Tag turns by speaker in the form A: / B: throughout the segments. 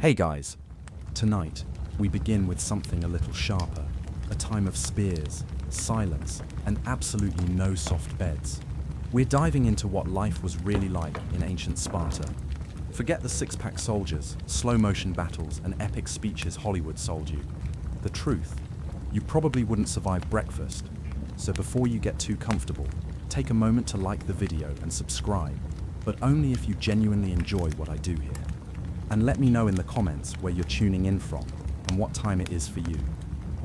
A: Hey guys, tonight we begin with something a little sharper, a time of spears, silence, and absolutely no soft beds. We're diving into what life was really like in ancient Sparta. Forget the six-pack soldiers, slow-motion battles, and epic speeches Hollywood sold you. The truth, you probably wouldn't survive breakfast, so before you get too comfortable, take a moment to like the video and subscribe, but only if you genuinely enjoy what I do here. And let me know in the comments where you're tuning in from and what time it is for you.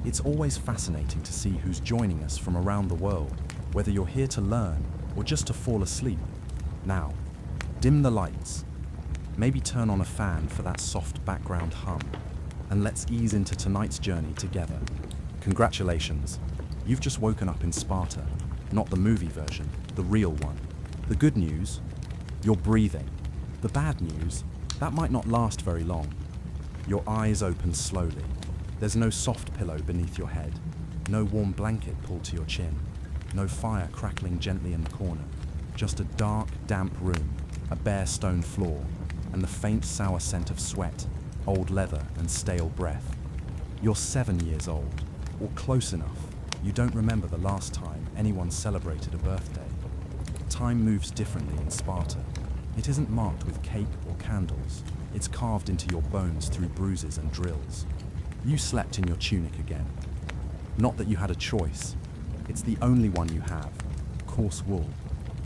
A: It's always fascinating to see who's joining us from around the world, whether you're here to learn or just to fall asleep. Now, dim the lights, maybe turn on a fan for that soft background hum, and let's ease into tonight's journey together. Congratulations, you've just woken up in Sparta, not the movie version, the real one. The good news, you're breathing. The bad news, that might not last very long. Your eyes open slowly. There's no soft pillow beneath your head, no warm blanket pulled to your chin, no fire crackling gently in the corner, just a dark, damp room, a bare stone floor, and the faint sour scent of sweat, old leather, and stale breath. You're 7 years old, or close enough. You don't remember the last time anyone celebrated a birthday. Time moves differently in Sparta. It isn't marked with cake or candles. It's carved into your bones through bruises and drills. You slept in your tunic again. Not that you had a choice. It's the only one you have. Coarse wool,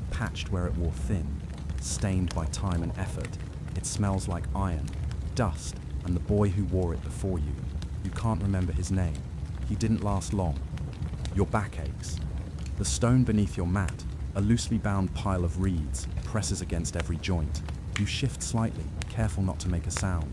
A: patched where it wore thin, stained by time and effort. It smells like iron, dust, and the boy who wore it before you. You can't remember his name. He didn't last long. Your back aches. The stone beneath your mat, a loosely bound pile of reeds, presses against every joint. You shift slightly, careful not to make a sound.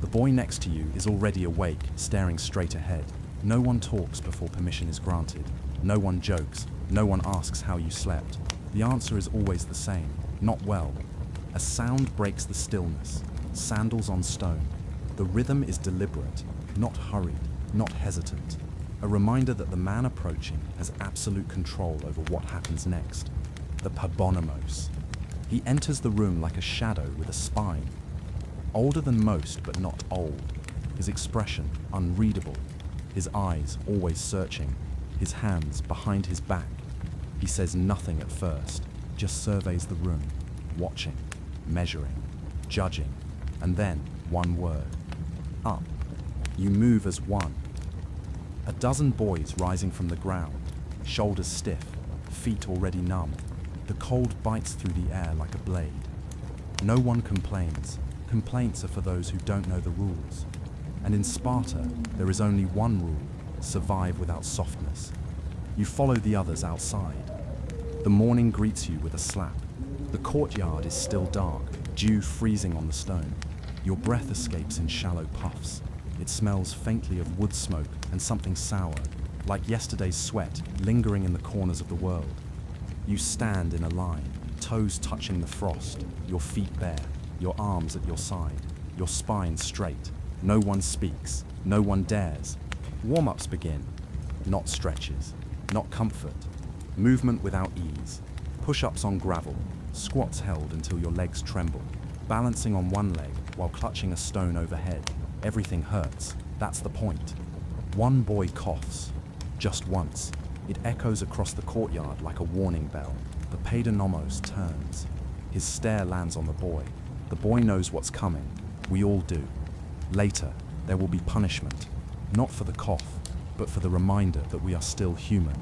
A: The boy next to you is already awake, staring straight ahead. No one talks before permission is granted. No one jokes. No one asks how you slept. The answer is always the same: not well. A sound breaks the stillness. Sandals on stone. The rhythm is deliberate, not hurried, not hesitant. A reminder that the man approaching has absolute control over what happens next. The Pabonymos. He enters the room like a shadow with a spine. Older than most, but not old. His expression unreadable. His eyes always searching. His hands behind his back. He says nothing at first, just surveys the room, watching, measuring, judging, and then one word: up. You move as one. A dozen boys rising from the ground, shoulders stiff, feet already numb. The cold bites through the air like a blade. No one complains. Complaints are for those who don't know the rules. And in Sparta, there is only one rule: survive without softness. You follow the others outside. The morning greets you with a slap. The courtyard is still dark, dew freezing on the stone. Your breath escapes in shallow puffs. It smells faintly of wood smoke and something sour, like yesterday's sweat lingering in the corners of the world. You stand in a line, toes touching the frost, your feet bare, your arms at your side, your spine straight. No one speaks, no one dares. Warm-ups begin. Not stretches, not comfort. Movement without ease. Push-ups on gravel, squats held until your legs tremble. Balancing on one leg while clutching a stone overhead. Everything hurts. That's the point. One boy coughs. Just once. It echoes across the courtyard like a warning bell. The paidonomos turns. His stare lands on the boy. The boy knows what's coming. We all do. Later, there will be punishment. Not for the cough, but for the reminder that we are still human.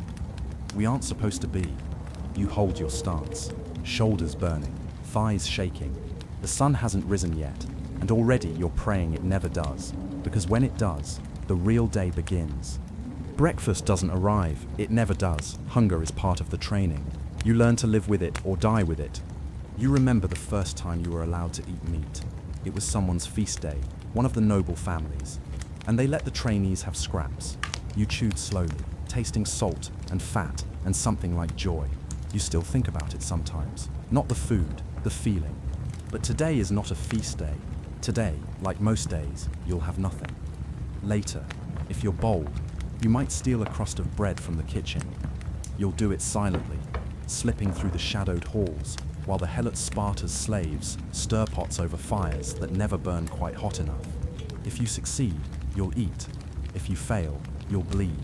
A: We aren't supposed to be. You hold your stance. Shoulders burning. Thighs shaking. The sun hasn't risen yet, and already you're praying it never does, because when it does, the real day begins. Breakfast doesn't arrive, it never does. Hunger is part of the training. You learn to live with it or die with it. You remember the first time you were allowed to eat meat. It was someone's feast day, one of the noble families, and they let the trainees have scraps. You chewed slowly, tasting salt and fat and something like joy. You still think about it sometimes. Not the food, the feeling. But today is not a feast day. Today, like most days, you'll have nothing. Later, if you're bold, you might steal a crust of bread from the kitchen. You'll do it silently, slipping through the shadowed halls, while the Helot Sparta's slaves stir pots over fires that never burn quite hot enough. If you succeed, you'll eat. If you fail, you'll bleed.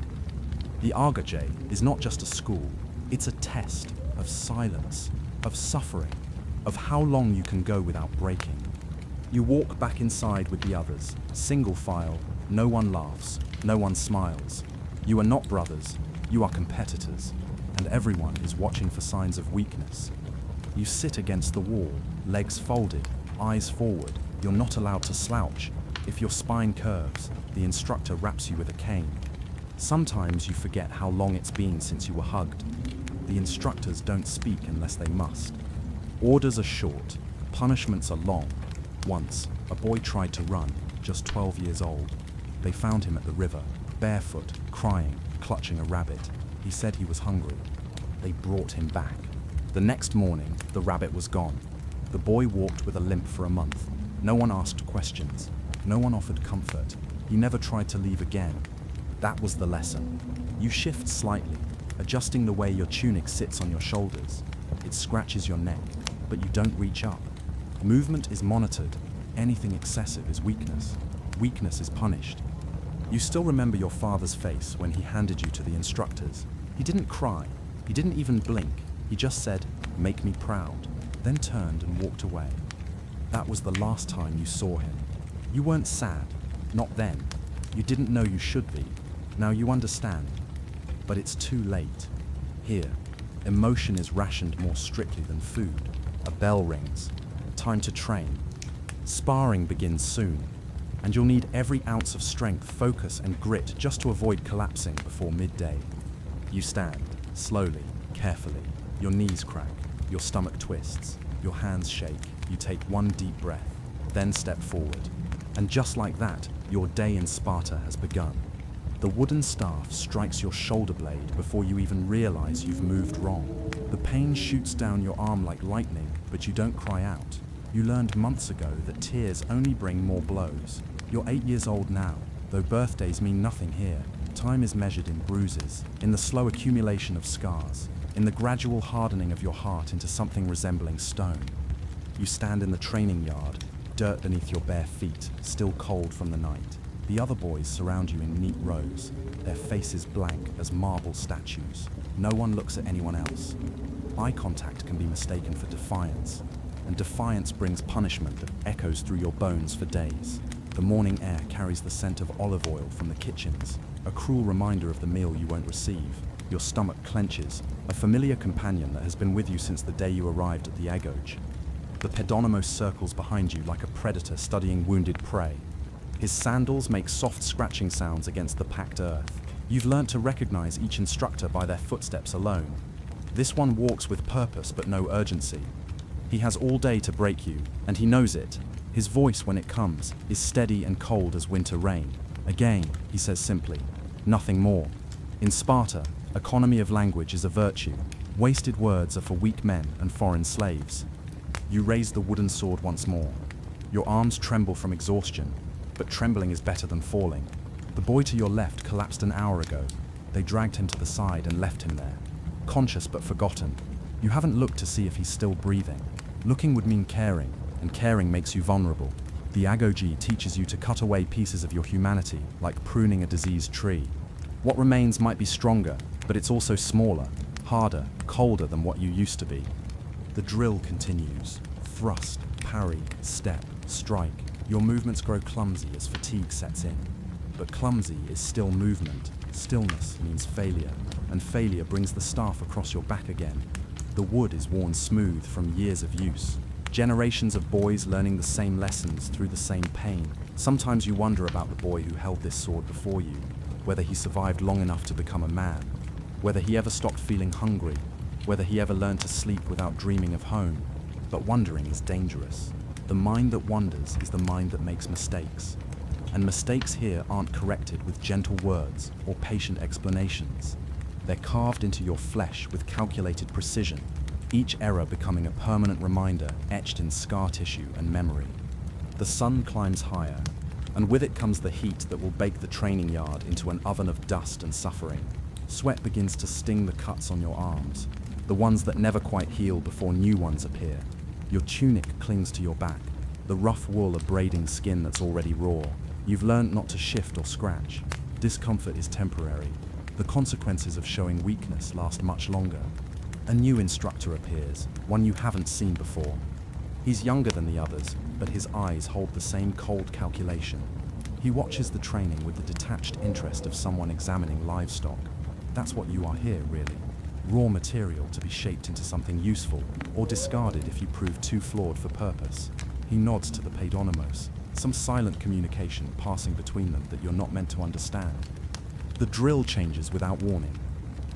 A: The Argaj is not just a school, it's a test of silence, of suffering, of how long you can go without breaking. You walk back inside with the others, single file, no one laughs, no one smiles. You are not brothers, you are competitors, and everyone is watching for signs of weakness. You sit against the wall, legs folded, eyes forward. You're not allowed to slouch. If your spine curves, the instructor wraps you with a cane. Sometimes you forget how long it's been since you were hugged. The instructors don't speak unless they must. Orders are short, punishments are long. Once, a boy tried to run, just 12 years old. They found him at the river, barefoot, crying, clutching a rabbit. He said he was hungry. They brought him back. The next morning, the rabbit was gone. The boy walked with a limp for a month. No one asked questions. No one offered comfort. He never tried to leave again. That was the lesson. You shift slightly, adjusting the way your tunic sits on your shoulders. It scratches your neck, but you don't reach up. Movement is monitored. Anything excessive is weakness. Weakness is punished. You still remember your father's face when he handed you to the instructors. He didn't cry. He didn't even blink. He just said, "Make me proud," then turned and walked away. That was the last time you saw him. You weren't sad. Not then. You didn't know you should be. Now you understand. But it's too late. Here, emotion is rationed more strictly than food. A bell rings. Time to train. Sparring begins soon, and you'll need every ounce of strength, focus, and grit just to avoid collapsing before midday. You stand, slowly, carefully. Your knees crack, your stomach twists, your hands shake. You take one deep breath, then step forward. And just like that, your day in Sparta has begun. The wooden staff strikes your shoulder blade before you even realize you've moved wrong. The pain shoots down your arm like lightning, but you don't cry out. You learned months ago that tears only bring more blows. You're 8 years old now, though birthdays mean nothing here. Time is measured in bruises, in the slow accumulation of scars, in the gradual hardening of your heart into something resembling stone. You stand in the training yard, dirt beneath your bare feet, still cold from the night. The other boys surround you in neat rows, their faces blank as marble statues. No one looks at anyone else. Eye contact can be mistaken for defiance, and defiance brings punishment that echoes through your bones for days. The morning air carries the scent of olive oil from the kitchens, a cruel reminder of the meal you won't receive. Your stomach clenches, a familiar companion that has been with you since the day you arrived at the Agoj. The Pedonymos circles behind you like a predator studying wounded prey. His sandals make soft scratching sounds against the packed earth. You've learnt to recognize each instructor by their footsteps alone. This one walks with purpose but no urgency. He has all day to break you, and he knows it. His voice, when it comes, is steady and cold as winter rain. Again, he says simply, nothing more. In Sparta, economy of language is a virtue. Wasted words are for weak men and foreign slaves. You raise the wooden sword once more. Your arms tremble from exhaustion, but trembling is better than falling. The boy to your left collapsed an hour ago. They dragged him to the side and left him there, conscious but forgotten. You haven't looked to see if he's still breathing. Looking would mean caring, and caring makes you vulnerable. The Agogi teaches you to cut away pieces of your humanity, like pruning a diseased tree. What remains might be stronger, but it's also smaller, harder, colder than what you used to be. The drill continues. Thrust, parry, step, strike. Your movements grow clumsy as fatigue sets in. But clumsy is still movement. Stillness means failure, and failure brings the staff across your back again. The wood is worn smooth from years of use. Generations of boys learning the same lessons through the same pain. Sometimes you wonder about the boy who held this sword before you, whether he survived long enough to become a man, whether he ever stopped feeling hungry, whether he ever learned to sleep without dreaming of home. But wondering is dangerous. The mind that wanders is the mind that makes mistakes. And mistakes here aren't corrected with gentle words or patient explanations. They're carved into your flesh with calculated precision, each error becoming a permanent reminder etched in scar tissue and memory. The sun climbs higher, and with it comes the heat that will bake the training yard into an oven of dust and suffering. Sweat begins to sting the cuts on your arms, the ones that never quite heal before new ones appear. Your tunic clings to your back, the rough wool abrading skin that's already raw. You've learned not to shift or scratch. Discomfort is temporary. The consequences of showing weakness last much longer. A new instructor appears, one you haven't seen before. He's younger than the others, but his eyes hold the same cold calculation. He watches the training with the detached interest of someone examining livestock. That's what you are here, really. Raw material to be shaped into something useful, or discarded if you prove too flawed for purpose. He nods to the paidonomos, some silent communication passing between them that you're not meant to understand. The drill changes without warning.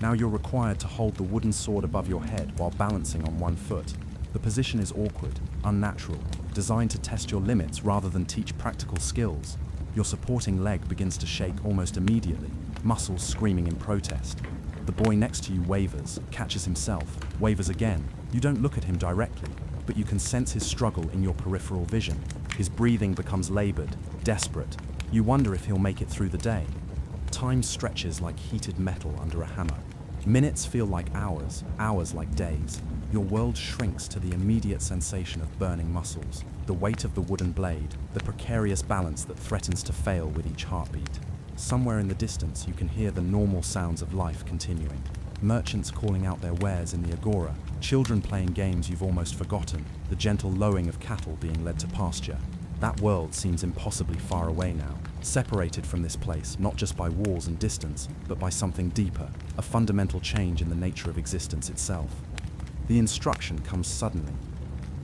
A: Now you're required to hold the wooden sword above your head while balancing on one foot. The position is awkward, unnatural, designed to test your limits rather than teach practical skills. Your supporting leg begins to shake almost immediately, muscles screaming in protest. The boy next to you wavers, catches himself, wavers again. You don't look at him directly, but you can sense his struggle in your peripheral vision. His breathing becomes labored, desperate. You wonder if he'll make it through the day. Time stretches like heated metal under a hammer. Minutes feel like hours, hours like days. Your world shrinks to the immediate sensation of burning muscles, the weight of the wooden blade, the precarious balance that threatens to fail with each heartbeat. Somewhere in the distance you can hear the normal sounds of life continuing. Merchants calling out their wares in the agora, children playing games you've almost forgotten, the gentle lowing of cattle being led to pasture. That world seems impossibly far away now, separated from this place not just by walls and distance, but by something deeper, a fundamental change in the nature of existence itself. The instruction comes suddenly.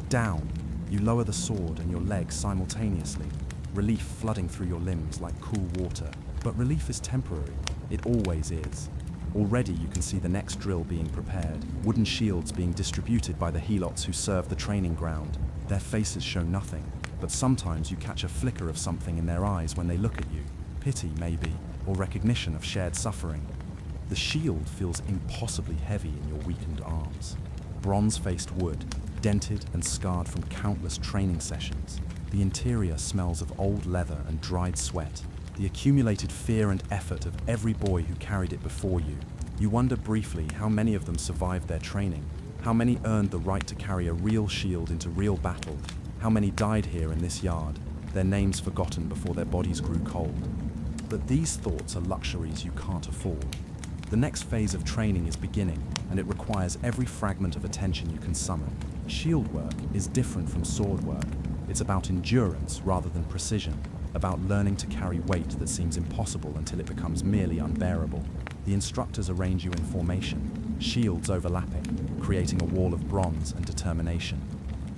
A: Down. You lower the sword and your leg simultaneously, relief flooding through your limbs like cool water. But relief is temporary. It always is. Already you can see the next drill being prepared, wooden shields being distributed by the helots who serve the training ground. Their faces show nothing, but sometimes you catch a flicker of something in their eyes when they look at you. Pity, maybe, or recognition of shared suffering. The shield feels impossibly heavy in your weakened arms. Bronze-faced wood, dented and scarred from countless training sessions. The interior smells of old leather and dried sweat, the accumulated fear and effort of every boy who carried it before you. You wonder briefly how many of them survived their training, how many earned the right to carry a real shield into real battle, how many died here in this yard, their names forgotten before their bodies grew cold. But these thoughts are luxuries you can't afford. The next phase of training is beginning, and it requires every fragment of attention you can summon. Shield work is different from sword work. It's about endurance rather than precision, about learning to carry weight that seems impossible until it becomes merely unbearable. The instructors arrange you in formation, shields overlapping, creating a wall of bronze and determination.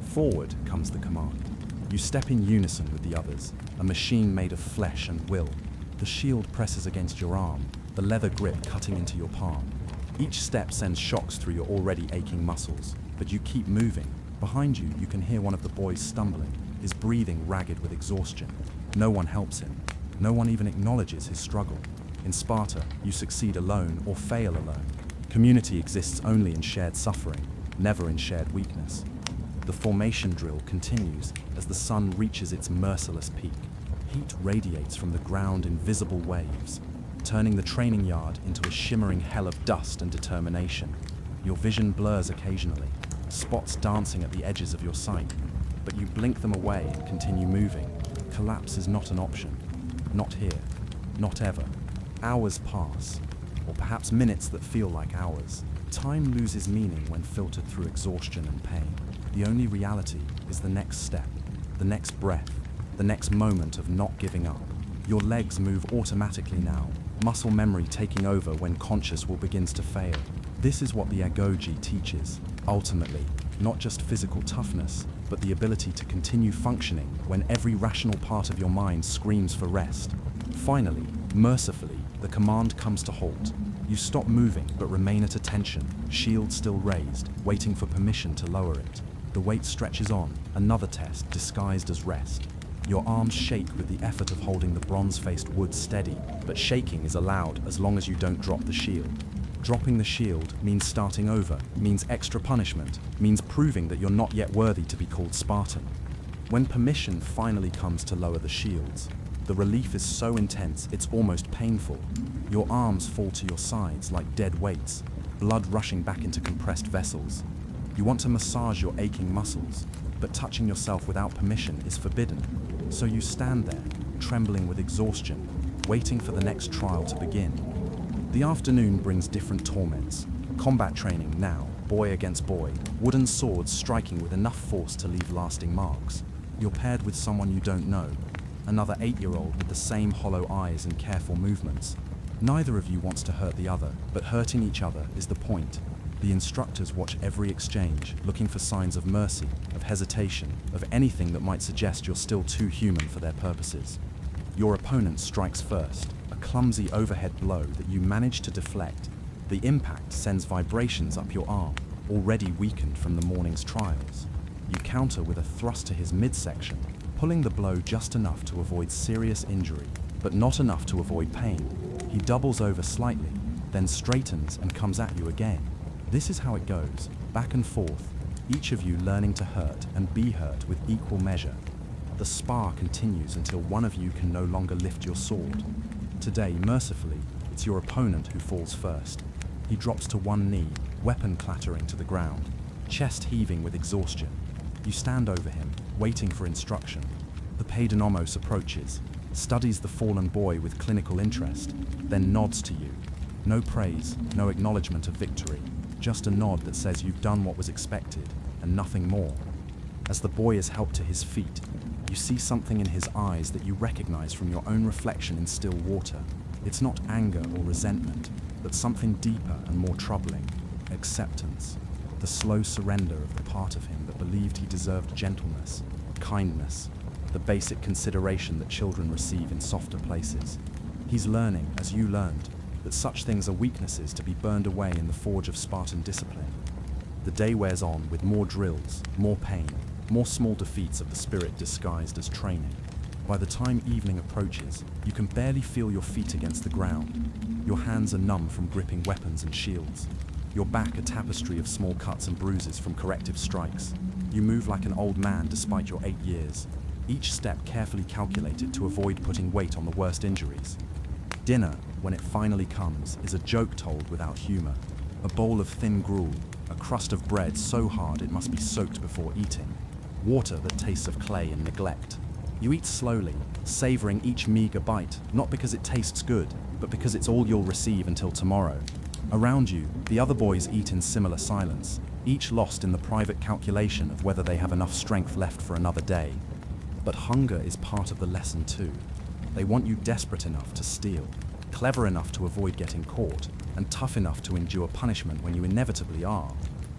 A: Forward comes the command. You step in unison with the others, a machine made of flesh and will. The shield presses against your arm, the leather grip cutting into your palm. Each step sends shocks through your already aching muscles, but you keep moving. Behind you, you can hear one of the boys stumbling, his breathing ragged with exhaustion. No one helps him. No one even acknowledges his struggle. In Sparta, you succeed alone or fail alone. Community exists only in shared suffering, never in shared weakness. The formation drill continues as the sun reaches its merciless peak. Heat radiates from the ground in visible waves, turning the training yard into a shimmering hell of dust and determination. Your vision blurs occasionally, spots dancing at the edges of your sight, but you blink them away and continue moving. Collapse is not an option. Not here. Not ever. Hours pass, or perhaps minutes that feel like hours. Time loses meaning when filtered through exhaustion and pain. The only reality is the next step, the next breath, the next moment of not giving up. Your legs move automatically now, muscle memory taking over when conscious will begins to fail. This is what the agoge teaches. Ultimately, not just physical toughness, but the ability to continue functioning when every rational part of your mind screams for rest. Finally, mercifully, the command comes to halt. You stop moving but remain at attention, shield still raised, waiting for permission to lower it. The weight stretches on, another test disguised as rest. Your arms shake with the effort of holding the bronze-faced wood steady, but shaking is allowed as long as you don't drop the shield. Dropping the shield means starting over, means extra punishment, means proving that you're not yet worthy to be called Spartan. When permission finally comes to lower the shields, the relief is so intense it's almost painful. Your arms fall to your sides like dead weights, blood rushing back into compressed vessels. You want to massage your aching muscles, but touching yourself without permission is forbidden. So you stand there, trembling with exhaustion, waiting for the next trial to begin. The afternoon brings different torments. Combat training now, boy against boy, wooden swords striking with enough force to leave lasting marks. You're paired with someone you don't know, another 8-year-old with the same hollow eyes and careful movements. Neither of you wants to hurt the other, but hurting each other is the point. The instructors watch every exchange, looking for signs of mercy, of hesitation, of anything that might suggest you're still too human for their purposes. Your opponent strikes first, a clumsy overhead blow that you manage to deflect. The impact sends vibrations up your arm, already weakened from the morning's trials. You counter with a thrust to his midsection, pulling the blow just enough to avoid serious injury, but not enough to avoid pain. He doubles over slightly, then straightens and comes at you again. This is how it goes, back and forth, each of you learning to hurt and be hurt with equal measure. The spar continues until one of you can no longer lift your sword. Today, mercifully, it's your opponent who falls first. He drops to one knee, weapon clattering to the ground, chest heaving with exhaustion. You stand over him, waiting for instruction. The paidonomos approaches, studies the fallen boy with clinical interest, then nods to you. No praise, no acknowledgement of victory, just a nod that says you've done what was expected, and nothing more. As the boy is helped to his feet, you see something in his eyes that you recognize from your own reflection in still water. It's not anger or resentment, but something deeper and more troubling: acceptance. The slow surrender of the part of him that believed he deserved gentleness, kindness, the basic consideration that children receive in softer places. He's learning, as you learned, that such things are weaknesses to be burned away in the forge of Spartan discipline. The day wears on with more drills, more pain, more small defeats of the spirit disguised as training. By the time evening approaches, you can barely feel your feet against the ground. Your hands are numb from gripping weapons and shields. Your back a tapestry of small cuts and bruises from corrective strikes. You move like an old man despite your 8 years, each step carefully calculated to avoid putting weight on the worst injuries. Dinner, when it finally comes, is a joke told without humor. A bowl of thin gruel, a crust of bread so hard it must be soaked before eating. Water that tastes of clay and neglect. You eat slowly, savoring each meager bite, not because it tastes good, but because it's all you'll receive until tomorrow. Around you, the other boys eat in similar silence, each lost in the private calculation of whether they have enough strength left for another day. But hunger is part of the lesson too. They want you desperate enough to steal, clever enough to avoid getting caught, and tough enough to endure punishment when you inevitably are.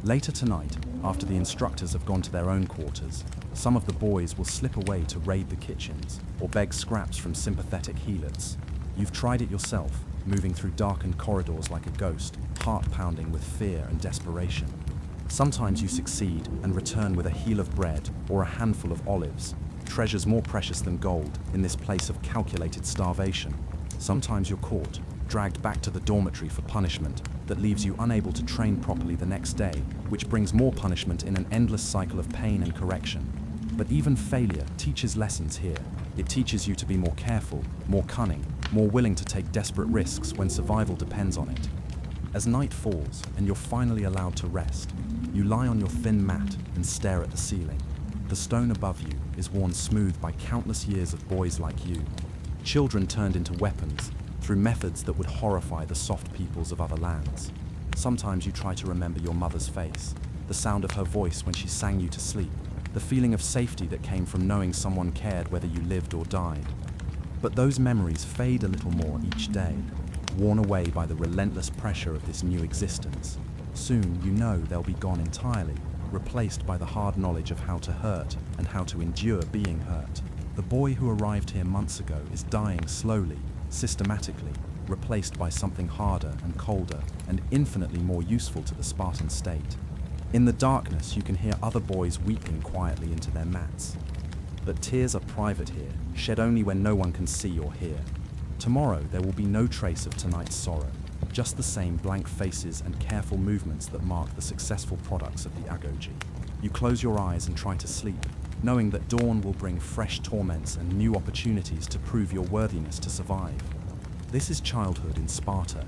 A: Later tonight, after the instructors have gone to their own quarters, some of the boys will slip away to raid the kitchens or beg scraps from sympathetic helots. You've tried it yourself, moving through darkened corridors like a ghost, heart pounding with fear and desperation. Sometimes you succeed and return with a heel of bread or a handful of olives, treasures more precious than gold in this place of calculated starvation. Sometimes you're caught, dragged back to the dormitory for punishment that leaves you unable to train properly the next day, which brings more punishment in an endless cycle of pain and correction. But even failure teaches lessons here. It teaches you to be more careful, more cunning, more willing to take desperate risks when survival depends on it. As night falls and you're finally allowed to rest, you lie on your thin mat and stare at the ceiling. The stone above you is worn smooth by countless years of boys like you, children turned into weapons through methods that would horrify the soft peoples of other lands. Sometimes you try to remember your mother's face, the sound of her voice when she sang you to sleep, the feeling of safety that came from knowing someone cared whether you lived or died. But those memories fade a little more each day, worn away by the relentless pressure of this new existence. Soon you know they'll be gone entirely, replaced by the hard knowledge of how to hurt and how to endure being hurt. The boy who arrived here months ago is dying slowly, systematically, replaced by something harder and colder and infinitely more useful to the Spartan state. In the darkness, you can hear other boys weeping quietly into their mats. But tears are private here, shed only when no one can see or hear. Tomorrow, there will be no trace of tonight's sorrow, just the same blank faces and careful movements that mark the successful products of the agoge. You close your eyes and try to sleep, knowing that dawn will bring fresh torments and new opportunities to prove your worthiness to survive. This is childhood in Sparta,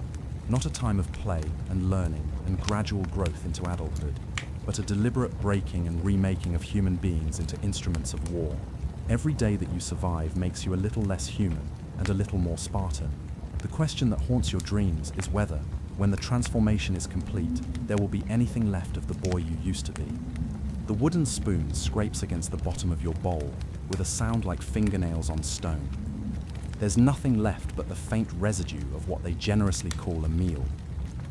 A: not a time of play and learning and gradual growth into adulthood, but a deliberate breaking and remaking of human beings into instruments of war. Every day that you survive makes you a little less human and a little more Spartan. The question that haunts your dreams is whether, when the transformation is complete, there will be anything left of the boy you used to be. The wooden spoon scrapes against the bottom of your bowl with a sound like fingernails on stone. There's nothing left but the faint residue of what they generously call a meal.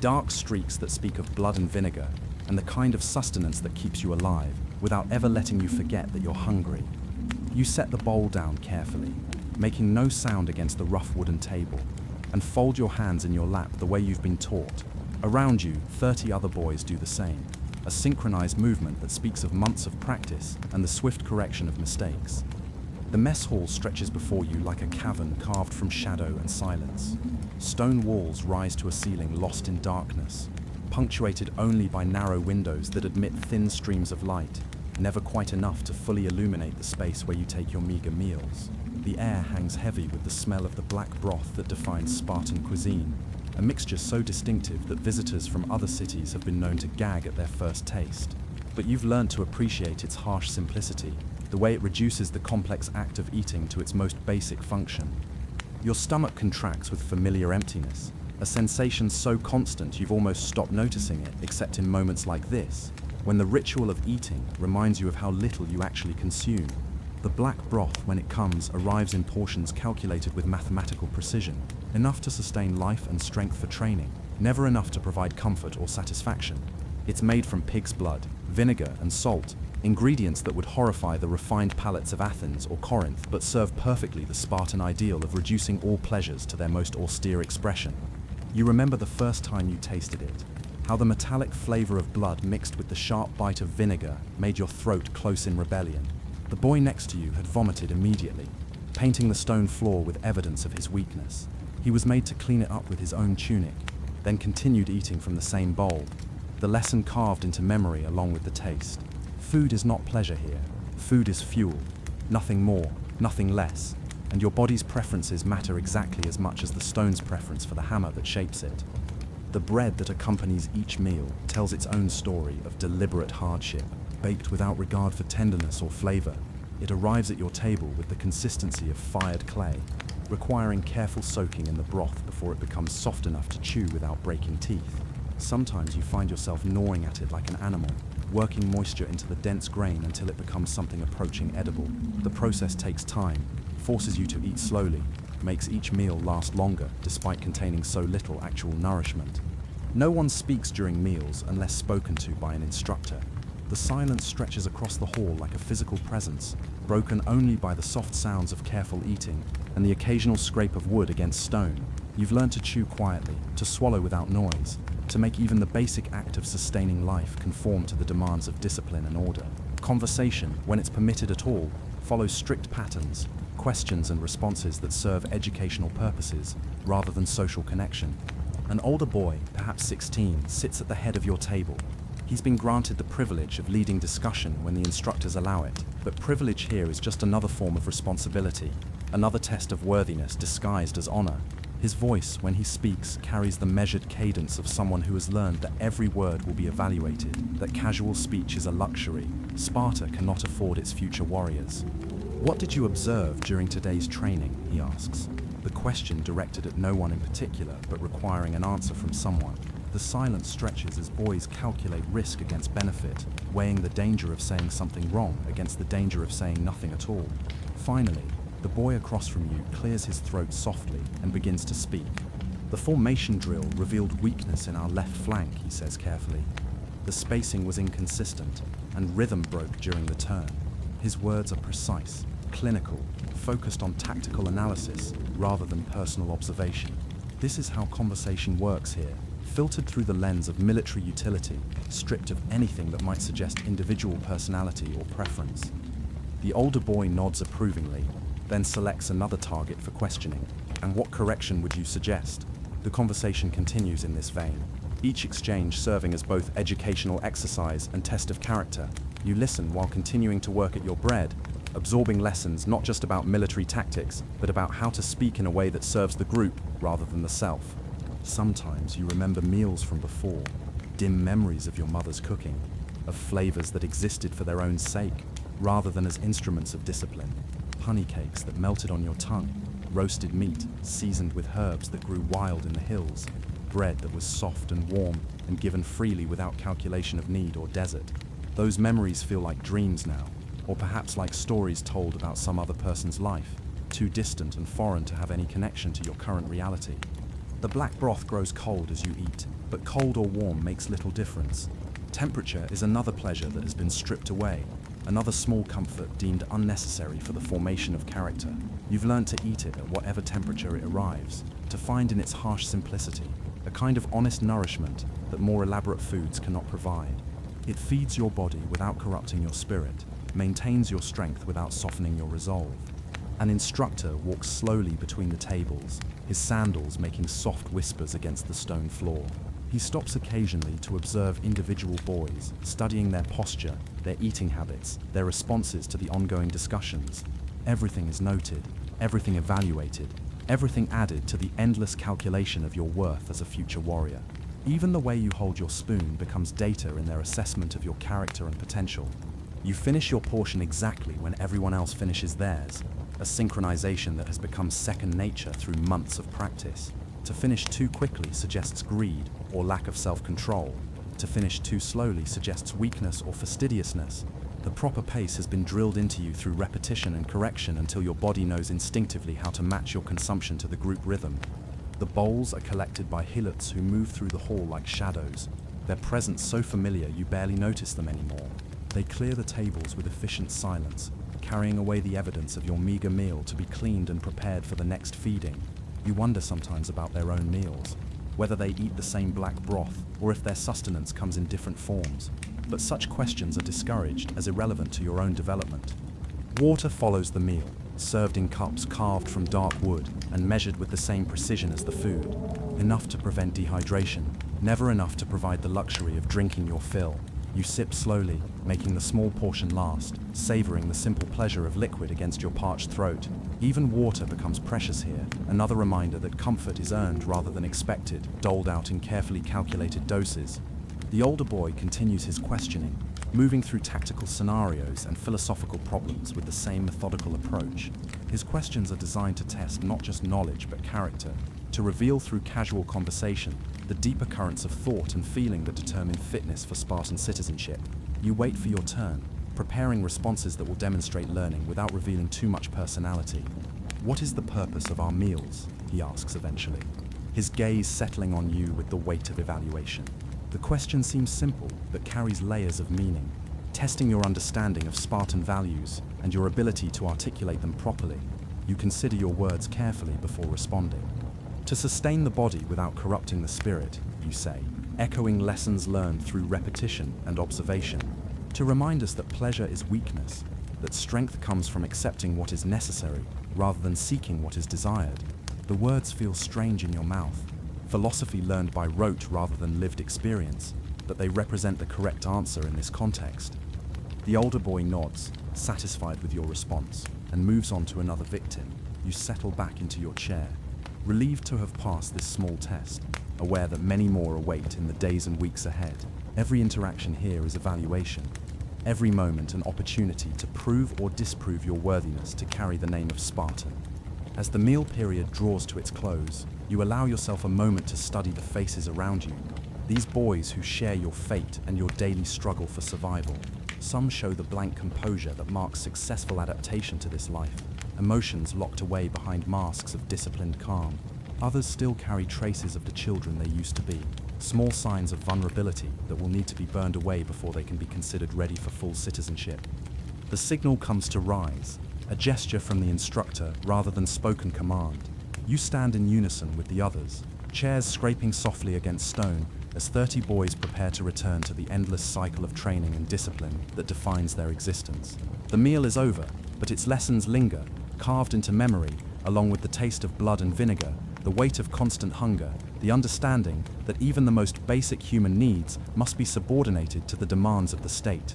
A: Dark streaks that speak of blood and vinegar, and the kind of sustenance that keeps you alive without ever letting you forget that you're hungry. You set the bowl down carefully, making no sound against the rough wooden table, and fold your hands in your lap the way you've been taught. Around you, 30 other boys do the same, a synchronized movement that speaks of months of practice and the swift correction of mistakes. The mess hall stretches before you like a cavern carved from shadow and silence. Stone walls rise to a ceiling lost in darkness, punctuated only by narrow windows that admit thin streams of light, never quite enough to fully illuminate the space where you take your meager meals. The air hangs heavy with the smell of the black broth that defines Spartan cuisine, a mixture so distinctive that visitors from other cities have been known to gag at their first taste. But you've learned to appreciate its harsh simplicity, the way it reduces the complex act of eating to its most basic function. Your stomach contracts with familiar emptiness, a sensation so constant you've almost stopped noticing it, except in moments like this, when the ritual of eating reminds you of how little you actually consume. The black broth, when it comes, arrives in portions calculated with mathematical precision, enough to sustain life and strength for training, never enough to provide comfort or satisfaction. It's made from pig's blood, vinegar, and salt, ingredients that would horrify the refined palates of Athens or Corinth, but serve perfectly the Spartan ideal of reducing all pleasures to their most austere expression. You remember the first time you tasted it, how the metallic flavor of blood mixed with the sharp bite of vinegar made your throat close in rebellion. The boy next to you had vomited immediately, painting the stone floor with evidence of his weakness. He was made to clean it up with his own tunic, then continued eating from the same bowl, the lesson carved into memory along with the taste. Food is not pleasure here. Food is fuel. Nothing more, nothing less. And your body's preferences matter exactly as much as the stone's preference for the hammer that shapes it. The bread that accompanies each meal tells its own story of deliberate hardship, baked without regard for tenderness or flavor. It arrives at your table with the consistency of fired clay, requiring careful soaking in the broth before it becomes soft enough to chew without breaking teeth. Sometimes you find yourself gnawing at it like an animal, working moisture into the dense grain until it becomes something approaching edible. The process takes time, forces you to eat slowly, makes each meal last longer despite containing so little actual nourishment. No one speaks during meals unless spoken to by an instructor. The silence stretches across the hall like a physical presence, broken only by the soft sounds of careful eating and the occasional scrape of wood against stone. You've learned to chew quietly, to swallow without noise, to make even the basic act of sustaining life conform to the demands of discipline and order. Conversation, when it's permitted at all, follows strict patterns, questions and responses that serve educational purposes rather than social connection. An older boy, perhaps 16, sits at the head of your table. He's been granted the privilege of leading discussion when the instructors allow it, but privilege here is just another form of responsibility, another test of worthiness disguised as honor. His voice, when he speaks, carries the measured cadence of someone who has learned that every word will be evaluated, that casual speech is a luxury Sparta cannot afford its future warriors. "What did you observe during today's training?" he asks, the question directed at no one in particular, but requiring an answer from someone. The silence stretches as boys calculate risk against benefit, weighing the danger of saying something wrong against the danger of saying nothing at all. Finally, the boy across from you clears his throat softly and begins to speak. "The formation drill revealed weakness in our left flank," he says carefully. "The spacing was inconsistent, and rhythm broke during the turn." His words are precise, clinical, focused on tactical analysis rather than personal observation. This is how conversation works here, filtered through the lens of military utility, stripped of anything that might suggest individual personality or preference. The older boy nods approvingly, then selects another target for questioning. "And what correction would you suggest?" The conversation continues in this vein, each exchange serving as both educational exercise and test of character. You listen while continuing to work at your bread, absorbing lessons not just about military tactics, but about how to speak in a way that serves the group rather than the self. Sometimes you remember meals from before, dim memories of your mother's cooking, of flavors that existed for their own sake, rather than as instruments of discipline. honey cakes that melted on your tongue, roasted meat seasoned with herbs that grew wild in the hills, bread that was soft and warm and given freely without calculation of need or desert. Those memories feel like dreams now, or perhaps like stories told about some other person's life, too distant and foreign to have any connection to your current reality. The black broth grows cold as you eat, but cold or warm makes little difference. Temperature is another pleasure that has been stripped away, another small comfort deemed unnecessary for the formation of character. You've learned to eat it at whatever temperature it arrives, to find in its harsh simplicity a kind of honest nourishment that more elaborate foods cannot provide. It feeds your body without corrupting your spirit, maintains your strength without softening your resolve. An instructor walks slowly between the tables, his sandals making soft whispers against the stone floor. He stops occasionally to observe individual boys, studying their posture, their eating habits, their responses to the ongoing discussions. Everything is noted, everything evaluated, everything added to the endless calculation of your worth as a future warrior. Even the way you hold your spoon becomes data in their assessment of your character and potential. You finish your portion exactly when everyone else finishes theirs, a synchronization that has become second nature through months of practice. To finish too quickly suggests greed or lack of self-control. To finish too slowly suggests weakness or fastidiousness. The proper pace has been drilled into you through repetition and correction until your body knows instinctively how to match your consumption to the group rhythm. The bowls are collected by helots who move through the hall like shadows, their presence so familiar you barely notice them anymore. They clear the tables with efficient silence, carrying away the evidence of your meager meal to be cleaned and prepared for the next feeding. You wonder sometimes about their own meals, whether they eat the same black broth or if their sustenance comes in different forms. But such questions are discouraged as irrelevant to your own development. Water follows the meal, served in cups carved from dark wood and measured with the same precision as the food. Enough to prevent dehydration, never enough to provide the luxury of drinking your fill. You sip slowly, making the small portion last, savoring the simple pleasure of liquid against your parched throat. Even water becomes precious here, another reminder that comfort is earned rather than expected, doled out in carefully calculated doses. The older boy continues his questioning, moving through tactical scenarios and philosophical problems with the same methodical approach. His questions are designed to test not just knowledge but character, to reveal through casual conversation the deeper currents of thought and feeling that determine fitness for Spartan citizenship. You wait for your turn, preparing responses that will demonstrate learning without revealing too much personality. "What is the purpose of our meals?" he asks eventually, his gaze settling on you with the weight of evaluation. The question seems simple, but carries layers of meaning, testing your understanding of Spartan values and your ability to articulate them properly. You consider your words carefully before responding. "To sustain the body without corrupting the spirit," you say, echoing lessons learned through repetition and observation. To remind us that pleasure is weakness, that strength comes from accepting what is necessary rather than seeking what is desired. The words feel strange in your mouth, philosophy learned by rote rather than lived experience, but they represent the correct answer in this context. The older boy nods, satisfied with your response, and moves on to another victim. You settle back into your chair, relieved to have passed this small test, aware that many more await in the days and weeks ahead. Every interaction here is evaluation, every moment an opportunity to prove or disprove your worthiness to carry the name of Spartan. As the meal period draws to its close, you allow yourself a moment to study the faces around you, these boys who share your fate and your daily struggle for survival. Some show the blank composure that marks successful adaptation to this life, emotions locked away behind masks of disciplined calm. Others still carry traces of the children they used to be, small signs of vulnerability that will need to be burned away before they can be considered ready for full citizenship. The signal comes to rise, a gesture from the instructor rather than spoken command. You stand in unison with the others, chairs scraping softly against stone as 30 boys prepare to return to the endless cycle of training and discipline that defines their existence. The meal is over, but its lessons linger, carved into memory, along with the taste of blood and vinegar, the weight of constant hunger, the understanding that even the most basic human needs must be subordinated to the demands of the state.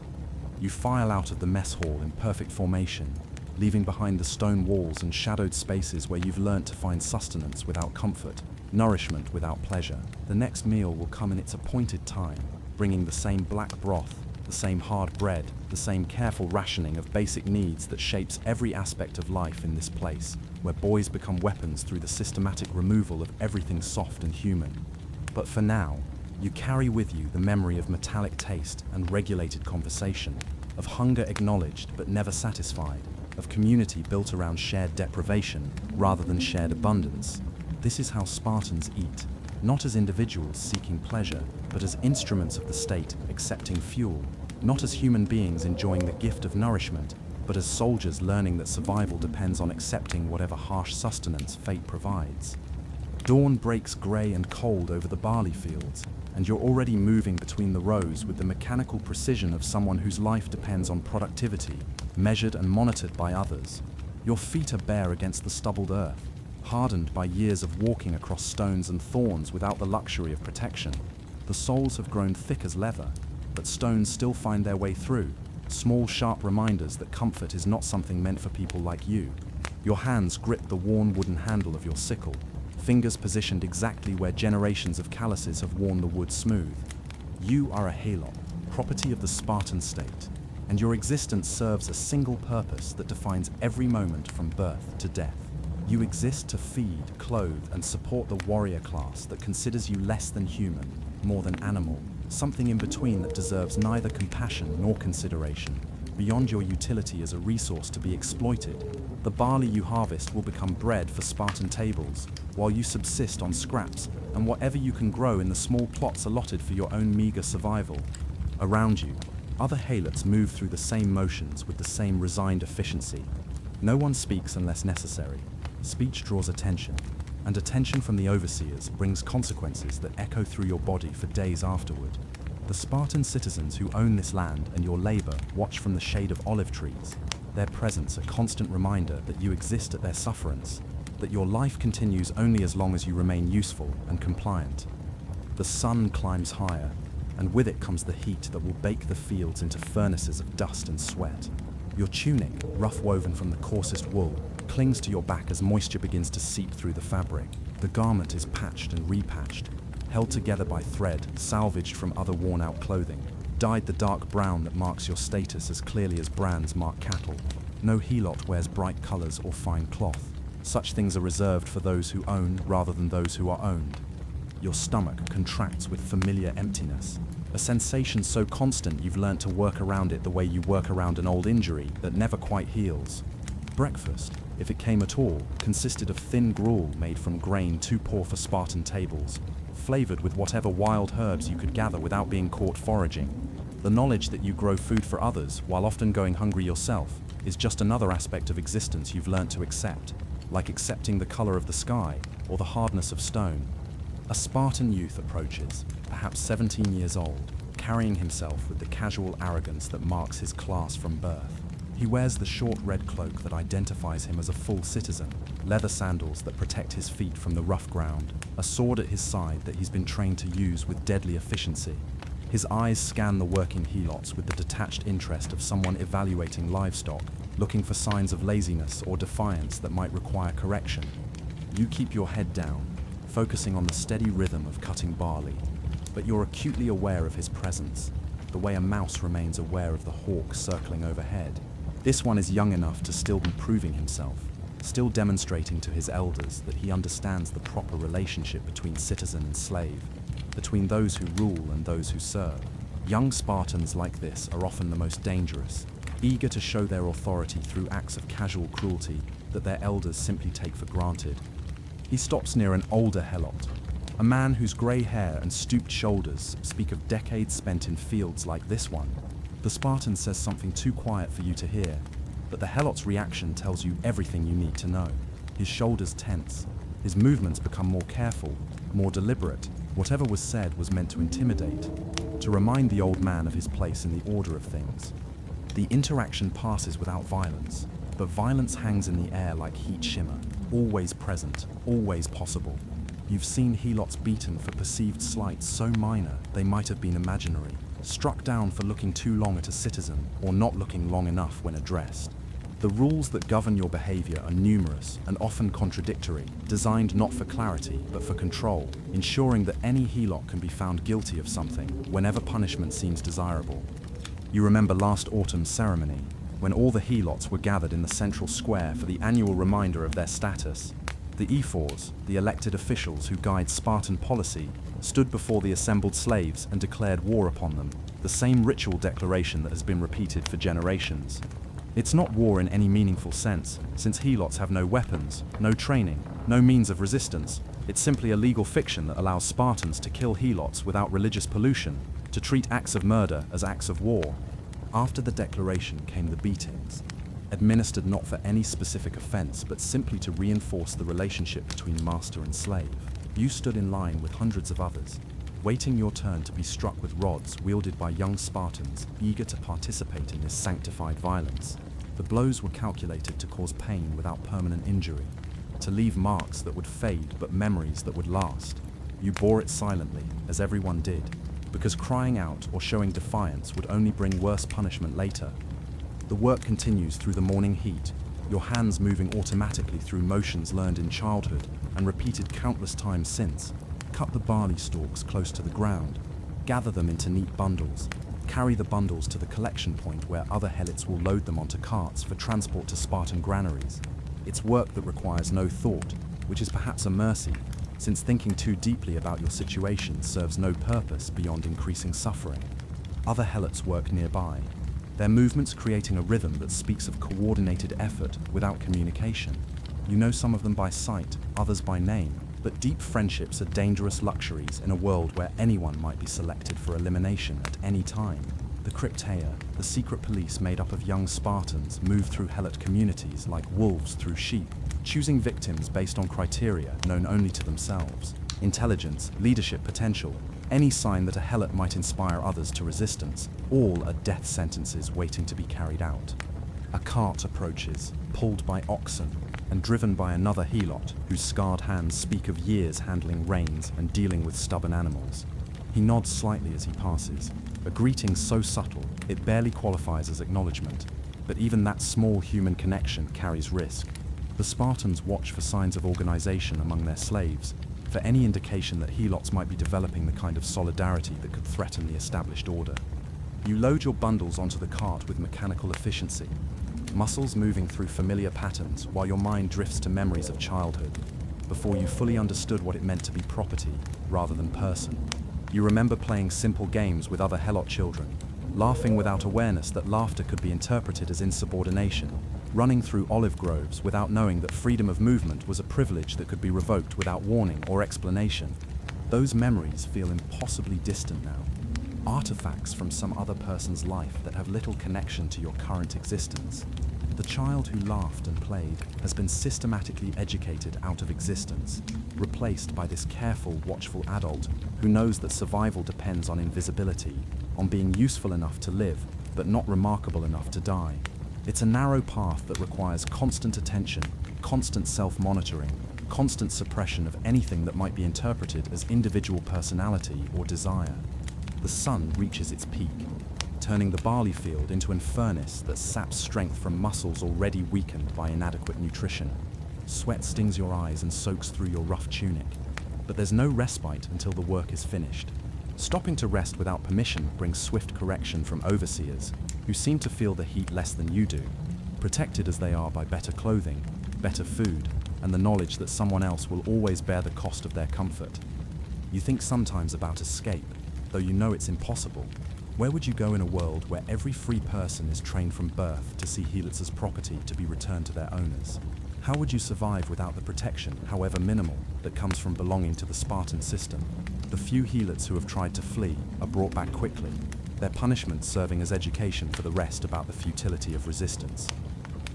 A: You file out of the mess hall in perfect formation, leaving behind the stone walls and shadowed spaces where you've learnt to find sustenance without comfort, nourishment without pleasure. The next meal will come in its appointed time, bringing the same black broth, the same hard bread, the same careful rationing of basic needs that shapes every aspect of life in this place, where boys become weapons through the systematic removal of everything soft and human. But for now, you carry with you the memory of metallic taste and regulated conversation, of hunger acknowledged but never satisfied, of community built around shared deprivation rather than shared abundance. This is how Spartans eat, not as individuals seeking pleasure, but as instruments of the state accepting fuel, not as human beings enjoying the gift of nourishment, but as soldiers learning that survival depends on accepting whatever harsh sustenance fate provides. Dawn breaks grey and cold over the barley fields, and you're already moving between the rows with the mechanical precision of someone whose life depends on productivity, measured and monitored by others. Your feet are bare against the stubbled earth, hardened by years of walking across stones and thorns without the luxury of protection. The soles have grown thick as leather, but stones still find their way through, small sharp reminders that comfort is not something meant for people like you. Your hands grip the worn wooden handle of your sickle, fingers positioned exactly where generations of calluses have worn the wood smooth. You are a halot, property of the Spartan state, and your existence serves a single purpose that defines every moment from birth to death. You exist to feed, clothe, and support the warrior class that considers you less than human, more than animal, something in between that deserves neither compassion nor consideration. Beyond your utility as a resource to be exploited, the barley you harvest will become bread for Spartan tables, while you subsist on scraps and whatever you can grow in the small plots allotted for your own meager survival. Around you, other halots move through the same motions with the same resigned efficiency. No one speaks unless necessary. Speech draws attention, and attention from the overseers brings consequences that echo through your body for days afterward. The Spartan citizens who own this land and your labor watch from the shade of olive trees, their presence a constant reminder that you exist at their sufferance, that your life continues only as long as you remain useful and compliant. The sun climbs higher, and with it comes the heat that will bake the fields into furnaces of dust and sweat. Your tunic, rough woven from the coarsest wool, clings to your back as moisture begins to seep through the fabric. The garment is patched and repatched, held together by thread salvaged from other worn-out clothing, dyed the dark brown that marks your status as clearly as brands mark cattle. No helot wears bright colors or fine cloth. Such things are reserved for those who own rather than those who are owned. Your stomach contracts with familiar emptiness, a sensation so constant you've learnt to work around it the way you work around an old injury that never quite heals. Breakfast, if it came at all, consisted of thin gruel made from grain too poor for Spartan tables, flavored with whatever wild herbs you could gather without being caught foraging. The knowledge that you grow food for others while often going hungry yourself is just another aspect of existence you've learnt to accept, like accepting the color of the sky or the hardness of stone. A Spartan youth approaches, perhaps 17 years old, carrying himself with the casual arrogance that marks his class from birth. He wears the short red cloak that identifies him as a full citizen, leather sandals that protect his feet from the rough ground, a sword at his side that he's been trained to use with deadly efficiency. His eyes scan the working helots with the detached interest of someone evaluating livestock, looking for signs of laziness or defiance that might require correction. You keep your head down, focusing on the steady rhythm of cutting barley, but you're acutely aware of his presence, the way a mouse remains aware of the hawk circling overhead. This one is young enough to still be proving himself, still demonstrating to his elders that he understands the proper relationship between citizen and slave, between those who rule and those who serve. Young Spartans like this are often the most dangerous, eager to show their authority through acts of casual cruelty that their elders simply take for granted. He stops near an older helot, a man whose grey hair and stooped shoulders speak of decades spent in fields like this one. The Spartan says something too quiet for you to hear, but the helot's reaction tells you everything you need to know. His shoulders tense, his movements become more careful, more deliberate. Whatever was said was meant to intimidate, to remind the old man of his place in the order of things. The interaction passes without violence, but violence hangs in the air like heat shimmer, always present, always possible. You've seen helots beaten for perceived slights so minor they might have been imaginary, struck down for looking too long at a citizen or not looking long enough when addressed. The rules that govern your behavior are numerous and often contradictory, designed not for clarity but for control, ensuring that any helot can be found guilty of something whenever punishment seems desirable. You remember last autumn's ceremony, when all the helots were gathered in the central square for the annual reminder of their status. The ephors, the elected officials who guide Spartan policy, stood before the assembled slaves and declared war upon them, the same ritual declaration that has been repeated for generations. It's not war in any meaningful sense, since helots have no weapons, no training, no means of resistance. It's simply a legal fiction that allows Spartans to kill helots without religious pollution, to treat acts of murder as acts of war. After the declaration came the beatings, administered not for any specific offense, but simply to reinforce the relationship between master and slave. You stood in line with hundreds of others, waiting your turn to be struck with rods wielded by young Spartans eager to participate in this sanctified violence. The blows were calculated to cause pain without permanent injury, to leave marks that would fade but memories that would last. You bore it silently, as everyone did, because crying out or showing defiance would only bring worse punishment later. The work continues through the morning heat, your hands moving automatically through motions learned in childhood and repeated countless times since. Cut the barley stalks close to the ground, gather them into neat bundles, carry the bundles to the collection point where other helots will load them onto carts for transport to Spartan granaries. It's work that requires no thought, which is perhaps a mercy, since thinking too deeply about your situation serves no purpose beyond increasing suffering. Other helots work nearby, their movements creating a rhythm that speaks of coordinated effort without communication. You know some of them by sight, others by name, but deep friendships are dangerous luxuries in a world where anyone might be selected for elimination at any time. The Crypteia, the secret police made up of young Spartans, move through helot communities like wolves through sheep, choosing victims based on criteria known only to themselves. Intelligence, leadership potential, any sign that a helot might inspire others to resistance, all are death sentences waiting to be carried out. A cart approaches, pulled by oxen, and driven by another helot whose scarred hands speak of years handling reins and dealing with stubborn animals. He nods slightly as he passes, a greeting so subtle it barely qualifies as acknowledgement, but even that small human connection carries risk. The Spartans watch for signs of organization among their slaves, for any indication that helots might be developing the kind of solidarity that could threaten the established order. You load your bundles onto the cart with mechanical efficiency, muscles moving through familiar patterns while your mind drifts to memories of childhood, before you fully understood what it meant to be property rather than person. You remember playing simple games with other helot children, laughing without awareness that laughter could be interpreted as insubordination, running through olive groves without knowing that freedom of movement was a privilege that could be revoked without warning or explanation. Those memories feel impossibly distant now, artifacts from some other person's life that have little connection to your current existence. The child who laughed and played has been systematically educated out of existence, replaced by this careful, watchful adult who knows that survival depends on invisibility, on being useful enough to live, but not remarkable enough to die. It's a narrow path that requires constant attention, constant self-monitoring, constant suppression of anything that might be interpreted as individual personality or desire. The sun reaches its peak, turning the barley field into an furnace that saps strength from muscles already weakened by inadequate nutrition. Sweat stings your eyes and soaks through your rough tunic, but there's no respite until the work is finished. Stopping to rest without permission brings swift correction from overseers, who seem to feel the heat less than you do, protected as they are by better clothing, better food, and the knowledge that someone else will always bear the cost of their comfort. You think sometimes about escape, though you know it's impossible. Where would you go in a world where every free person is trained from birth to see helots as property to be returned to their owners? How would you survive without the protection, however minimal, that comes from belonging to the Spartan system? The few helots who have tried to flee are brought back quickly, their punishment serving as education for the rest about the futility of resistance.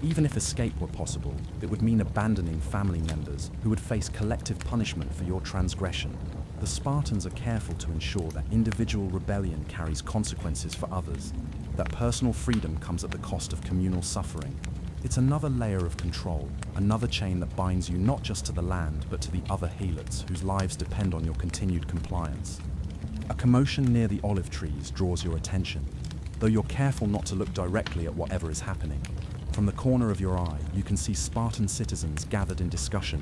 A: Even if escape were possible, it would mean abandoning family members who would face collective punishment for your transgression. The Spartans are careful to ensure that individual rebellion carries consequences for others, that personal freedom comes at the cost of communal suffering. It's another layer of control, another chain that binds you not just to the land but to the other helots whose lives depend on your continued compliance. A commotion near the olive trees draws your attention, though you're careful not to look directly at whatever is happening. From the corner of your eye, you can see Spartan citizens gathered in discussion,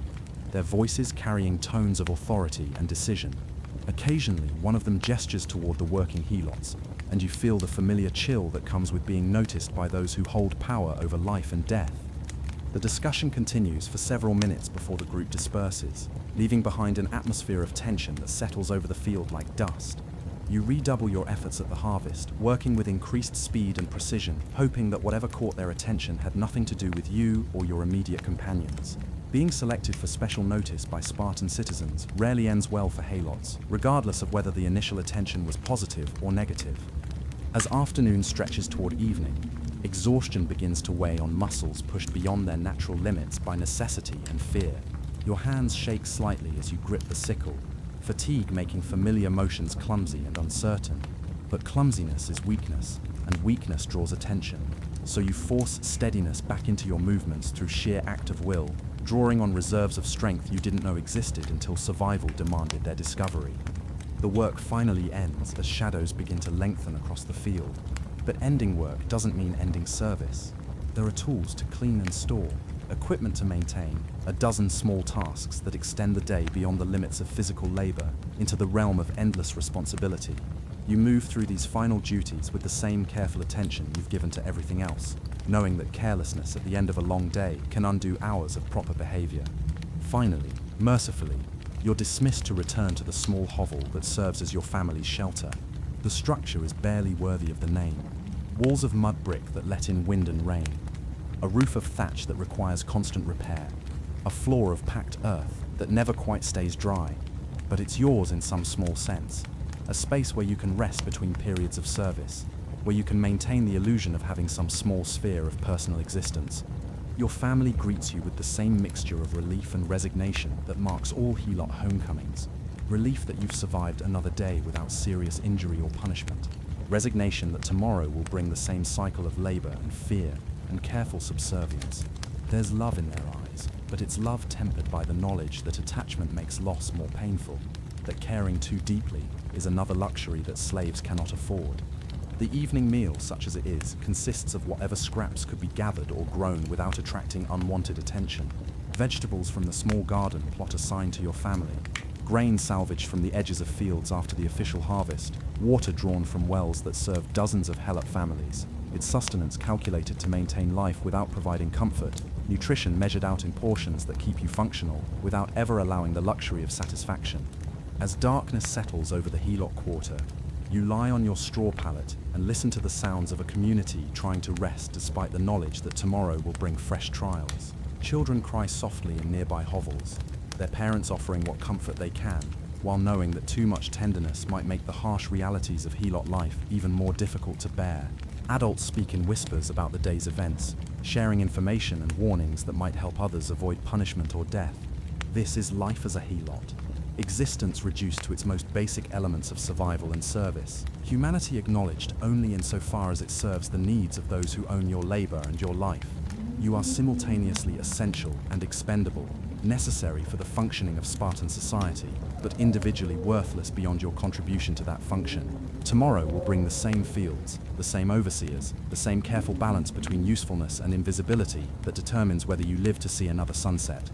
A: their voices carrying tones of authority and decision. Occasionally, one of them gestures toward the working helots, and you feel the familiar chill that comes with being noticed by those who hold power over life and death. The discussion continues for several minutes before the group disperses, leaving behind an atmosphere of tension that settles over the field like dust. You redouble your efforts at the harvest, working with increased speed and precision, hoping that whatever caught their attention had nothing to do with you or your immediate companions. Being selected for special notice by Spartan citizens rarely ends well for Helots, regardless of whether the initial attention was positive or negative. As afternoon stretches toward evening, exhaustion begins to weigh on muscles pushed beyond their natural limits by necessity and fear. Your hands shake slightly as you grip the sickle, fatigue making familiar motions clumsy and uncertain. But clumsiness is weakness, and weakness draws attention. So you force steadiness back into your movements through sheer act of will, drawing on reserves of strength you didn't know existed until survival demanded their discovery. The work finally ends as shadows begin to lengthen across the field. But ending work doesn't mean ending service. There are tools to clean and store, equipment to maintain, a dozen small tasks that extend the day beyond the limits of physical labor into the realm of endless responsibility. You move through these final duties with the same careful attention you've given to everything else, knowing that carelessness at the end of a long day can undo hours of proper behavior. Finally, mercifully, you're dismissed to return to the small hovel that serves as your family's shelter. The structure is barely worthy of the name. Walls of mud brick that let in wind and rain. A roof of thatch that requires constant repair. A floor of packed earth that never quite stays dry. But it's yours in some small sense. A space where you can rest between periods of service, where you can maintain the illusion of having some small sphere of personal existence. Your family greets you with the same mixture of relief and resignation that marks all Helot homecomings. Relief that you've survived another day without serious injury or punishment. Resignation that tomorrow will bring the same cycle of labor and fear and careful subservience. There's love in their eyes, but it's love tempered by the knowledge that attachment makes loss more painful, that caring too deeply is another luxury that slaves cannot afford. The evening meal, such as it is, consists of whatever scraps could be gathered or grown without attracting unwanted attention. Vegetables from the small garden plot assigned to your family, grain salvaged from the edges of fields after the official harvest, water drawn from wells that serve dozens of Helot families, its sustenance calculated to maintain life without providing comfort, nutrition measured out in portions that keep you functional without ever allowing the luxury of satisfaction. As darkness settles over the Helot quarter, you lie on your straw pallet and listen to the sounds of a community trying to rest despite the knowledge that tomorrow will bring fresh trials. Children cry softly in nearby hovels, their parents offering what comfort they can, while knowing that too much tenderness might make the harsh realities of Helot life even more difficult to bear. Adults speak in whispers about the day's events, sharing information and warnings that might help others avoid punishment or death. This is life as a Helot. Existence reduced to its most basic elements of survival and service. Humanity acknowledged only insofar as it serves the needs of those who own your labor and your life. You are simultaneously essential and expendable, necessary for the functioning of Spartan society, but individually worthless beyond your contribution to that function. Tomorrow will bring the same fields, the same overseers, the same careful balance between usefulness and invisibility that determines whether you live to see another sunset.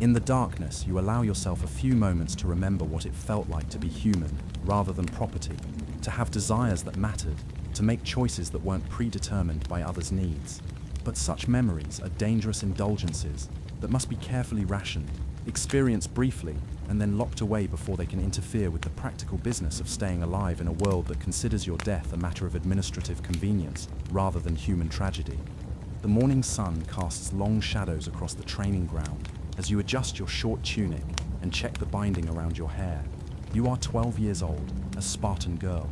A: In the darkness, you allow yourself a few moments to remember what it felt like to be human rather than property, to have desires that mattered, to make choices that weren't predetermined by others' needs. But such memories are dangerous indulgences that must be carefully rationed, experienced briefly, and then locked away before they can interfere with the practical business of staying alive in a world that considers your death a matter of administrative convenience rather than human tragedy. The morning sun casts long shadows across the training ground as you adjust your short tunic and check the binding around your hair. You are 12 years old, a Spartan girl,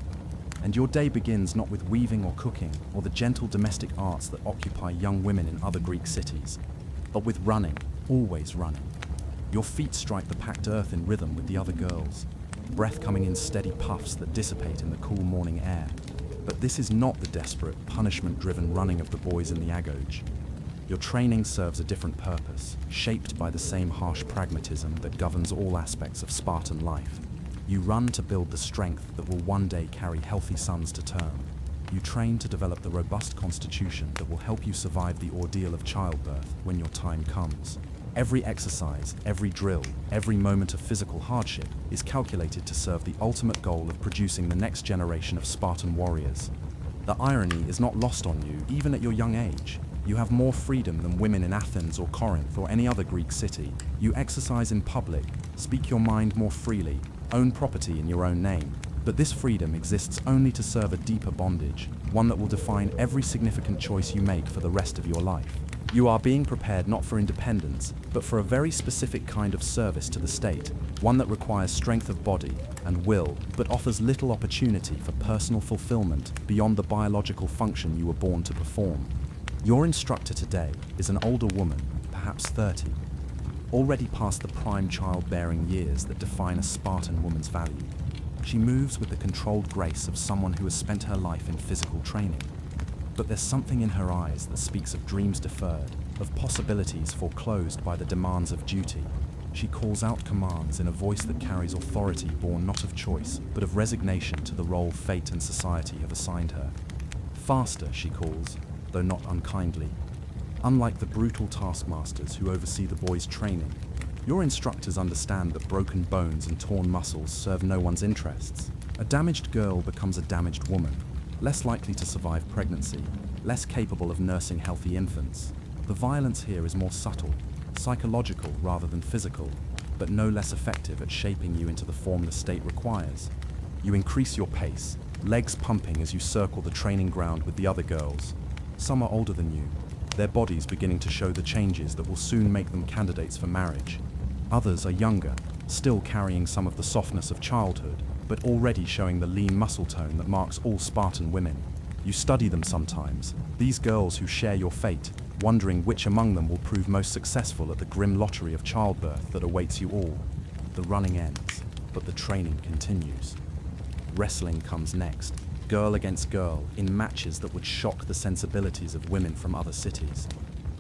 A: and your day begins not with weaving or cooking or the gentle domestic arts that occupy young women in other Greek cities, but with running, always running. Your feet strike the packed earth in rhythm with the other girls, breath coming in steady puffs that dissipate in the cool morning air. But this is not the desperate, punishment-driven running of the boys in the agoge. Your training serves a different purpose, shaped by the same harsh pragmatism that governs all aspects of Spartan life. You run to build the strength that will one day carry healthy sons to term. You train to develop the robust constitution that will help you survive the ordeal of childbirth when your time comes. Every exercise, every drill, every moment of physical hardship is calculated to serve the ultimate goal of producing the next generation of Spartan warriors. The irony is not lost on you, even at your young age. You have more freedom than women in Athens or Corinth or any other Greek city. You exercise in public, speak your mind more freely, own property in your own name. But this freedom exists only to serve a deeper bondage, one that will define every significant choice you make for the rest of your life. You are being prepared not for independence, but for a very specific kind of service to the state, one that requires strength of body and will, but offers little opportunity for personal fulfillment beyond the biological function you were born to perform. Your instructor today is an older woman, perhaps 30, already past the prime childbearing years that define a Spartan woman's value. She moves with the controlled grace of someone who has spent her life in physical training. But there's something in her eyes that speaks of dreams deferred, of possibilities foreclosed by the demands of duty. She calls out commands in a voice that carries authority born not of choice, but of resignation to the role fate and society have assigned her. Faster, she calls, though not unkindly. Unlike the brutal taskmasters who oversee the boys' training, your instructors understand that broken bones and torn muscles serve no one's interests. A damaged girl becomes a damaged woman, less likely to survive pregnancy, less capable of nursing healthy infants. The violence here is more subtle, psychological rather than physical, but no less effective at shaping you into the form the state requires. You increase your pace, legs pumping as you circle the training ground with the other girls. Some are older than you, their bodies beginning to show the changes that will soon make them candidates for marriage. Others are younger, still carrying some of the softness of childhood, but already showing the lean muscle tone that marks all Spartan women. You study them sometimes, these girls who share your fate, wondering which among them will prove most successful at the grim lottery of childbirth that awaits you all. The running ends, but the training continues. Wrestling comes next, girl against girl, in matches that would shock the sensibilities of women from other cities.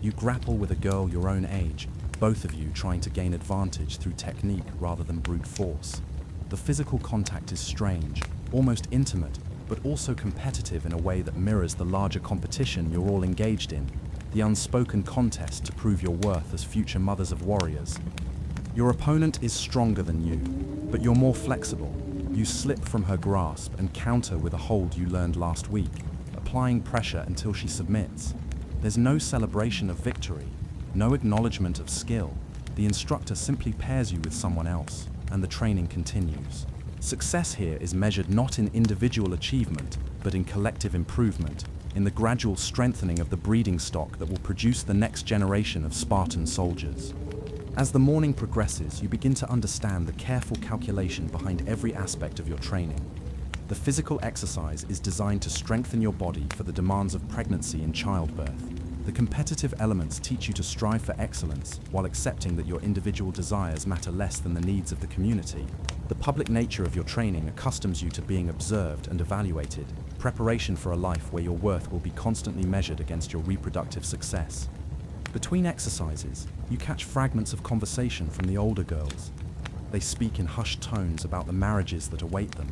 A: You grapple with a girl your own age, both of you trying to gain advantage through technique rather than brute force. The physical contact is strange, almost intimate, but also competitive in a way that mirrors the larger competition you're all engaged in, the unspoken contest to prove your worth as future mothers of warriors. Your opponent is stronger than you, but you're more flexible. You slip from her grasp and counter with a hold you learned last week, applying pressure until she submits. There's no celebration of victory, no acknowledgement of skill. The instructor simply pairs you with someone else, and the training continues. Success here is measured not in individual achievement, but in collective improvement, in the gradual strengthening of the breeding stock that will produce the next generation of Spartan soldiers. As the morning progresses, you begin to understand the careful calculation behind every aspect of your training. The physical exercise is designed to strengthen your body for the demands of pregnancy and childbirth. The competitive elements teach you to strive for excellence while accepting that your individual desires matter less than the needs of the community. The public nature of your training accustoms you to being observed and evaluated, preparation for a life where your worth will be constantly measured against your reproductive success. Between exercises, you catch fragments of conversation from the older girls. They speak in hushed tones about the marriages that await them,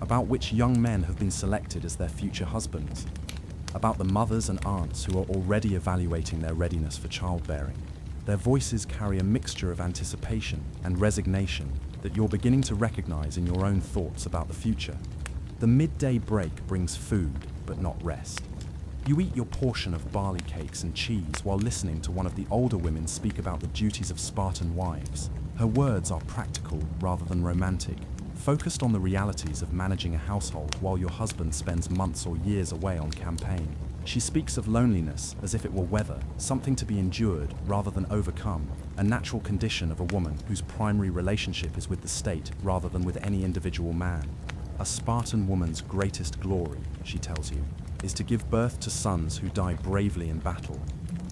A: about which young men have been selected as their future husbands, about the mothers and aunts who are already evaluating their readiness for childbearing. Their voices carry a mixture of anticipation and resignation that you're beginning to recognize in your own thoughts about the future. The midday break brings food, but not rest. You eat your portion of barley cakes and cheese while listening to one of the older women speak about the duties of Spartan wives. Her words are practical rather than romantic, focused on the realities of managing a household while your husband spends months or years away on campaign. She speaks of loneliness as if it were weather, something to be endured rather than overcome, a natural condition of a woman whose primary relationship is with the state rather than with any individual man. A Spartan woman's greatest glory, she tells you, is to give birth to sons who die bravely in battle.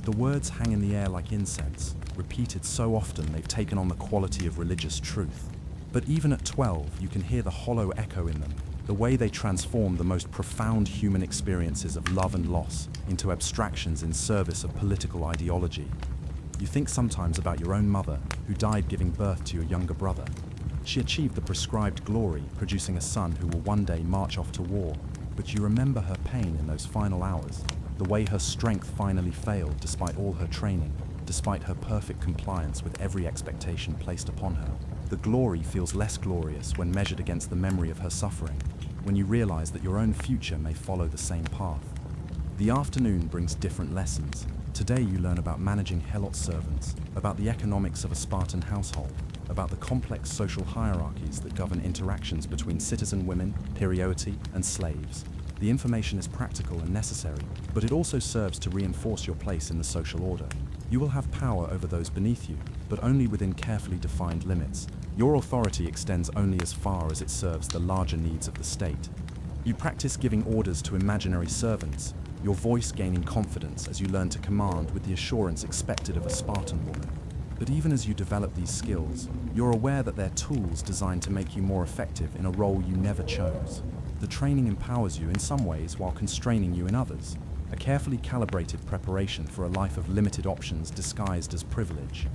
A: The words hang in the air like incense, repeated so often they've taken on the quality of religious truth. But even at 12, you can hear the hollow echo in them, the way they transform the most profound human experiences of love and loss into abstractions in service of political ideology. You think sometimes about your own mother, who died giving birth to your younger brother. She achieved the prescribed glory, producing a son who will one day march off to war. But you remember her pain in those final hours, the way her strength finally failed despite all her training. despite her perfect compliance with every expectation placed upon her. The glory feels less glorious when measured against the memory of her suffering, when you realize that your own future may follow the same path. The afternoon brings different lessons. Today you learn about managing helot servants, about the economics of a Spartan household, about the complex social hierarchies that govern interactions between citizen women, perioti, and slaves. The information is practical and necessary, but it also serves to reinforce your place in the social order. You will have power over those beneath you, but only within carefully defined limits. Your authority extends only as far as it serves the larger needs of the state. You practice giving orders to imaginary servants, your voice gaining confidence as you learn to command with the assurance expected of a Spartan woman. But even as you develop these skills, you're aware that they're tools designed to make you more effective in a role you never chose. The training empowers you in some ways while constraining you in others, a carefully calibrated preparation for a life of limited options disguised as privilege.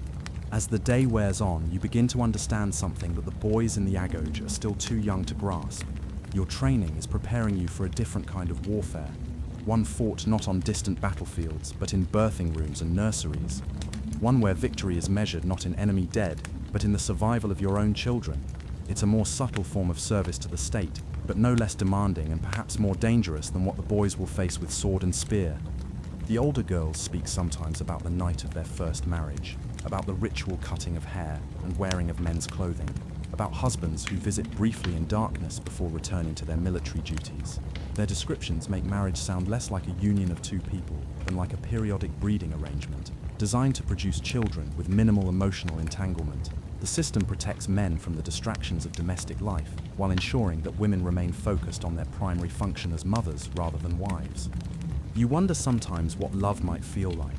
A: As the day wears on, you begin to understand something that the boys in the Agoj are still too young to grasp. Your training is preparing you for a different kind of warfare, one fought not on distant battlefields, but in birthing rooms and nurseries. One where victory is measured not in enemy dead, but in the survival of your own children. It's a more subtle form of service to the state, but no less demanding and perhaps more dangerous than what the boys will face with sword and spear. The older girls speak sometimes about the night of their first marriage, about the ritual cutting of hair and wearing of men's clothing, about husbands who visit briefly in darkness before returning to their military duties. Their descriptions make marriage sound less like a union of two people than like a periodic breeding arrangement, designed to produce children with minimal emotional entanglement. The system protects men from the distractions of domestic life, while ensuring that women remain focused on their primary function as mothers rather than wives. You wonder sometimes what love might feel like,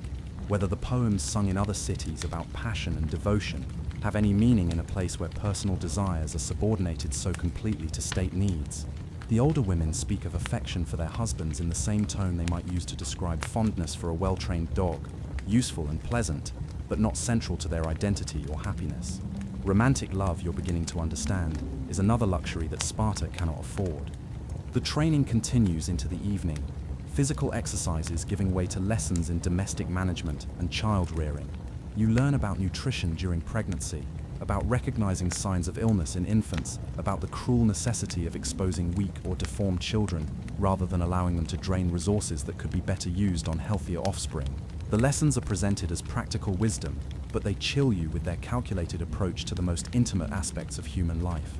A: whether the poems sung in other cities about passion and devotion have any meaning in a place where personal desires are subordinated so completely to state needs. The older women speak of affection for their husbands in the same tone they might use to describe fondness for a well-trained dog, useful and pleasant, but not central to their identity or happiness. Romantic love, you're beginning to understand, is another luxury that Sparta cannot afford. The training continues into the evening, physical exercises giving way to lessons in domestic management and child rearing. You learn about nutrition during pregnancy, about recognizing signs of illness in infants, about the cruel necessity of exposing weak or deformed children rather than allowing them to drain resources that could be better used on healthier offspring. The lessons are presented as practical wisdom, but they chill you with their calculated approach to the most intimate aspects of human life.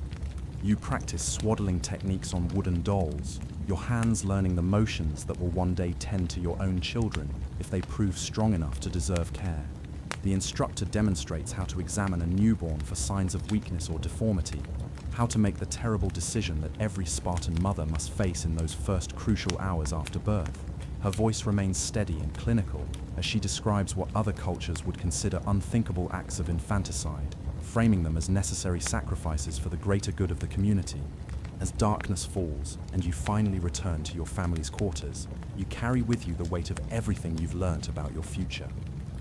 A: You practice swaddling techniques on wooden dolls, your hands learning the motions that will one day tend to your own children if they prove strong enough to deserve care. The instructor demonstrates how to examine a newborn for signs of weakness or deformity, how to make the terrible decision that every Spartan mother must face in those first crucial hours after birth. Her voice remains steady and clinical as she describes what other cultures would consider unthinkable acts of infanticide, framing them as necessary sacrifices for the greater good of the community. As darkness falls and you finally return to your family's quarters, you carry with you the weight of everything you've learnt about your future.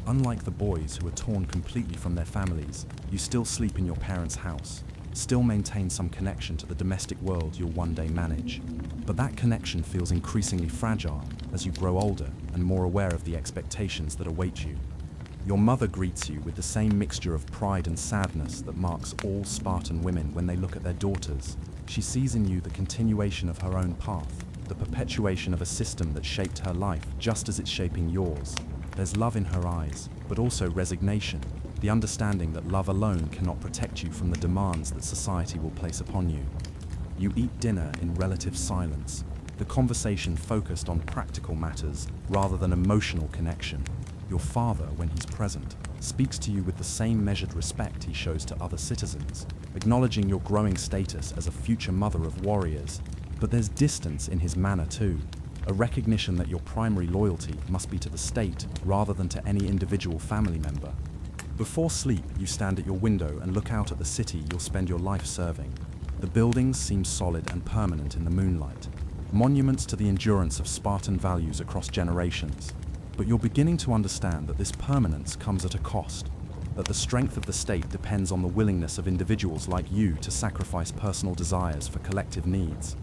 A: Unlike the boys who are torn completely from their families, you still sleep in your parents' house, still maintain some connection to the domestic world you'll one day manage. But that connection feels increasingly fragile as you grow older and more aware of the expectations that await you. Your mother greets you with the same mixture of pride and sadness that marks all Spartan women when they look at their daughters. She sees in you the continuation of her own path, the perpetuation of a system that shaped her life just as it's shaping yours. There's love in her eyes, but also resignation, the understanding that love alone cannot protect you from the demands that society will place upon you. You eat dinner in relative silence, the conversation focused on practical matters rather than emotional connection. Your father, when he's present, speaks to you with the same measured respect he shows to other citizens, acknowledging your growing status as a future mother of warriors. But there's distance in his manner too, a recognition that your primary loyalty must be to the state rather than to any individual family member. Before sleep, you stand at your window and look out at the city you'll spend your life serving. The buildings seem solid and permanent in the moonlight, monuments to the endurance of Spartan values across generations. But you're beginning to understand that this permanence comes at a cost, that the strength of the state depends on the willingness of individuals like you to sacrifice personal desires for collective needs.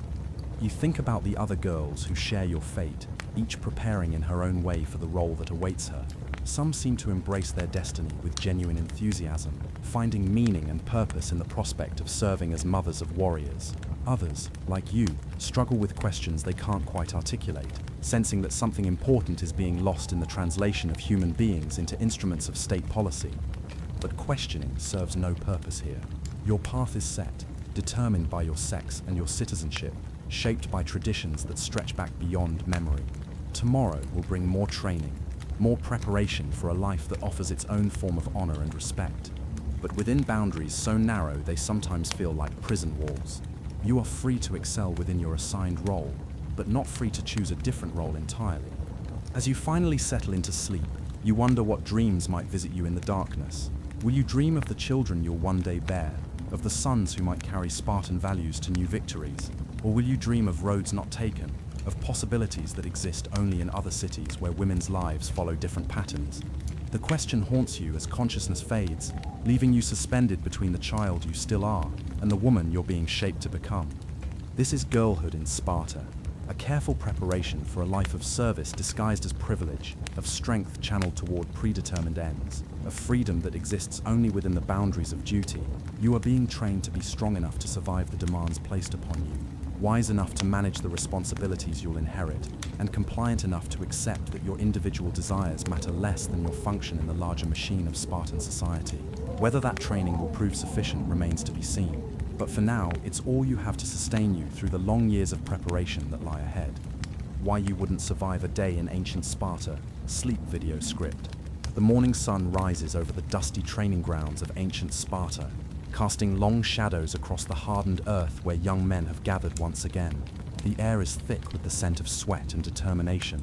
A: You think about the other girls who share your fate, each preparing in her own way for the role that awaits her. Some seem to embrace their destiny with genuine enthusiasm, finding meaning and purpose in the prospect of serving as mothers of warriors. Others, like you, struggle with questions they can't quite articulate, sensing that something important is being lost in the translation of human beings into instruments of state policy. But questioning serves no purpose here. Your path is set, determined by your sex and your citizenship, shaped by traditions that stretch back beyond memory. Tomorrow will bring more training, more preparation for a life that offers its own form of honor and respect. But within boundaries so narrow they sometimes feel like prison walls. You are free to excel within your assigned role, but not free to choose a different role entirely. As you finally settle into sleep, you wonder what dreams might visit you in the darkness. Will you dream of the children you'll one day bear, of the sons who might carry Spartan values to new victories? Or will you dream of roads not taken, of possibilities that exist only in other cities where women's lives follow different patterns? The question haunts you as consciousness fades, leaving you suspended between the child you still are and the woman you're being shaped to become. This is girlhood in Sparta, a careful preparation for a life of service disguised as privilege, of strength channeled toward predetermined ends, of freedom that exists only within the boundaries of duty. You are being trained to be strong enough to survive the demands placed upon you, wise enough to manage the responsibilities you'll inherit, and compliant enough to accept that your individual desires matter less than your function in the larger machine of Spartan society. Whether that training will prove sufficient remains to be seen, but for now, it's all you have to sustain you through the long years of preparation that lie ahead. Why you wouldn't survive a day in ancient Sparta, sleep video script. The morning sun rises over the dusty training grounds of ancient Sparta, casting long shadows across the hardened earth where young men have gathered once again. The air is thick with the scent of sweat and determination,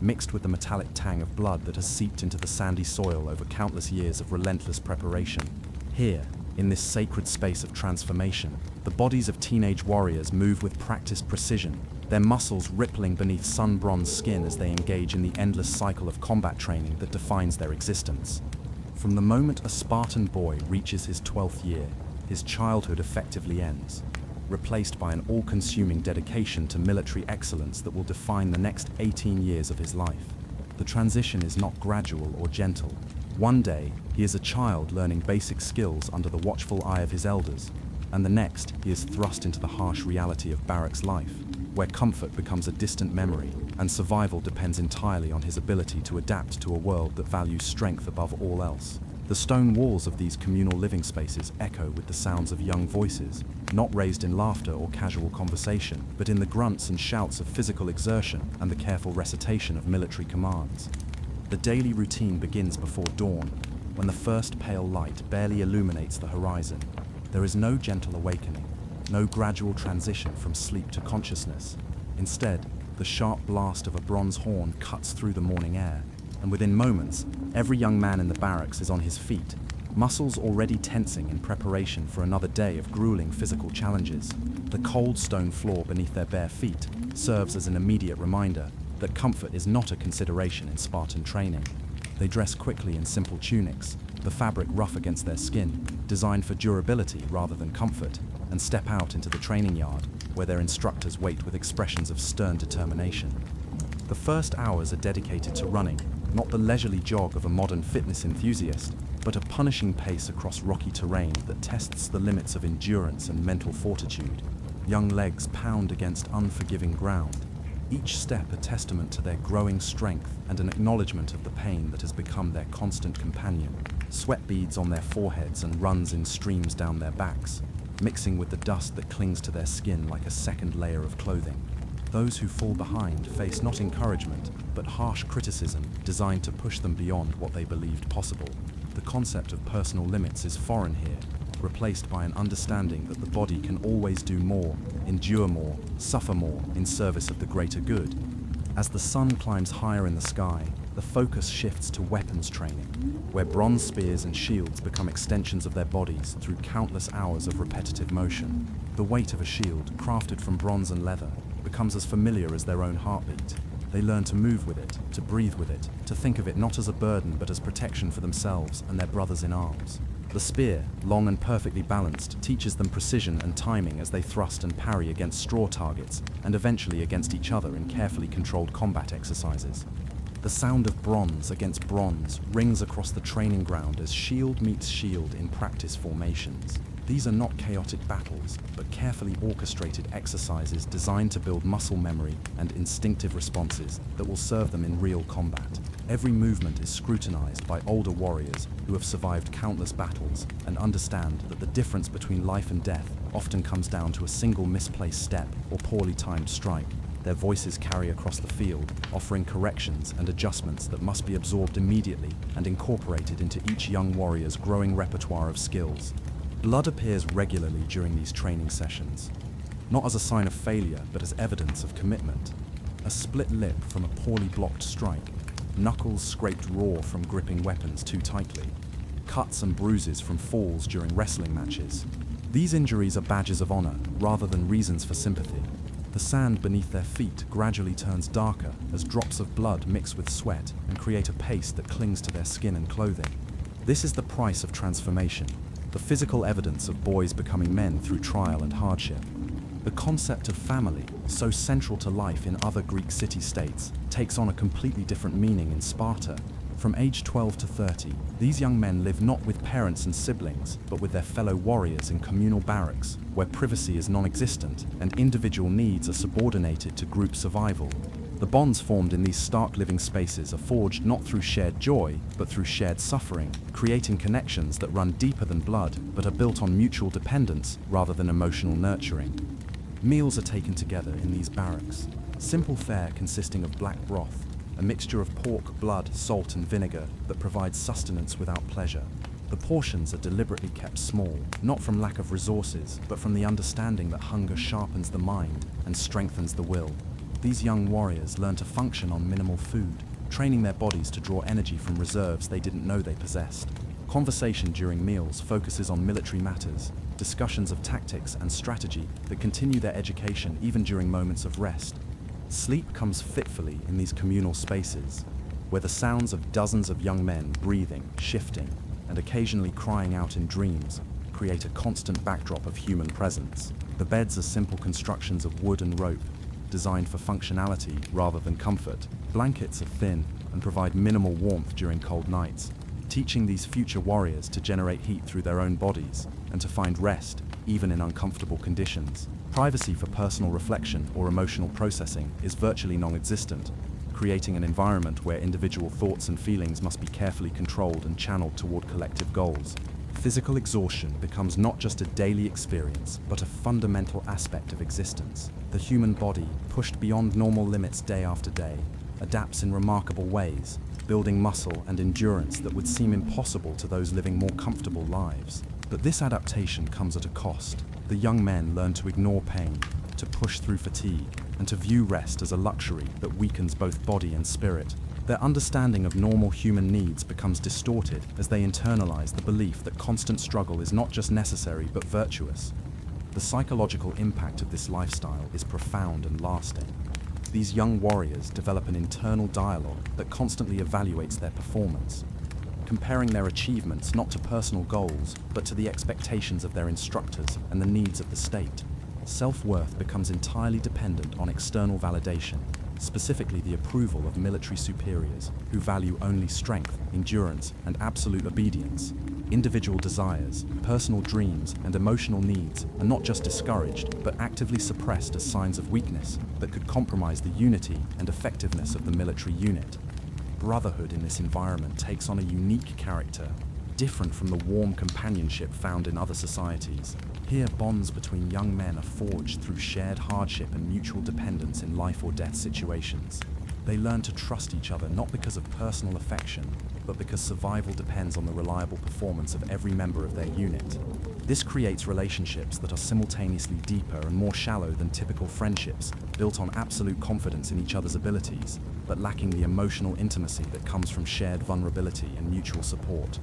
A: mixed with the metallic tang of blood that has seeped into the sandy soil over countless years of relentless preparation. Here, in this sacred space of transformation, the bodies of teenage warriors move with practiced precision, their muscles rippling beneath sun-bronzed skin as they engage in the endless cycle of combat training that defines their existence. From the moment a Spartan boy reaches his 12th year, his childhood effectively ends, replaced by an all-consuming dedication to military excellence that will define the next 18 years of his life. The transition is not gradual or gentle. One day, he is a child learning basic skills under the watchful eye of his elders, and the next, he is thrust into the harsh reality of barracks life, where comfort becomes a distant memory, and survival depends entirely on his ability to adapt to a world that values strength above all else. The stone walls of these communal living spaces echo with the sounds of young voices, not raised in laughter or casual conversation, but in the grunts and shouts of physical exertion and the careful recitation of military commands. The daily routine begins before dawn, when the first pale light barely illuminates the horizon. There is no gentle awakening, no gradual transition from sleep to consciousness. Instead, the sharp blast of a bronze horn cuts through the morning air, and within moments, every young man in the barracks is on his feet, muscles already tensing in preparation for another day of grueling physical challenges. The cold stone floor beneath their bare feet serves as an immediate reminder that comfort is not a consideration in Spartan training. They dress quickly in simple tunics, the fabric rough against their skin, designed for durability rather than comfort, and step out into the training yard, where their instructors wait with expressions of stern determination. The first hours are dedicated to running, not the leisurely jog of a modern fitness enthusiast, but a punishing pace across rocky terrain that tests the limits of endurance and mental fortitude. Young legs pound against unforgiving ground, each step a testament to their growing strength and an acknowledgement of the pain that has become their constant companion. Sweat beads on their foreheads and runs in streams down their backs, mixing with the dust that clings to their skin like a second layer of clothing. Those who fall behind face not encouragement, but harsh criticism designed to push them beyond what they believed possible. The concept of personal limits is foreign here, replaced by an understanding that the body can always do more, endure more, suffer more in service of the greater good. As the sun climbs higher in the sky, the focus shifts to weapons training, where bronze spears and shields become extensions of their bodies through countless hours of repetitive motion. The weight of a shield, crafted from bronze and leather, becomes as familiar as their own heartbeat. They learn to move with it, to breathe with it, to think of it not as a burden but as protection for themselves and their brothers in arms. The spear, long and perfectly balanced, teaches them precision and timing as they thrust and parry against straw targets and eventually against each other in carefully controlled combat exercises. The sound of bronze against bronze rings across the training ground as shield meets shield in practice formations. These are not chaotic battles, but carefully orchestrated exercises designed to build muscle memory and instinctive responses that will serve them in real combat. Every movement is scrutinized by older warriors who have survived countless battles and understand that the difference between life and death often comes down to a single misplaced step or poorly timed strike. Their voices carry across the field, offering corrections and adjustments that must be absorbed immediately and incorporated into each young warrior's growing repertoire of skills. Blood appears regularly during these training sessions, not as a sign of failure, but as evidence of commitment. A split lip from a poorly blocked strike, knuckles scraped raw from gripping weapons too tightly, cuts and bruises from falls during wrestling matches. These injuries are badges of honor rather than reasons for sympathy. The sand beneath their feet gradually turns darker as drops of blood mix with sweat and create a paste that clings to their skin and clothing. This is the price of transformation, the physical evidence of boys becoming men through trial and hardship. The concept of family, so central to life in other Greek city-states, takes on a completely different meaning in Sparta. From age 12 to 30, these young men live not with parents and siblings, but with their fellow warriors in communal barracks, where privacy is non-existent and individual needs are subordinated to group survival. The bonds formed in these stark living spaces are forged not through shared joy, but through shared suffering, creating connections that run deeper than blood, but are built on mutual dependence rather than emotional nurturing. Meals are taken together in these barracks. Simple fare consisting of black broth, a mixture of pork, blood, salt and vinegar that provides sustenance without pleasure. The portions are deliberately kept small, not from lack of resources, but from the understanding that hunger sharpens the mind and strengthens the will. These young warriors learn to function on minimal food, training their bodies to draw energy from reserves they didn't know they possessed. Conversation during meals focuses on military matters, discussions of tactics and strategy that continue their education even during moments of rest. Sleep comes fitfully in these communal spaces, where the sounds of dozens of young men breathing, shifting, and occasionally crying out in dreams create a constant backdrop of human presence. The beds are simple constructions of wood and rope, designed for functionality rather than comfort. Blankets are thin and provide minimal warmth during cold nights, teaching these future warriors to generate heat through their own bodies and to find rest, even in uncomfortable conditions. Privacy for personal reflection or emotional processing is virtually non-existent, creating an environment where individual thoughts and feelings must be carefully controlled and channeled toward collective goals. Physical exhaustion becomes not just a daily experience, but a fundamental aspect of existence. The human body, pushed beyond normal limits day after day, adapts in remarkable ways, building muscle and endurance that would seem impossible to those living more comfortable lives. But this adaptation comes at a cost. The young men learn to ignore pain, to push through fatigue, and to view rest as a luxury that weakens both body and spirit. Their understanding of normal human needs becomes distorted as they internalize the belief that constant struggle is not just necessary but virtuous. The psychological impact of this lifestyle is profound and lasting. These young warriors develop an internal dialogue that constantly evaluates their performance, comparing their achievements not to personal goals, but to the expectations of their instructors and the needs of the state. Self-worth becomes entirely dependent on external validation, specifically the approval of military superiors who value only strength, endurance, and absolute obedience. Individual desires, personal dreams, and emotional needs are not just discouraged, but actively suppressed as signs of weakness that could compromise the unity and effectiveness of the military unit. Brotherhood in this environment takes on a unique character, different from the warm companionship found in other societies. Here, bonds between young men are forged through shared hardship and mutual dependence in life or death situations. They learn to trust each other not because of personal affection, but because survival depends on the reliable performance of every member of their unit. This creates relationships that are simultaneously deeper and more shallow than typical friendships, built on absolute confidence in each other's abilities, but lacking the emotional intimacy that comes from shared vulnerability and mutual support.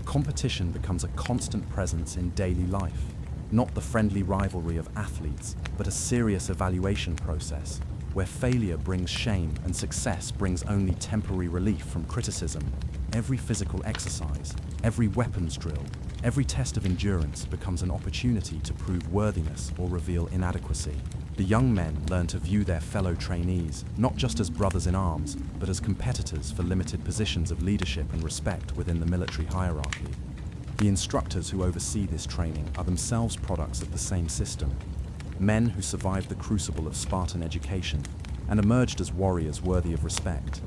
A: Competition becomes a constant presence in daily life, not the friendly rivalry of athletes, but a serious evaluation process, where failure brings shame and success brings only temporary relief from criticism. Every physical exercise, every weapons drill, Every test of endurance becomes an opportunity to prove worthiness or reveal inadequacy. The young men learn to view their fellow trainees not just as brothers in arms, but as competitors for limited positions of leadership and respect within the military hierarchy. The instructors who oversee this training are themselves products of the same system. Men who survived the crucible of Spartan education and emerged as warriors worthy of respect.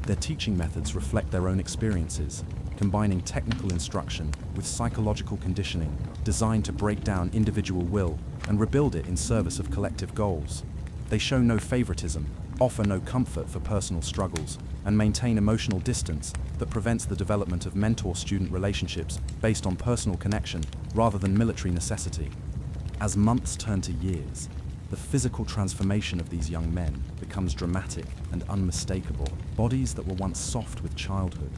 A: Their teaching methods reflect their own experiences, combining technical instruction with psychological conditioning designed to break down individual will and rebuild it in service of collective goals. They show no favoritism, offer no comfort for personal struggles, and maintain emotional distance that prevents the development of mentor-student relationships based on personal connection rather than military necessity. As months turn to years, the physical transformation of these young men becomes dramatic and unmistakable. Bodies that were once soft with childhood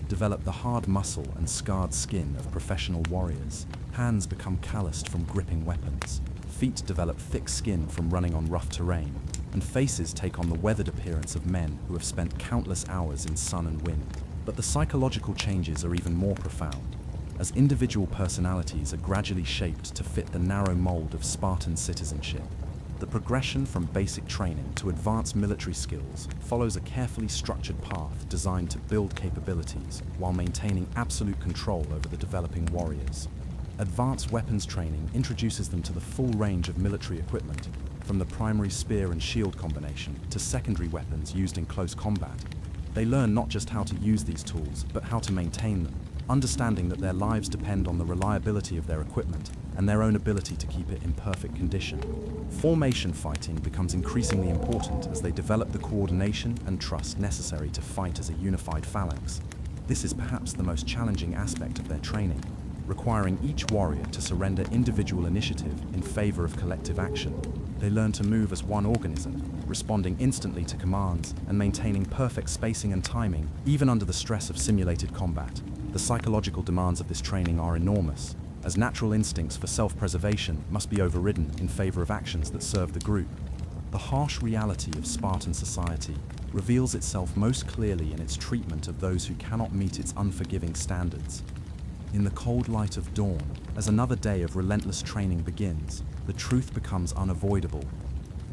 A: develop the hard muscle and scarred skin of professional warriors. Hands become calloused from gripping weapons. Feet develop thick skin from running on rough terrain. And faces take on the weathered appearance of men who have spent countless hours in sun and wind. But the psychological changes are even more profound, as individual personalities are gradually shaped to fit the narrow mold of Spartan citizenship. The progression from basic training to advanced military skills follows a carefully structured path designed to build capabilities while maintaining absolute control over the developing warriors. Advanced weapons training introduces them to the full range of military equipment, from the primary spear and shield combination to secondary weapons used in close combat. They learn not just how to use these tools, but how to maintain them, understanding that their lives depend on the reliability of their equipment and their own ability to keep it in perfect condition. Formation fighting becomes increasingly important as they develop the coordination and trust necessary to fight as a unified phalanx. This is perhaps the most challenging aspect of their training, requiring each warrior to surrender individual initiative in favor of collective action. They learn to move as one organism, responding instantly to commands and maintaining perfect spacing and timing, even under the stress of simulated combat. The psychological demands of this training are enormous, as natural instincts for self-preservation must be overridden in favor of actions that serve the group. The harsh reality of Spartan society reveals itself most clearly in its treatment of those who cannot meet its unforgiving standards. In the cold light of dawn, as another day of relentless training begins, the truth becomes unavoidable.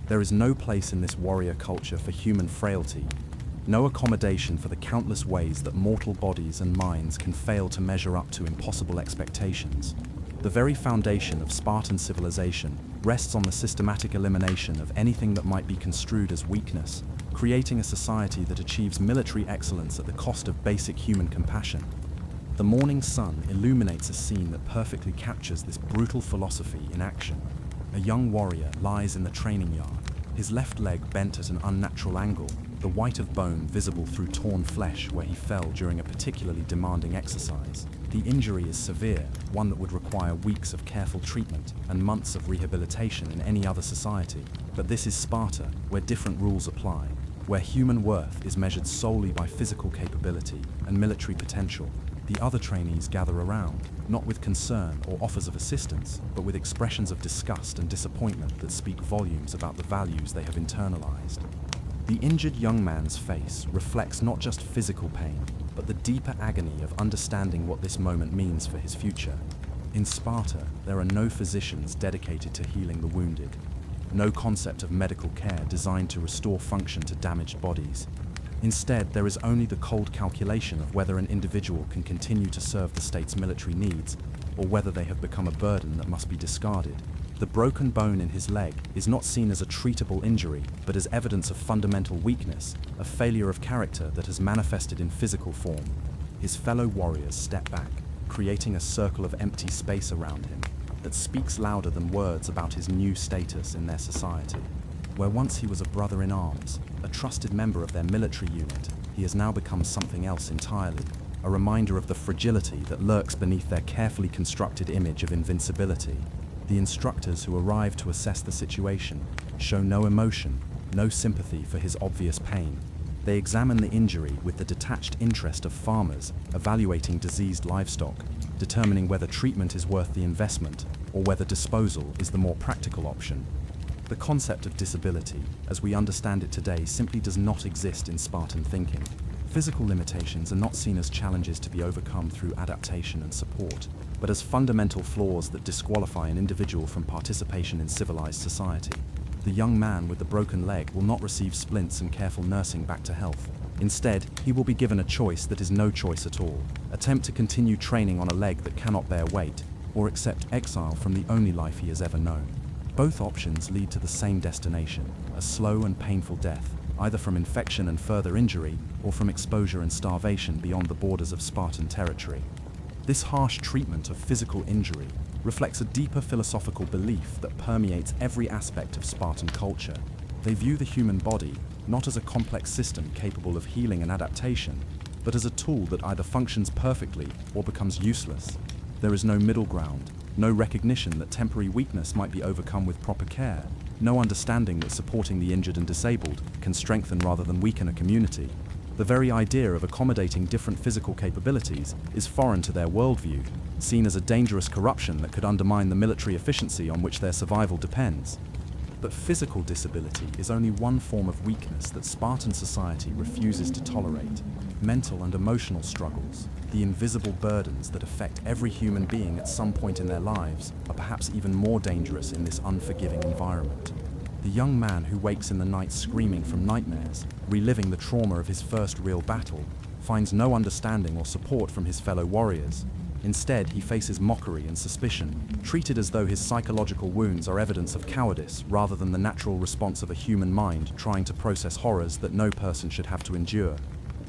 A: There is no place in this warrior culture for human frailty, no accommodation for the countless ways that mortal bodies and minds can fail to measure up to impossible expectations. The very foundation of Spartan civilization rests on the systematic elimination of anything that might be construed as weakness, creating a society that achieves military excellence at the cost of basic human compassion. The morning sun illuminates a scene that perfectly captures this brutal philosophy in action. A young warrior lies in the training yard, his left leg bent at an unnatural angle, the white of bone visible through torn flesh where he fell during a particularly demanding exercise. The injury is severe, one that would require weeks of careful treatment and months of rehabilitation in any other society. But this is Sparta, where different rules apply, where human worth is measured solely by physical capability and military potential. The other trainees gather around, not with concern or offers of assistance, but with expressions of disgust and disappointment that speak volumes about the values they have internalized. The injured young man's face reflects not just physical pain, but the deeper agony of understanding what this moment means for his future. In Sparta, there are no physicians dedicated to healing the wounded, no concept of medical care designed to restore function to damaged bodies. Instead, there is only the cold calculation of whether an individual can continue to serve the state's military needs, or whether they have become a burden that must be discarded. The broken bone in his leg is not seen as a treatable injury, but as evidence of fundamental weakness, a failure of character that has manifested in physical form. His fellow warriors step back, creating a circle of empty space around him that speaks louder than words about his new status in their society. Where once he was a brother in arms, a trusted member of their military unit, he has now become something else entirely, a reminder of the fragility that lurks beneath their carefully constructed image of invincibility. The instructors who arrive to assess the situation show no emotion, no sympathy for his obvious pain. They examine the injury with the detached interest of farmers evaluating diseased livestock, determining whether treatment is worth the investment or whether disposal is the more practical option. The concept of disability, as we understand it today, simply does not exist in Spartan thinking. Physical limitations are not seen as challenges to be overcome through adaptation and support. but as fundamental flaws that disqualify an individual from participation in civilized society. The young man with the broken leg will not receive splints and careful nursing back to health. Instead, he will be given a choice that is no choice at all: attempt to continue training on a leg that cannot bear weight, or accept exile from the only life he has ever known. Both options lead to the same destination: a slow and painful death, either from infection and further injury, or from exposure and starvation beyond the borders of Spartan territory. This harsh treatment of physical injury reflects a deeper philosophical belief that permeates every aspect of Spartan culture. They view the human body not as a complex system capable of healing and adaptation, but as a tool that either functions perfectly or becomes useless. There is no middle ground, no recognition that temporary weakness might be overcome with proper care, no understanding that supporting the injured and disabled can strengthen rather than weaken a community. The very idea of accommodating different physical capabilities is foreign to their worldview, seen as a dangerous corruption that could undermine the military efficiency on which their survival depends. But physical disability is only one form of weakness that Spartan society refuses to tolerate. Mental and emotional struggles, the invisible burdens that affect every human being at some point in their lives, are perhaps even more dangerous in this unforgiving environment. The young man who wakes in the night screaming from nightmares, reliving the trauma of his first real battle, finds no understanding or support from his fellow warriors. Instead, he faces mockery and suspicion, treated as though his psychological wounds are evidence of cowardice rather than the natural response of a human mind trying to process horrors that no person should have to endure.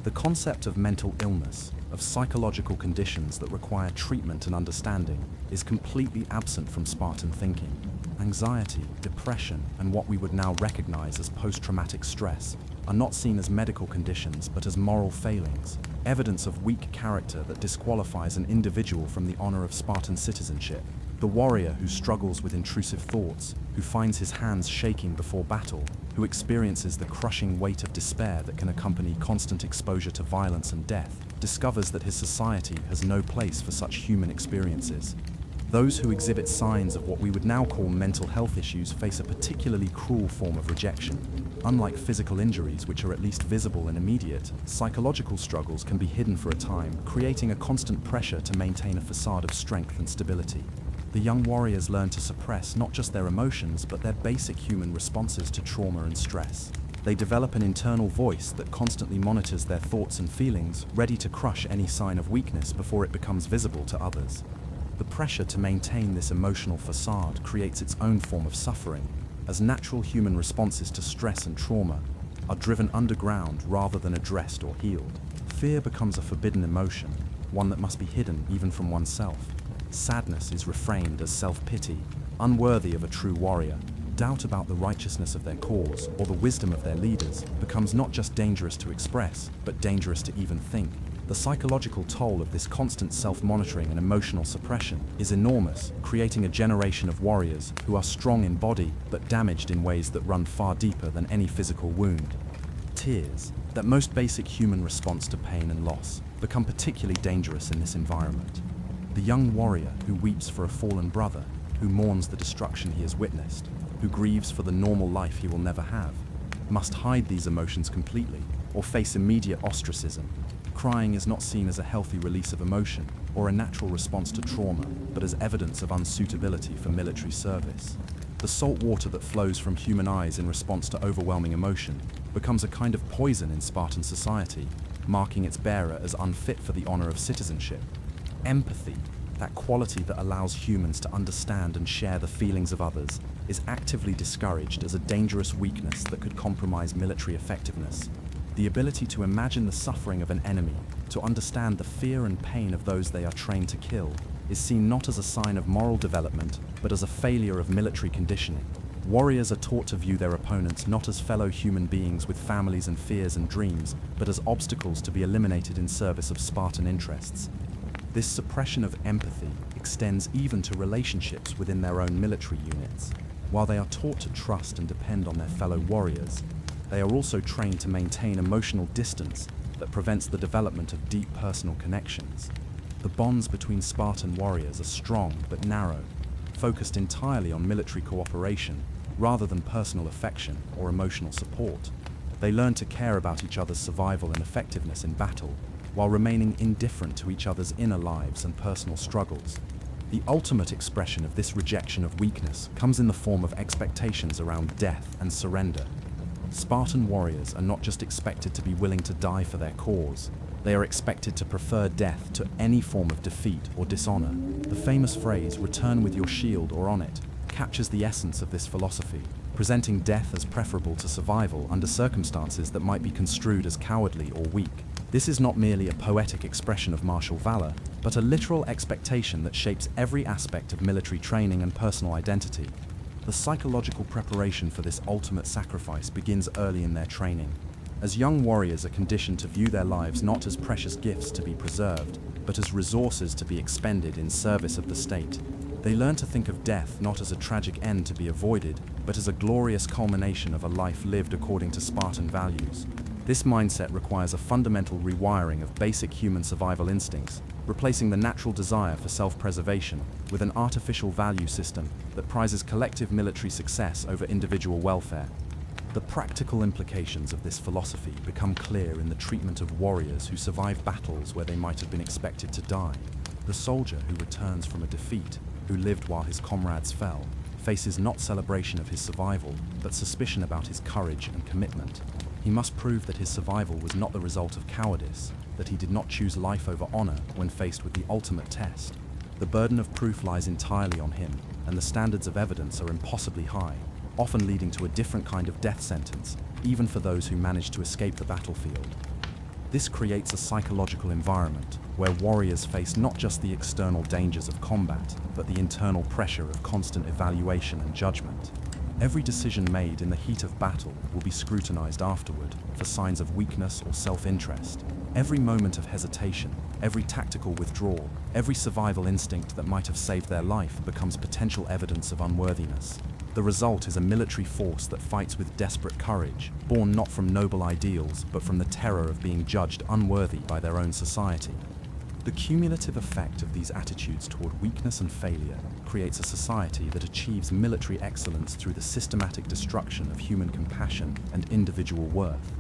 A: The concept of mental illness, of psychological conditions that require treatment and understanding, is completely absent from Spartan thinking. Anxiety, depression, and what we would now recognize as post-traumatic stress are not seen as medical conditions but as moral failings, evidence of weak character that disqualifies an individual from the honor of Spartan citizenship. The warrior who struggles with intrusive thoughts, who finds his hands shaking before battle, who experiences the crushing weight of despair that can accompany constant exposure to violence and death, discovers that his society has no place for such human experiences. Those who exhibit signs of what we would now call mental health issues face a particularly cruel form of rejection. Unlike physical injuries, which are at least visible and immediate, psychological struggles can be hidden for a time, creating a constant pressure to maintain a facade of strength and stability. The young warriors learn to suppress not just their emotions, but their basic human responses to trauma and stress. They develop an internal voice that constantly monitors their thoughts and feelings, ready to crush any sign of weakness before it becomes visible to others. The pressure to maintain this emotional facade creates its own form of suffering, as natural human responses to stress and trauma are driven underground rather than addressed or healed. Fear becomes a forbidden emotion, one that must be hidden even from oneself. Sadness is reframed as self-pity, unworthy of a true warrior. Doubt about the righteousness of their cause or the wisdom of their leaders becomes not just dangerous to express, but dangerous to even think. The psychological toll of this constant self-monitoring and emotional suppression is enormous, creating a generation of warriors who are strong in body but damaged in ways that run far deeper than any physical wound. Tears, that most basic human response to pain and loss, become particularly dangerous in this environment. The young warrior who weeps for a fallen brother, who mourns the destruction he has witnessed, who grieves for the normal life he will never have, must hide these emotions completely or face immediate ostracism. Crying is not seen as a healthy release of emotion or a natural response to trauma, but as evidence of unsuitability for military service. The salt water that flows from human eyes in response to overwhelming emotion becomes a kind of poison in Spartan society, marking its bearer as unfit for the honor of citizenship. Empathy, that quality that allows humans to understand and share the feelings of others, is actively discouraged as a dangerous weakness that could compromise military effectiveness. The ability to imagine the suffering of an enemy, to understand the fear and pain of those they are trained to kill, is seen not as a sign of moral development, but as a failure of military conditioning. Warriors are taught to view their opponents not as fellow human beings with families and fears and dreams, but as obstacles to be eliminated in service of Spartan interests. This suppression of empathy extends even to relationships within their own military units. While they are taught to trust and depend on their fellow warriors, they are also trained to maintain emotional distance that prevents the development of deep personal connections. The bonds between Spartan warriors are strong but narrow, focused entirely on military cooperation rather than personal affection or emotional support. They learn to care about each other's survival and effectiveness in battle, while remaining indifferent to each other's inner lives and personal struggles. The ultimate expression of this rejection of weakness comes in the form of expectations around death and surrender. Spartan warriors are not just expected to be willing to die for their cause, they are expected to prefer death to any form of defeat or dishonor. The famous phrase, "return with your shield or on it," captures the essence of this philosophy, presenting death as preferable to survival under circumstances that might be construed as cowardly or weak. This is not merely a poetic expression of martial valor, but a literal expectation that shapes every aspect of military training and personal identity. The psychological preparation for this ultimate sacrifice begins early in their training. As young warriors are conditioned to view their lives not as precious gifts to be preserved, but as resources to be expended in service of the state. They learn to think of death not as a tragic end to be avoided, but as a glorious culmination of a life lived according to Spartan values. This mindset requires a fundamental rewiring of basic human survival instincts, replacing the natural desire for self-preservation with an artificial value system that prizes collective military success over individual welfare. The practical implications of this philosophy become clear in the treatment of warriors who survive battles where they might have been expected to die. The soldier who returns from a defeat, who lived while his comrades fell, faces not celebration of his survival, but suspicion about his courage and commitment. He must prove that his survival was not the result of cowardice, that he did not choose life over honor when faced with the ultimate test. The burden of proof lies entirely on him, and the standards of evidence are impossibly high, often leading to a different kind of death sentence, even for those who manage to escape the battlefield. This creates a psychological environment where warriors face not just the external dangers of combat, but the internal pressure of constant evaluation and judgment. Every decision made in the heat of battle will be scrutinized afterward for signs of weakness or self-interest. Every moment of hesitation, every tactical withdrawal, every survival instinct that might have saved their life becomes potential evidence of unworthiness. The result is a military force that fights with desperate courage, born not from noble ideals, but from the terror of being judged unworthy by their own society. The cumulative effect of these attitudes toward weakness and failure creates a society that achieves military excellence through the systematic destruction of human compassion and individual worth.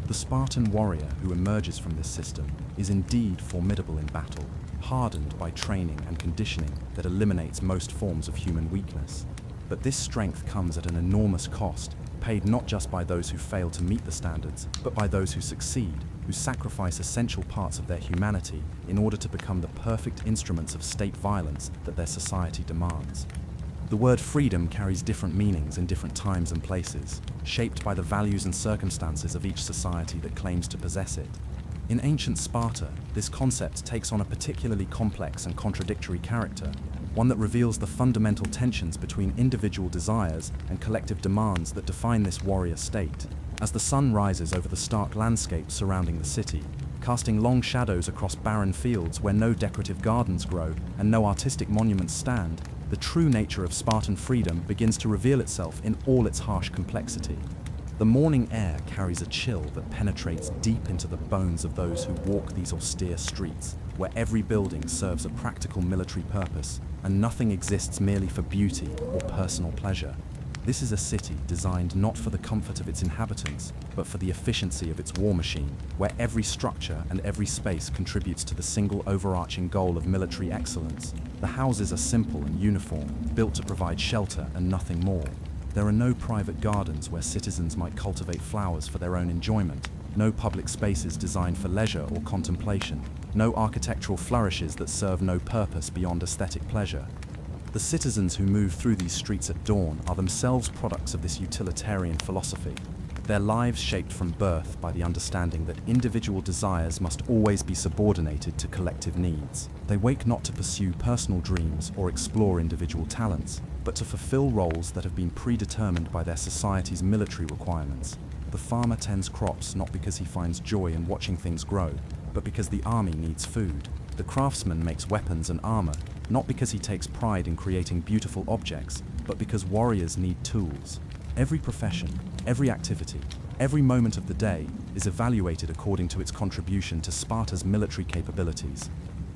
A: The Spartan warrior who emerges from this system is indeed formidable in battle, hardened by training and conditioning that eliminates most forms of human weakness. But this strength comes at an enormous cost, paid not just by those who fail to meet the standards, but by those who succeed, who sacrifice essential parts of their humanity in order to become the perfect instruments of state violence that their society demands. The word freedom carries different meanings in different times and places, shaped by the values and circumstances of each society that claims to possess it. In ancient Sparta, this concept takes on a particularly complex and contradictory character, one that reveals the fundamental tensions between individual desires and collective demands that define this warrior state. As the sun rises over the stark landscape surrounding the city, casting long shadows across barren fields where no decorative gardens grow and no artistic monuments stand, the true nature of Spartan freedom begins to reveal itself in all its harsh complexity. The morning air carries a chill that penetrates deep into the bones of those who walk these austere streets, where every building serves a practical military purpose, and nothing exists merely for beauty or personal pleasure. This is a city designed not for the comfort of its inhabitants, but for the efficiency of its war machine, where every structure and every space contributes to the single overarching goal of military excellence. The houses are simple and uniform, built to provide shelter and nothing more. There are no private gardens where citizens might cultivate flowers for their own enjoyment, no public spaces designed for leisure or contemplation, no architectural flourishes that serve no purpose beyond aesthetic pleasure. The citizens who move through these streets at dawn are themselves products of this utilitarian philosophy, their lives shaped from birth by the understanding that individual desires must always be subordinated to collective needs. They wake not to pursue personal dreams or explore individual talents, but to fulfill roles that have been predetermined by their society's military requirements. The farmer tends crops not because he finds joy in watching things grow, but because the army needs food. The craftsman makes weapons and armor, not because he takes pride in creating beautiful objects, but because warriors need tools. Every profession, every activity, every moment of the day is evaluated according to its contribution to Sparta's military capabilities.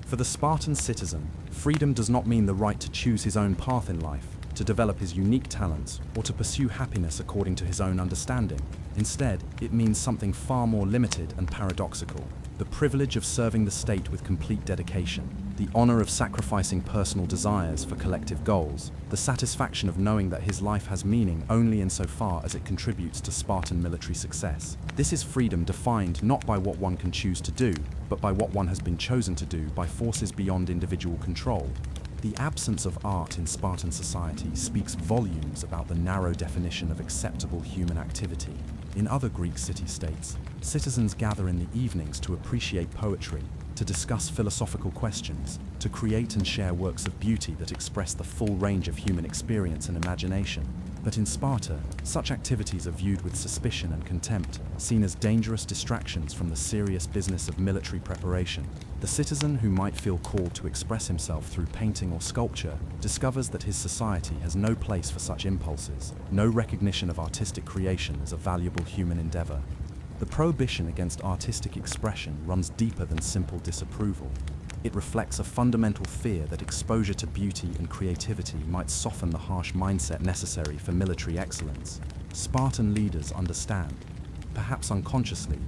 A: For the Spartan citizen, freedom does not mean the right to choose his own path in life, to develop his unique talents, or to pursue happiness according to his own understanding. Instead, it means something far more limited and paradoxical: the privilege of serving the state with complete dedication. the honor of sacrificing personal desires for collective goals, the satisfaction of knowing that his life has meaning only insofar as it contributes to Spartan military success. This is freedom defined not by what one can choose to do, but by what one has been chosen to do by forces beyond individual control. The absence of art in Spartan society speaks volumes about the narrow definition of acceptable human activity. In other Greek city-states, citizens gather in the evenings to appreciate poetry, to discuss philosophical questions, to create and share works of beauty that express the full range of human experience and imagination. But in Sparta, such activities are viewed with suspicion and contempt, seen as dangerous distractions from the serious business of military preparation. The citizen who might feel called to express himself through painting or sculpture discovers that his society has no place for such impulses, no recognition of artistic creation as a valuable human endeavor. The prohibition against artistic expression runs deeper than simple disapproval. It reflects a fundamental fear that exposure to beauty and creativity might soften the harsh mindset necessary for military excellence. Spartan leaders understand, perhaps unconsciously,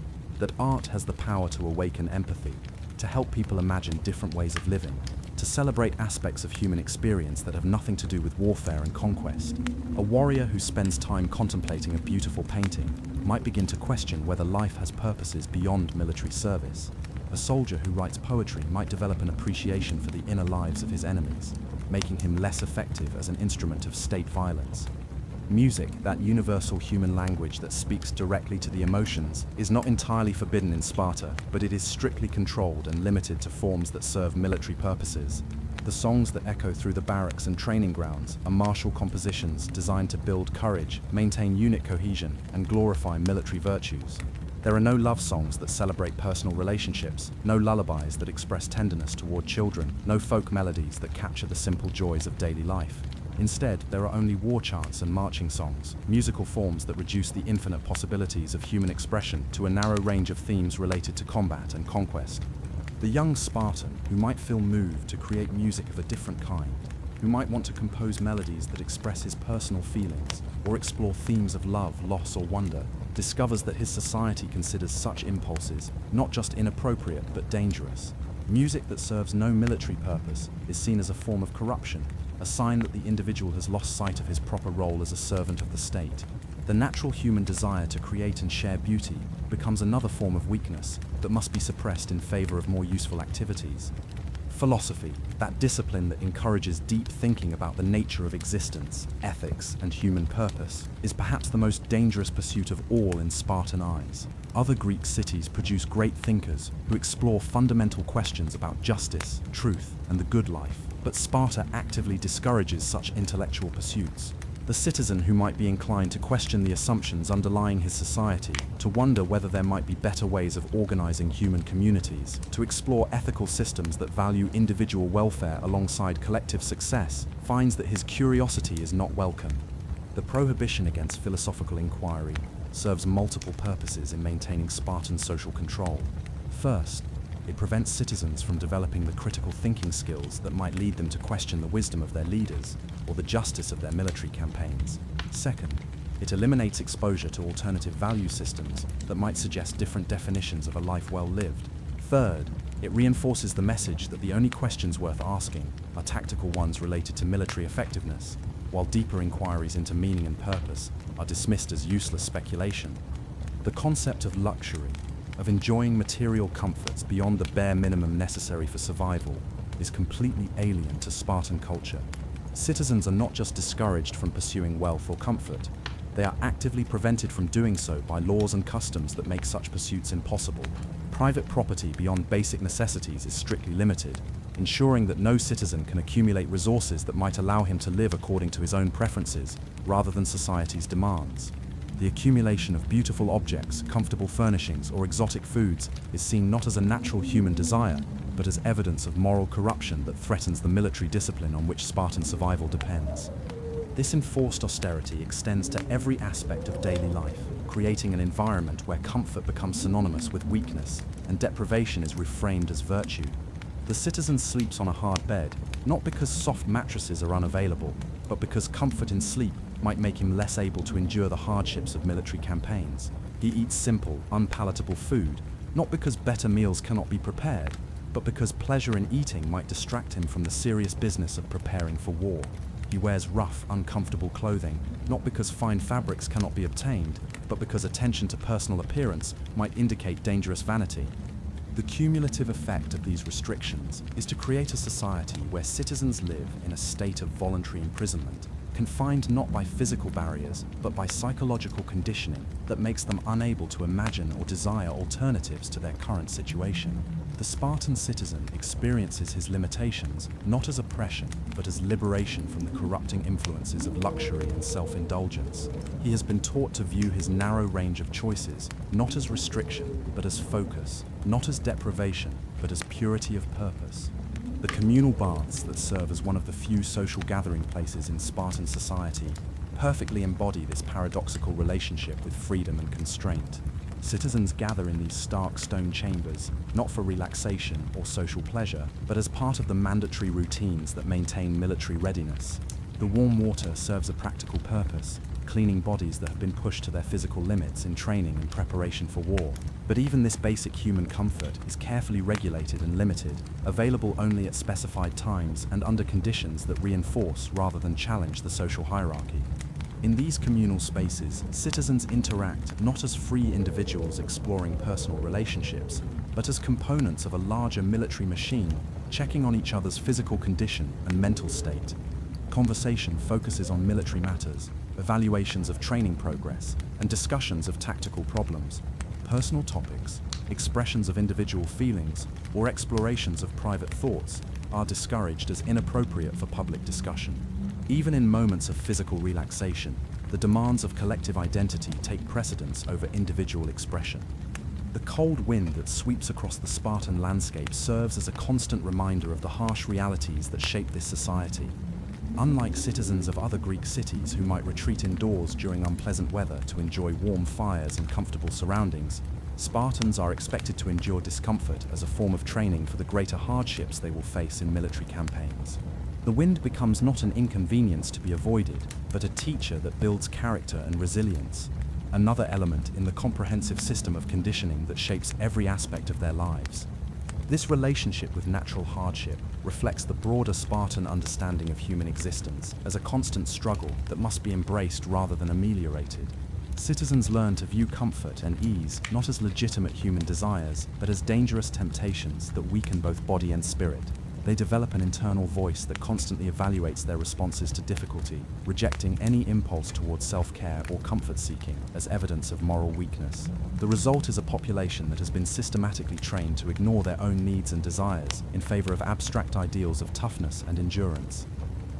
A: that art has the power to awaken empathy, to help people imagine different ways of living, to celebrate aspects of human experience that have nothing to do with warfare and conquest. A warrior who spends time contemplating a beautiful painting might begin to question whether life has purposes beyond military service. A soldier who writes poetry might develop an appreciation for the inner lives of his enemies, making him less effective as an instrument of state violence. Music, that universal human language that speaks directly to the emotions, is not entirely forbidden in Sparta, but it is strictly controlled and limited to forms that serve military purposes. The songs that echo through the barracks and training grounds are martial compositions designed to build courage, maintain unit cohesion, and glorify military virtues. There are no love songs that celebrate personal relationships, no lullabies that express tenderness toward children, no folk melodies that capture the simple joys of daily life. Instead, there are only war chants and marching songs, musical forms that reduce the infinite possibilities of human expression to a narrow range of themes related to combat and conquest. The young Spartan, who might feel moved to create music of a different kind, who might want to compose melodies that express his personal feelings or explore themes of love, loss, or wonder, discovers that his society considers such impulses not just inappropriate but dangerous. Music that serves no military purpose is seen as a form of corruption, a sign that the individual has lost sight of his proper role as a servant of the state. The natural human desire to create and share beauty becomes another form of weakness that must be suppressed in favor of more useful activities. Philosophy, that discipline that encourages deep thinking about the nature of existence, ethics, and human purpose, is perhaps the most dangerous pursuit of all in Spartan eyes. Other Greek cities produce great thinkers who explore fundamental questions about justice, truth, and the good life, but Sparta actively discourages such intellectual pursuits. The citizen who might be inclined to question the assumptions underlying his society, to wonder whether there might be better ways of organizing human communities, to explore ethical systems that value individual welfare alongside collective success, finds that his curiosity is not welcome. The prohibition against philosophical inquiry serves multiple purposes in maintaining Spartan social control. First, it prevents citizens from developing the critical thinking skills that might lead them to question the wisdom of their leaders or the justice of their military campaigns. Second, it eliminates exposure to alternative value systems that might suggest different definitions of a life well lived. Third, it reinforces the message that the only questions worth asking are tactical ones related to military effectiveness, while deeper inquiries into meaning and purpose are dismissed as useless speculation. The concept of luxury, of enjoying material comforts beyond the bare minimum necessary for survival, is completely alien to Spartan culture. Citizens are not just discouraged from pursuing wealth or comfort, they are actively prevented from doing so by laws and customs that make such pursuits impossible. Private property beyond basic necessities is strictly limited, ensuring that no citizen can accumulate resources that might allow him to live according to his own preferences rather than society's demands. The accumulation of beautiful objects, comfortable furnishings, or exotic foods is seen not as a natural human desire, but as evidence of moral corruption that threatens the military discipline on which Spartan survival depends. This enforced austerity extends to every aspect of daily life, creating an environment where comfort becomes synonymous with weakness and deprivation is reframed as virtue. The citizen sleeps on a hard bed, not because soft mattresses are unavailable, but because comfort in sleep might make him less able to endure the hardships of military campaigns. He eats simple, unpalatable food, not because better meals cannot be prepared, but because pleasure in eating might distract him from the serious business of preparing for war. He wears rough, uncomfortable clothing, not because fine fabrics cannot be obtained, but because attention to personal appearance might indicate dangerous vanity. The cumulative effect of these restrictions is to create a society where citizens live in a state of voluntary imprisonment, confined not by physical barriers, but by psychological conditioning that makes them unable to imagine or desire alternatives to their current situation. The Spartan citizen experiences his limitations not as oppression, but as liberation from the corrupting influences of luxury and self-indulgence. He has been taught to view his narrow range of choices not as restriction, but as focus, not as deprivation, but as purity of purpose. The communal baths that serve as one of the few social gathering places in Spartan society perfectly embody this paradoxical relationship with freedom and constraint. Citizens gather in these stark stone chambers, not for relaxation or social pleasure, but as part of the mandatory routines that maintain military readiness. The warm water serves a practical purpose, cleaning bodies that have been pushed to their physical limits in training and preparation for war. But even this basic human comfort is carefully regulated and limited, available only at specified times and under conditions that reinforce rather than challenge the social hierarchy. In these communal spaces, citizens interact not as free individuals exploring personal relationships, but as components of a larger military machine, checking on each other's physical condition and mental state. Conversation focuses on military matters, evaluations of training progress, and discussions of tactical problems. Personal topics, expressions of individual feelings, or explorations of private thoughts are discouraged as inappropriate for public discussion. Even in moments of physical relaxation, the demands of collective identity take precedence over individual expression. The cold wind that sweeps across the Spartan landscape serves as a constant reminder of the harsh realities that shape this society. Unlike citizens of other Greek cities who might retreat indoors during unpleasant weather to enjoy warm fires and comfortable surroundings, Spartans are expected to endure discomfort as a form of training for the greater hardships they will face in military campaigns. The wind becomes not an inconvenience to be avoided, but a teacher that builds character and resilience, another element in the comprehensive system of conditioning that shapes every aspect of their lives. This relationship with natural hardship reflects the broader Spartan understanding of human existence as a constant struggle that must be embraced rather than ameliorated. Citizens learn to view comfort and ease not as legitimate human desires, but as dangerous temptations that weaken both body and spirit. They develop an internal voice that constantly evaluates their responses to difficulty, rejecting any impulse towards self-care or comfort-seeking as evidence of moral weakness. The result is a population that has been systematically trained to ignore their own needs and desires in favor of abstract ideals of toughness and endurance.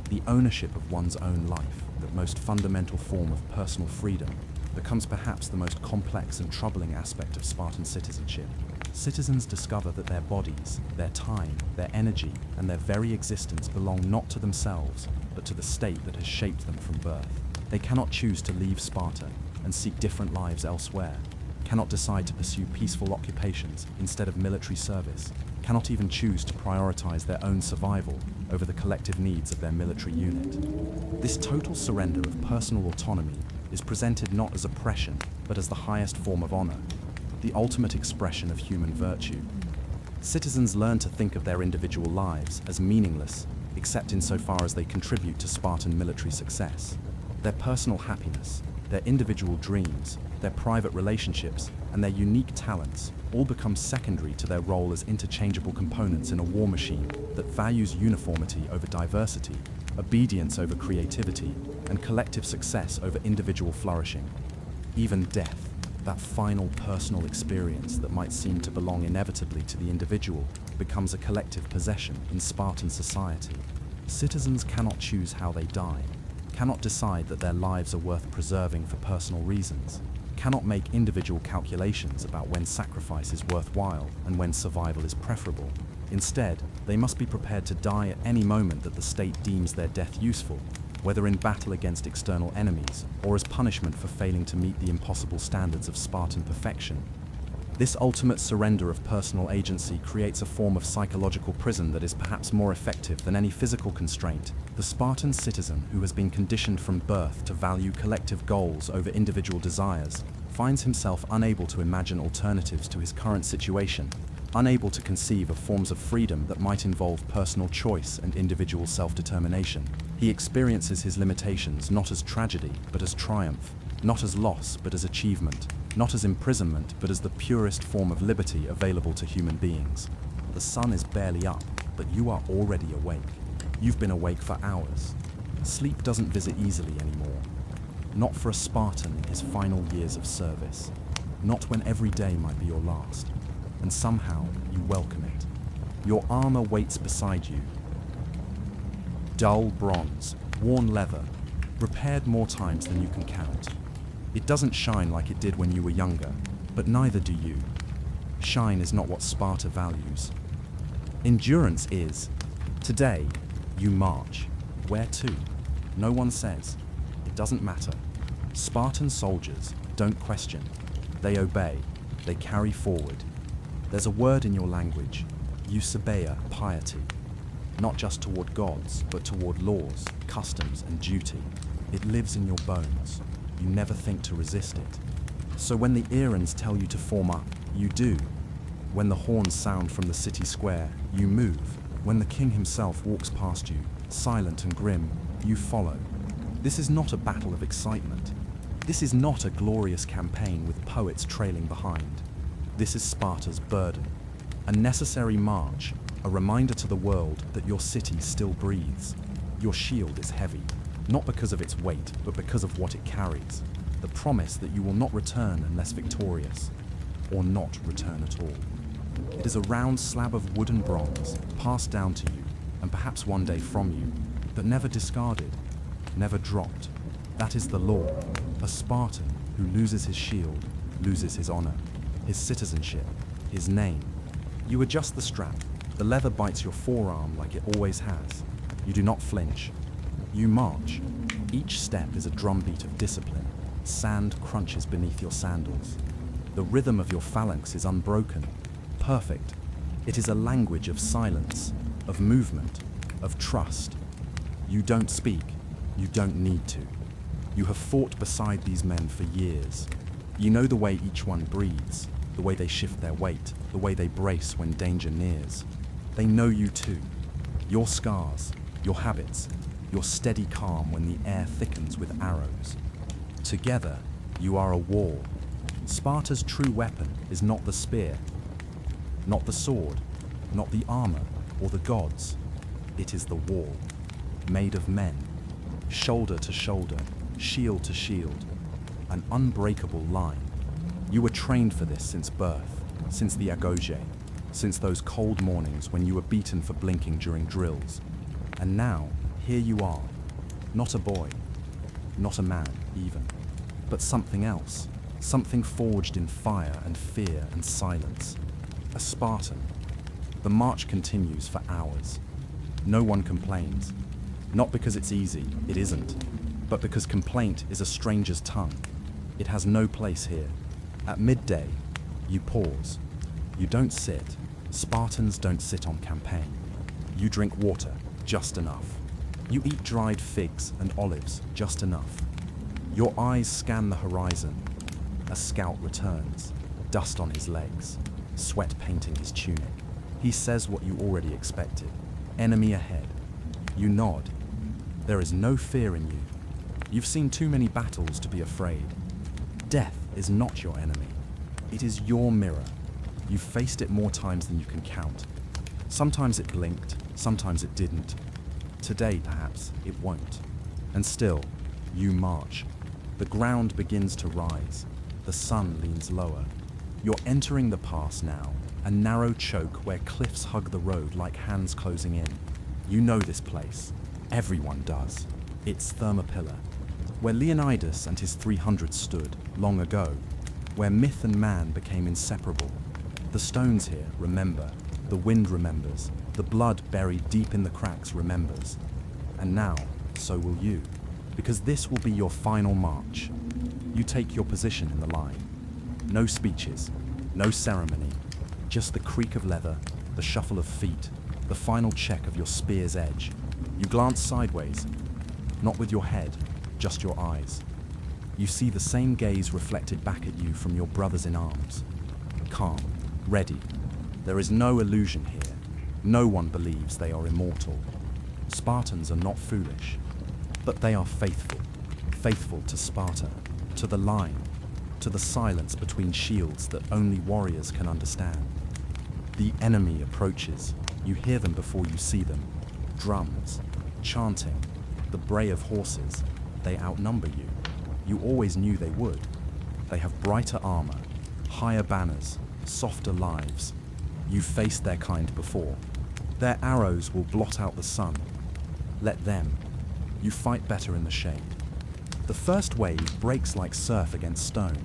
A: The ownership of one's own life, the most fundamental form of personal freedom, becomes perhaps the most complex and troubling aspect of Spartan citizenship. Citizens discover that their bodies, their time, their energy, and their very existence belong not to themselves, but to the state that has shaped them from birth. They cannot choose to leave Sparta and seek different lives elsewhere, cannot decide to pursue peaceful occupations instead of military service, cannot even choose to prioritize their own survival over the collective needs of their military unit. This total surrender of personal autonomy is presented not as oppression, but as the highest form of honor, the ultimate expression of human virtue. Citizens learn to think of their individual lives as meaningless, except insofar as they contribute to Spartan military success. Their personal happiness, their individual dreams, their private relationships, and their unique talents all become secondary to their role as interchangeable components in a war machine that values uniformity over diversity, obedience over creativity, and collective success over individual flourishing. Even death, that final personal experience that might seem to belong inevitably to the individual, becomes a collective possession in Spartan society. Citizens cannot choose how they die, cannot decide that their lives are worth preserving for personal reasons, cannot make individual calculations about when sacrifice is worthwhile and when survival is preferable. Instead, they must be prepared to die at any moment that the state deems their death useful, whether in battle against external enemies or as punishment for failing to meet the impossible standards of Spartan perfection. This ultimate surrender of personal agency creates a form of psychological prison that is perhaps more effective than any physical constraint. The Spartan citizen, who has been conditioned from birth to value collective goals over individual desires, finds himself unable to imagine alternatives to his current situation, unable to conceive of forms of freedom that might involve personal choice and individual self-determination. He experiences his limitations not as tragedy, but as triumph, not as loss, but as achievement, not as imprisonment, but as the purest form of liberty available to human beings. The sun is barely up, but you are already awake. You've been awake for hours. Sleep doesn't visit easily anymore. Not for a Spartan in his final years of service. Not when every day might be your last. And somehow you welcome it. Your armor waits beside you. Dull bronze, worn leather, repaired more times than you can count. It doesn't shine like it did when you were younger, but neither do you. Shine is not what Sparta values. Endurance is. Today, you march. Where to? No one says. It doesn't matter. Spartan soldiers don't question. They obey. They carry forward. There's a word in your language, eusebeia, piety. Not just toward gods, but toward laws, customs, and duty. It lives in your bones. You never think to resist it. So when the errands tell you to form up, you do. When the horns sound from the city square, you move. When the king himself walks past you, silent and grim, you follow. This is not a battle of excitement. This is not a glorious campaign with poets trailing behind. This is Sparta's burden. A necessary march, a reminder to the world that your city still breathes. Your shield is heavy, not because of its weight, but because of what it carries. The promise that you will not return unless victorious, or not return at all. It is a round slab of wood and bronze, passed down to you, and perhaps one day from you, but never discarded, never dropped. That is the law. A Spartan who loses his shield, loses his honor, his citizenship, his name. You adjust the strap. The leather bites your forearm like it always has. You do not flinch. You march. Each step is a drumbeat of discipline. Sand crunches beneath your sandals. The rhythm of your phalanx is unbroken, perfect. It is a language of silence, of movement, of trust. You don't speak. You don't need to. You have fought beside these men for years. You know the way each one breathes, the way they shift their weight, the way they brace when danger nears. They know you too. Your scars, your habits, your steady calm when the air thickens with arrows. Together, you are a wall. Sparta's true weapon is not the spear, not the sword, not the armor or the gods. It is the wall, made of men, shoulder to shoulder, shield to shield, an unbreakable line. You were trained for this since birth, since the agoge, since those cold mornings when you were beaten for blinking during drills. And now, here you are, not a boy, not a man even, but something else, something forged in fire and fear and silence. A Spartan. The march continues for hours. No one complains. Not because it's easy, it isn't, but because complaint is a stranger's tongue. It has no place here. At midday, you pause. You don't sit. Spartans don't sit on campaign. You drink water, just enough. You eat dried figs and olives, just enough. Your eyes scan the horizon. A scout returns, dust on his legs, sweat painting his tunic. He says what you already expected. Enemy ahead. You nod. There is no fear in you. You've seen too many battles to be afraid. Death is not your enemy. It is your mirror. You've faced it more times than you can count. Sometimes it blinked, sometimes it didn't. Today, perhaps, it won't. And still, you march. The ground begins to rise. The sun leans lower. You're entering the pass now, a narrow choke where cliffs hug the road like hands closing in. You know this place. Everyone does. It's Thermopylae, where Leonidas and his 300 stood long ago, where myth and man became inseparable. The stones here remember, the wind remembers, the blood buried deep in the cracks remembers. And now, so will you, because this will be your final march. You take your position in the line. No speeches, no ceremony, just the creak of leather, the shuffle of feet, the final check of your spear's edge. You glance sideways, not with your head, just your eyes. You see the same gaze reflected back at you from your brothers in arms. Calm, ready. There is no illusion here. No one believes they are immortal. Spartans are not foolish, but they are faithful. Faithful to Sparta, to the line, to the silence between shields that only warriors can understand. The enemy approaches. You hear them before you see them. Drums, chanting, the bray of horses. They outnumber you. You always knew they would. They have brighter armor, higher banners, softer lives. You've faced their kind before. Their arrows will blot out the sun. Let them. You fight better in the shade. The first wave breaks like surf against stone.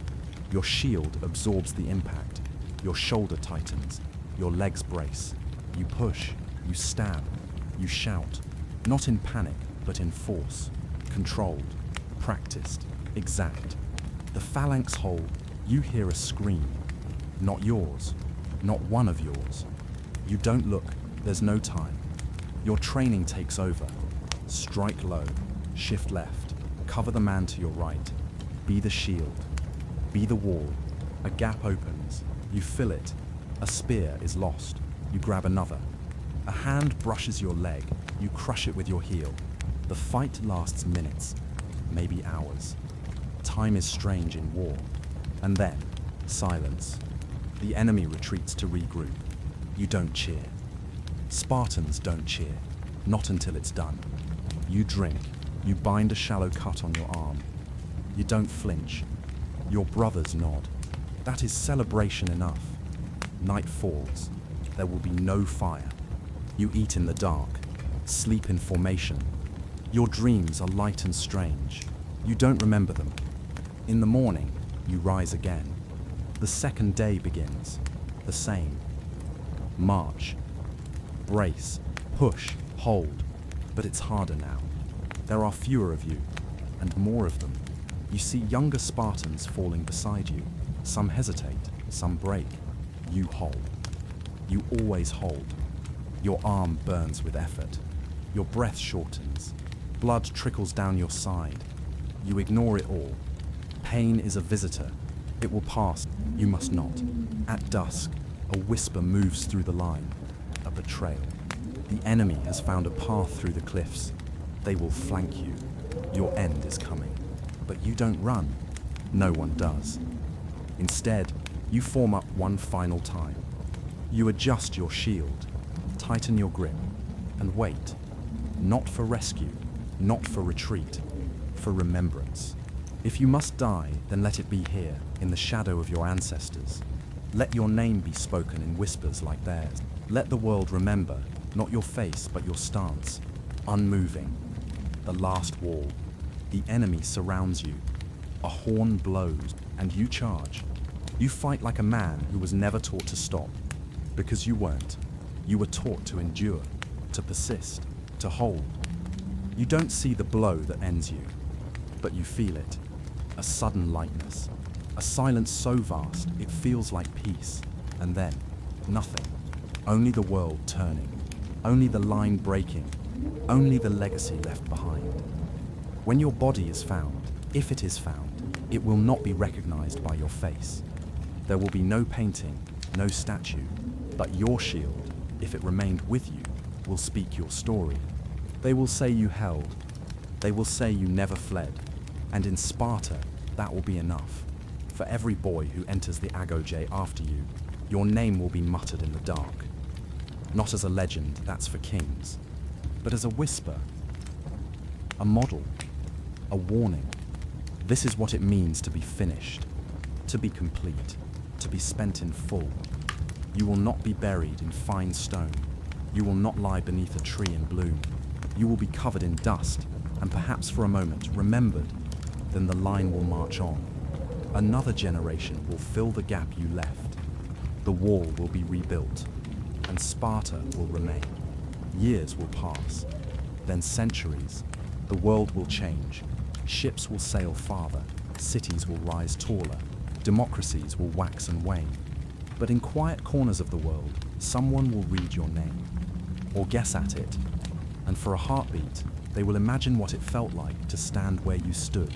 A: Your shield absorbs the impact. Your shoulder tightens. Your legs brace. You push. You stab. You shout. Not in panic, but in force. Controlled. Practiced. Exact. The phalanx hold. You hear a scream. Not yours. Not one of yours. You don't look. There's no time. Your training takes over. Strike low. Shift left. Cover the man to your right. Be the shield. Be the wall. A gap opens. You fill it. A spear is lost. You grab another. A hand brushes your leg. You crush it with your heel. The fight lasts minutes, maybe hours. Time is strange in war. And then, silence. The enemy retreats to regroup. You don't cheer. Spartans don't cheer. Not until it's done. You drink. You bind a shallow cut on your arm. You don't flinch. Your brothers nod. That is celebration enough. Night falls. There will be no fire. You eat in the dark. Sleep in formation. Your dreams are light and strange. You don't remember them. In the morning, you rise again. The second day begins. The same. March. Brace. Push. Hold. But it's harder now. There are fewer of you, and more of them. You see younger Spartans falling beside you. Some hesitate, some break. You hold. You always hold. Your arm burns with effort. Your breath shortens. Blood trickles down your side. You ignore it all. Pain is a visitor. It will pass. You must not. At dusk, a whisper moves through the line. A betrayal. The enemy has found a path through the cliffs. They will flank you. Your end is coming. But you don't run. No one does. Instead, you form up one final time. You adjust your shield, tighten your grip, and wait. Not for rescue, not for retreat, for remembrance. If you must die, then let it be here, in the shadow of your ancestors. Let your name be spoken in whispers like theirs. Let the world remember, not your face, but your stance. Unmoving. The last wall. The enemy surrounds you. A horn blows, and you charge. You fight like a man who was never taught to stop. Because you weren't. You were taught to endure, to persist, to hold. You don't see the blow that ends you, but you feel it. A sudden lightness. A silence so vast, it feels like peace. And then, nothing. Only the world turning. Only the line breaking. Only the legacy left behind. When your body is found, if it is found, it will not be recognized by your face. There will be no painting, no statue, but your shield, if it remained with you, will speak your story. They will say you held. They will say you never fled. And in Sparta, that will be enough. For every boy who enters the Agoj after you, your name will be muttered in the dark. Not as a legend, that's for kings, but as a whisper, a model, a warning. This is what it means to be finished, to be complete, to be spent in full. You will not be buried in fine stone. You will not lie beneath a tree in bloom. You will be covered in dust, and perhaps for a moment remembered. Then the line will march on. Another generation will fill the gap you left. The wall will be rebuilt, and Sparta will remain. Years will pass, then centuries. The world will change. Ships will sail farther. Cities will rise taller. Democracies will wax and wane. But in quiet corners of the world, someone will read your name, or guess at it, and for a heartbeat, they will imagine what it felt like to stand where you stood,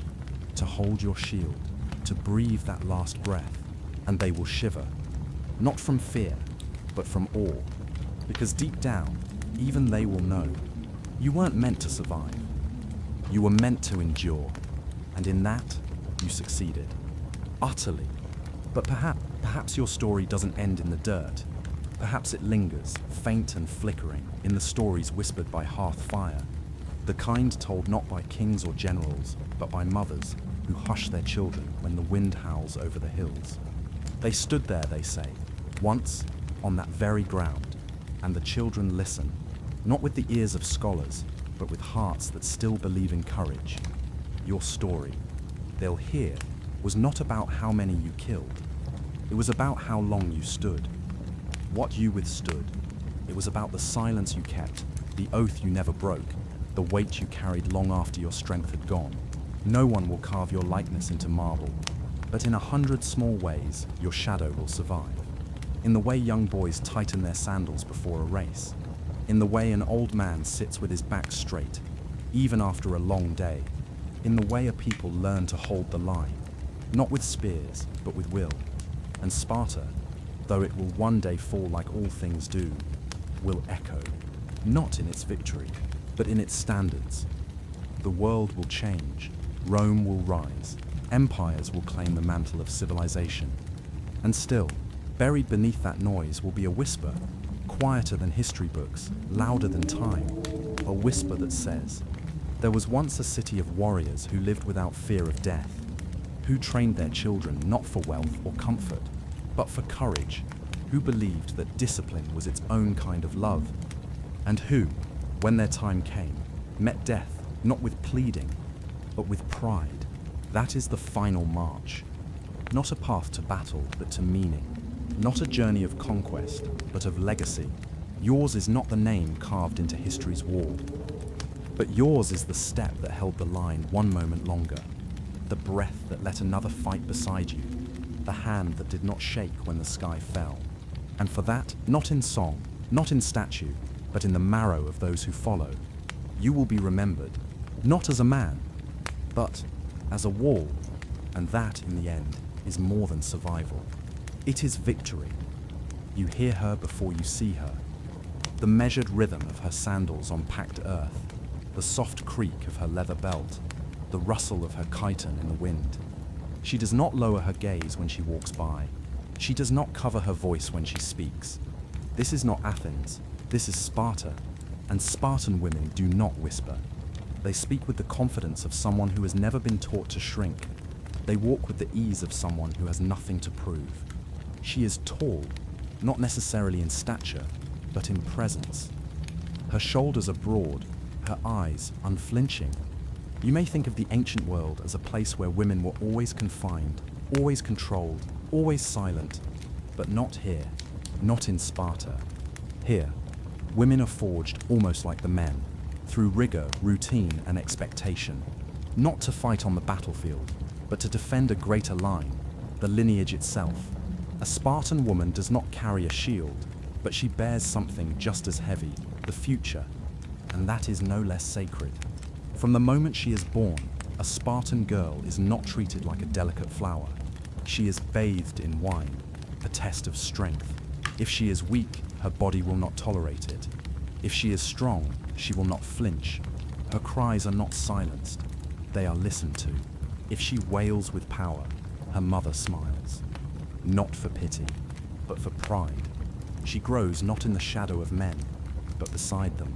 A: to hold your shield, to breathe that last breath, and they will shiver, not from fear, but from awe, because deep down, even they will know, you weren't meant to survive. You were meant to endure, and in that, you succeeded. Utterly. But perhaps your story doesn't end in the dirt. Perhaps it lingers, faint and flickering, in the stories whispered by hearth fire, the kind told not by kings or generals, but by mothers who hush their children when the wind howls over the hills. They stood there, they say, once on that very ground, and the children listen, not with the ears of scholars, but with hearts that still believe in courage. Your story, they'll hear, was not about how many you killed. It was about how long you stood, what you withstood. It was about the silence you kept, the oath you never broke, the weight you carried long after your strength had gone. No one will carve your likeness into marble, but in 100 small ways, your shadow will survive. In the way young boys tighten their sandals before a race, in the way an old man sits with his back straight, even after a long day, in the way a people learn to hold the line, not with spears, but with will. And Sparta, though it will one day fall like all things do, will echo, not in its victory, but in its standards. The world will change, Rome will rise, empires will claim the mantle of civilization. And still, buried beneath that noise will be a whisper, quieter than history books, louder than time, a whisper that says, there was once a city of warriors who lived without fear of death, who trained their children not for wealth or comfort, but for courage, who believed that discipline was its own kind of love, and who, when their time came, met death not with pleading, but with pride. That is the final march. Not a path to battle, but to meaning. Not a journey of conquest, but of legacy. Yours is not the name carved into history's wall, but yours is the step that held the line one moment longer, the breath that let another fight beside you, the hand that did not shake when the sky fell. And for that, not in song, not in statue, but in the marrow of those who follow, you will be remembered, not as a man, but as a wall. And that, in the end, is more than survival. It is victory. You hear her before you see her. The measured rhythm of her sandals on packed earth, the soft creak of her leather belt, the rustle of her chiton in the wind. She does not lower her gaze when she walks by. She does not cover her voice when she speaks. This is not Athens. This is Sparta. And Spartan women do not whisper. They speak with the confidence of someone who has never been taught to shrink. They walk with the ease of someone who has nothing to prove. She is tall, not necessarily in stature, but in presence. Her shoulders are broad, her eyes unflinching. You may think of the ancient world as a place where women were always confined, always controlled, always silent, but not here, not in Sparta. Here, women are forged almost like the men, through rigor, routine, and expectation, not to fight on the battlefield, but to defend a greater line, the lineage itself. A Spartan woman does not carry a shield, but she bears something just as heavy, the future, and that is no less sacred. From the moment she is born, a Spartan girl is not treated like a delicate flower. She is bathed in wine, a test of strength. If she is weak, her body will not tolerate it. If she is strong, she will not flinch. Her cries are not silenced, they are listened to. If she wails with power, her mother smiles. Not for pity, but for pride. She grows not in the shadow of men, but beside them.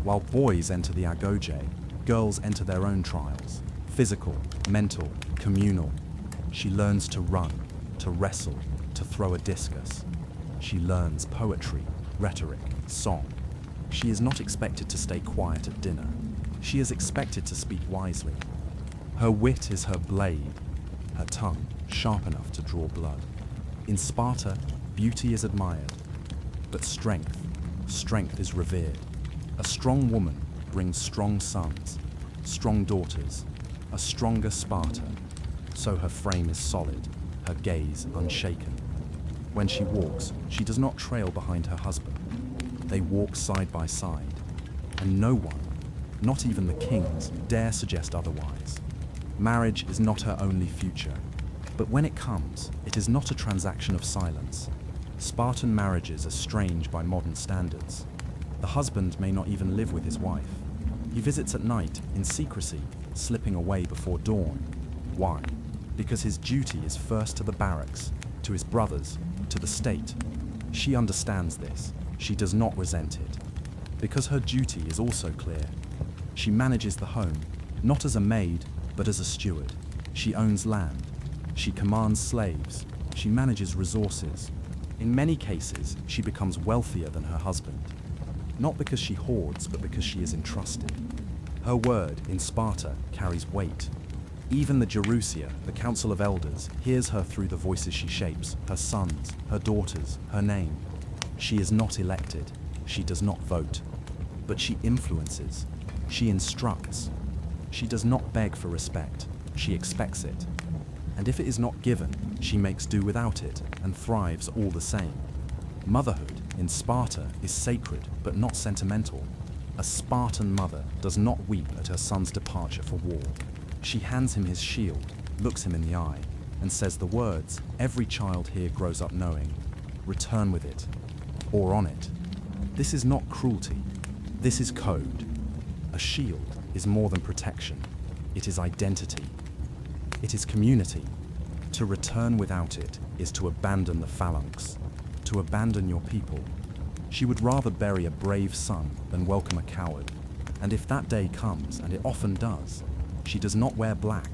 A: While boys enter the agoge, girls enter their own trials, physical, mental, communal. She learns to run, to wrestle, to throw a discus. She learns poetry, rhetoric, song. She is not expected to stay quiet at dinner. She is expected to speak wisely. Her wit is her blade, her tongue sharp enough to draw blood. In Sparta, beauty is admired, but strength is revered. A strong woman brings strong sons, strong daughters, a stronger Sparta. So her frame is solid, her gaze unshaken. When she walks, she does not trail behind her husband. They walk side by side, and no one, not even the kings, dare suggest otherwise. Marriage is not her only future. But when it comes, it is not a transaction of silence. Spartan marriages are strange by modern standards. The husband may not even live with his wife. He visits at night, in secrecy, slipping away before dawn. Why? Because his duty is first to the barracks, to his brothers, to the state. She understands this. She does not resent it. Because her duty is also clear. She manages the home, not as a maid, but as a steward. She owns land. She commands slaves. She manages resources. In many cases, she becomes wealthier than her husband. Not because she hoards, but because she is entrusted. Her word, in Sparta, carries weight. Even the Gerousia, the council of elders, hears her through the voices she shapes, her sons, her daughters, her name. She is not elected. She does not vote. But she influences. She instructs. She does not beg for respect. She expects it. And if it is not given, she makes do without it and thrives all the same. Motherhood in Sparta is sacred but not sentimental. A Spartan mother does not weep at her son's departure for war. She hands him his shield, looks him in the eye, and says the words every child here grows up knowing: return with it, or on it. This is not cruelty. This is code. A shield is more than protection. It is identity. It is community. To return without it is to abandon the phalanx, to abandon your people. She would rather bury a brave son than welcome a coward. And if that day comes, and it often does, she does not wear black.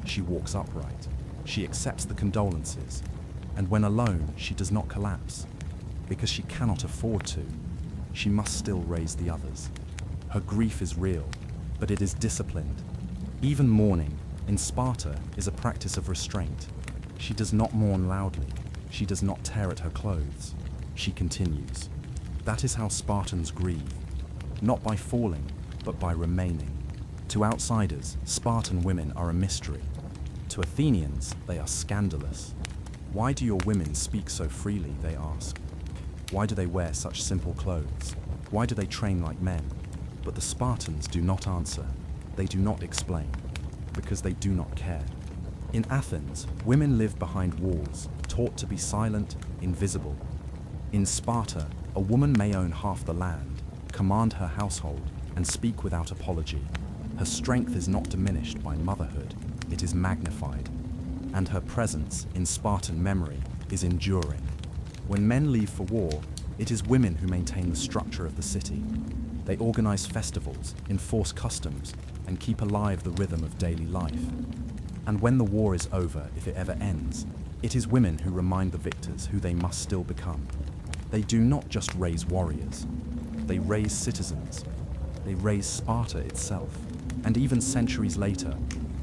A: She walks upright. She accepts the condolences. And when alone, she does not collapse. Because she cannot afford to. She must still raise the others. Her grief is real, but it is disciplined. Even mourning, in Sparta, is a practice of restraint. She does not mourn loudly. She does not tear at her clothes. She continues. That is how Spartans grieve. Not by falling, but by remaining. To outsiders, Spartan women are a mystery. To Athenians, they are scandalous. Why do your women speak so freely, they ask. Why do they wear such simple clothes? Why do they train like men? But the Spartans do not answer. They do not explain. Because they do not care. In Athens, women live behind walls, taught to be silent, invisible. In Sparta, a woman may own half the land, command her household, and speak without apology. Her strength is not diminished by motherhood, it is magnified. And her presence, in Spartan memory, is enduring. When men leave for war, it is women who maintain the structure of the city. They organize festivals, enforce customs, and keep alive the rhythm of daily life. And when the war is over, if it ever ends, it is women who remind the victors who they must still become. They do not just raise warriors. They raise citizens. They raise Sparta itself. And even centuries later,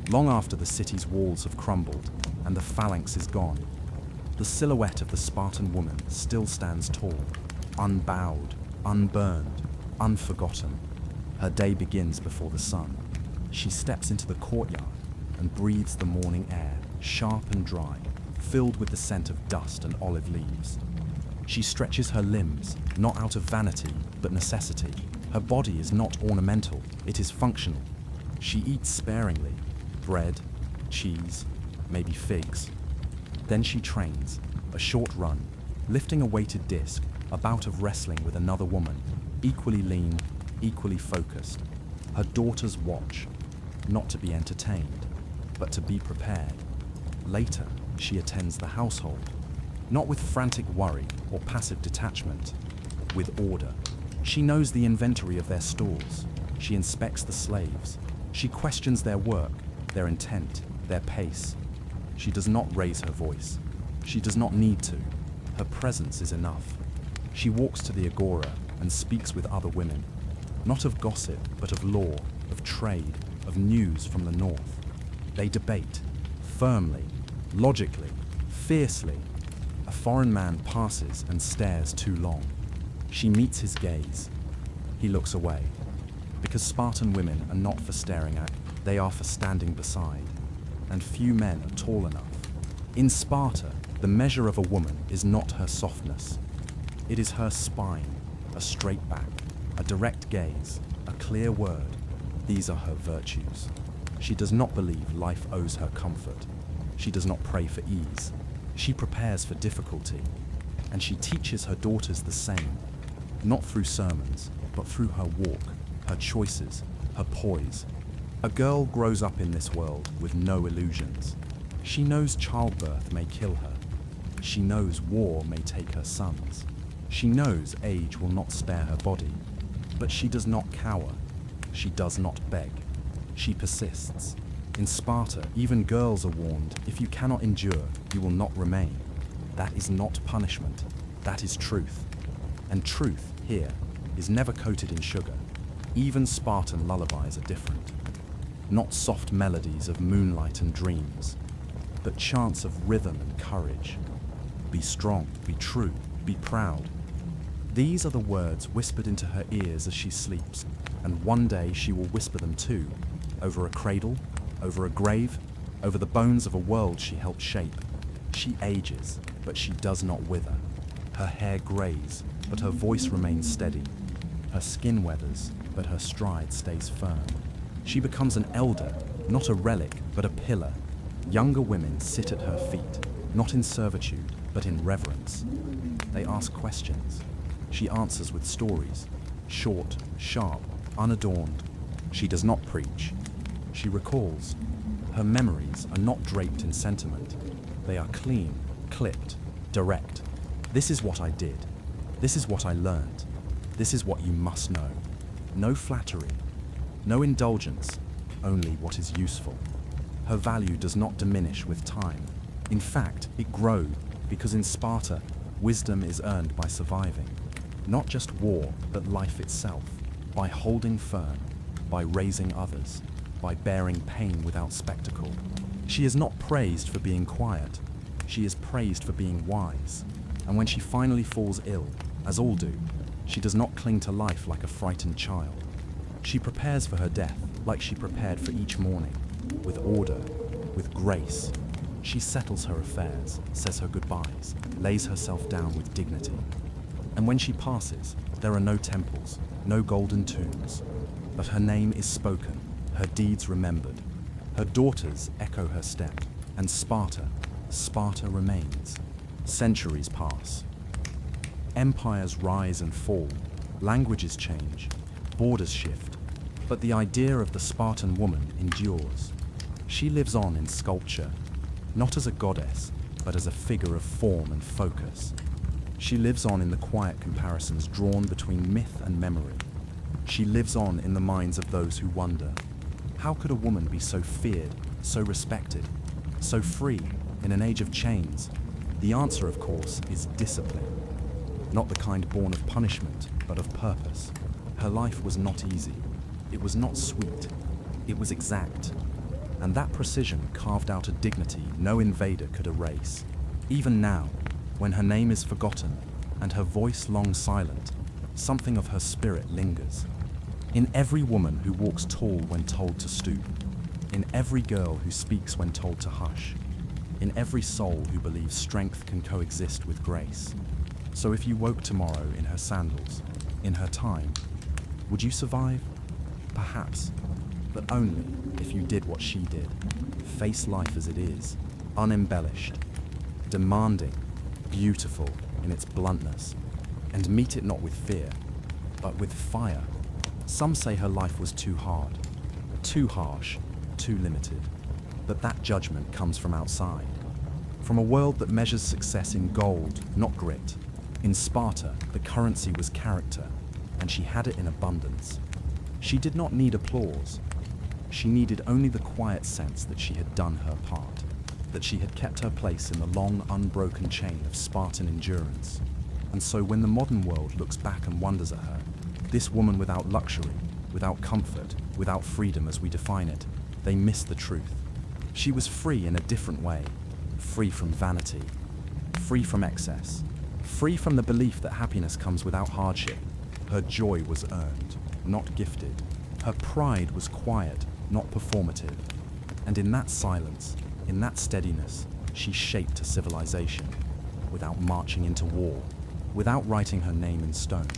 A: long after the city's walls have crumbled and the phalanx is gone, the silhouette of the Spartan woman still stands tall, unbowed, unburned, unforgotten. Her day begins before the sun. She steps into the courtyard and breathes the morning air, sharp and dry, filled with the scent of dust and olive leaves. She stretches her limbs, not out of vanity, but necessity. Her body is not ornamental, it is functional. She eats sparingly, bread, cheese, maybe figs. Then she trains, a short run, lifting a weighted disc, a bout of wrestling with another woman, equally lean, equally focused. Her daughters watch, not to be entertained, but to be prepared. Later, she attends the household, not with frantic worry or passive detachment, with order. She knows the inventory of their stores. She inspects the slaves. She questions their work, their intent, their pace. She does not raise her voice. She does not need to. Her presence is enough. She walks to the agora and speaks with other women, not of gossip, but of law, of trade, of news from the north. They debate, firmly, logically, fiercely. A foreign man passes and stares too long. She meets his gaze. He looks away. Because Spartan women are not for staring at, they are for standing beside. And few men are tall enough. In Sparta, the measure of a woman is not her softness. It is her spine, a straight back, a direct gaze, a clear word. These are her virtues. She does not believe life owes her comfort. She does not pray for ease. She prepares for difficulty. And she teaches her daughters the same, not through sermons, but through her walk, her choices, her poise. A girl grows up in this world with no illusions. She knows childbirth may kill her. She knows war may take her sons. She knows age will not spare her body. But she does not cower. She does not beg. She persists. In Sparta, even girls are warned, if you cannot endure, you will not remain. That is not punishment. That is truth. And truth, here, is never coated in sugar. Even Spartan lullabies are different. Not soft melodies of moonlight and dreams, but chants of rhythm and courage. Be strong, be true, be proud. These are the words whispered into her ears as she sleeps, and one day she will whisper them too, over a cradle, over a grave, over the bones of a world she helped shape. She ages, but she does not wither. Her hair grays, but her voice remains steady. Her skin weathers, but her stride stays firm. She becomes an elder, not a relic, but a pillar. Younger women sit at her feet, not in servitude, but in reverence. They ask questions. She answers with stories, short, sharp, unadorned. She does not preach. She recalls. Her memories are not draped in sentiment. They are clean, clipped, direct. This is what I did. This is what I learned. This is what you must know. No flattery, no indulgence, only what is useful. Her value does not diminish with time. In fact, it grows because in Sparta, wisdom is earned by surviving. Not just war, but life itself. By holding firm, by raising others, by bearing pain without spectacle. She is not praised for being quiet. She is praised for being wise. And when she finally falls ill, as all do, she does not cling to life like a frightened child. She prepares for her death like she prepared for each morning, with order, with grace. She settles her affairs, says her goodbyes, lays herself down with dignity. And when she passes, there are no temples, no golden tombs. But her name is spoken, her deeds remembered. Her daughters echo her step, and Sparta remains. Centuries pass. Empires rise and fall, languages change, borders shift, but the idea of the Spartan woman endures. She lives on in sculpture, not as a goddess, but as a figure of form and focus. She lives on in the quiet comparisons drawn between myth and memory. She lives on in the minds of those who wonder, how could a woman be so feared, so respected, so free in an age of chains? The answer, of course, is discipline. Not the kind born of punishment, but of purpose. Her life was not easy. It was not sweet. It was exact. And that precision carved out a dignity no invader could erase. Even now, when her name is forgotten and her voice long silent, something of her spirit lingers. In every woman who walks tall when told to stoop, in every girl who speaks when told to hush, in every soul who believes strength can coexist with grace. So if you woke tomorrow in her sandals, in her time, would you survive? Perhaps, but only if you did what she did. Face life as it is, unembellished, demanding, beautiful in its bluntness, and meet it not with fear, but with fire. Some say her life was too hard, too harsh, too limited, but that judgment comes from outside, from a world that measures success in gold, not grit. In Sparta, the currency was character, and she had it in abundance. She did not need applause. She needed only the quiet sense that she had done her part, that she had kept her place in the long, unbroken chain of Spartan endurance. And so when the modern world looks back and wonders at her, this woman without luxury, without comfort, without freedom as we define it, they miss the truth. She was free in a different way, free from vanity, free from excess, free from the belief that happiness comes without hardship. Her joy was earned, not gifted. Her pride was quiet, not performative. And in that silence, in that steadiness, she shaped a civilization, without marching into war, without writing her name in stone.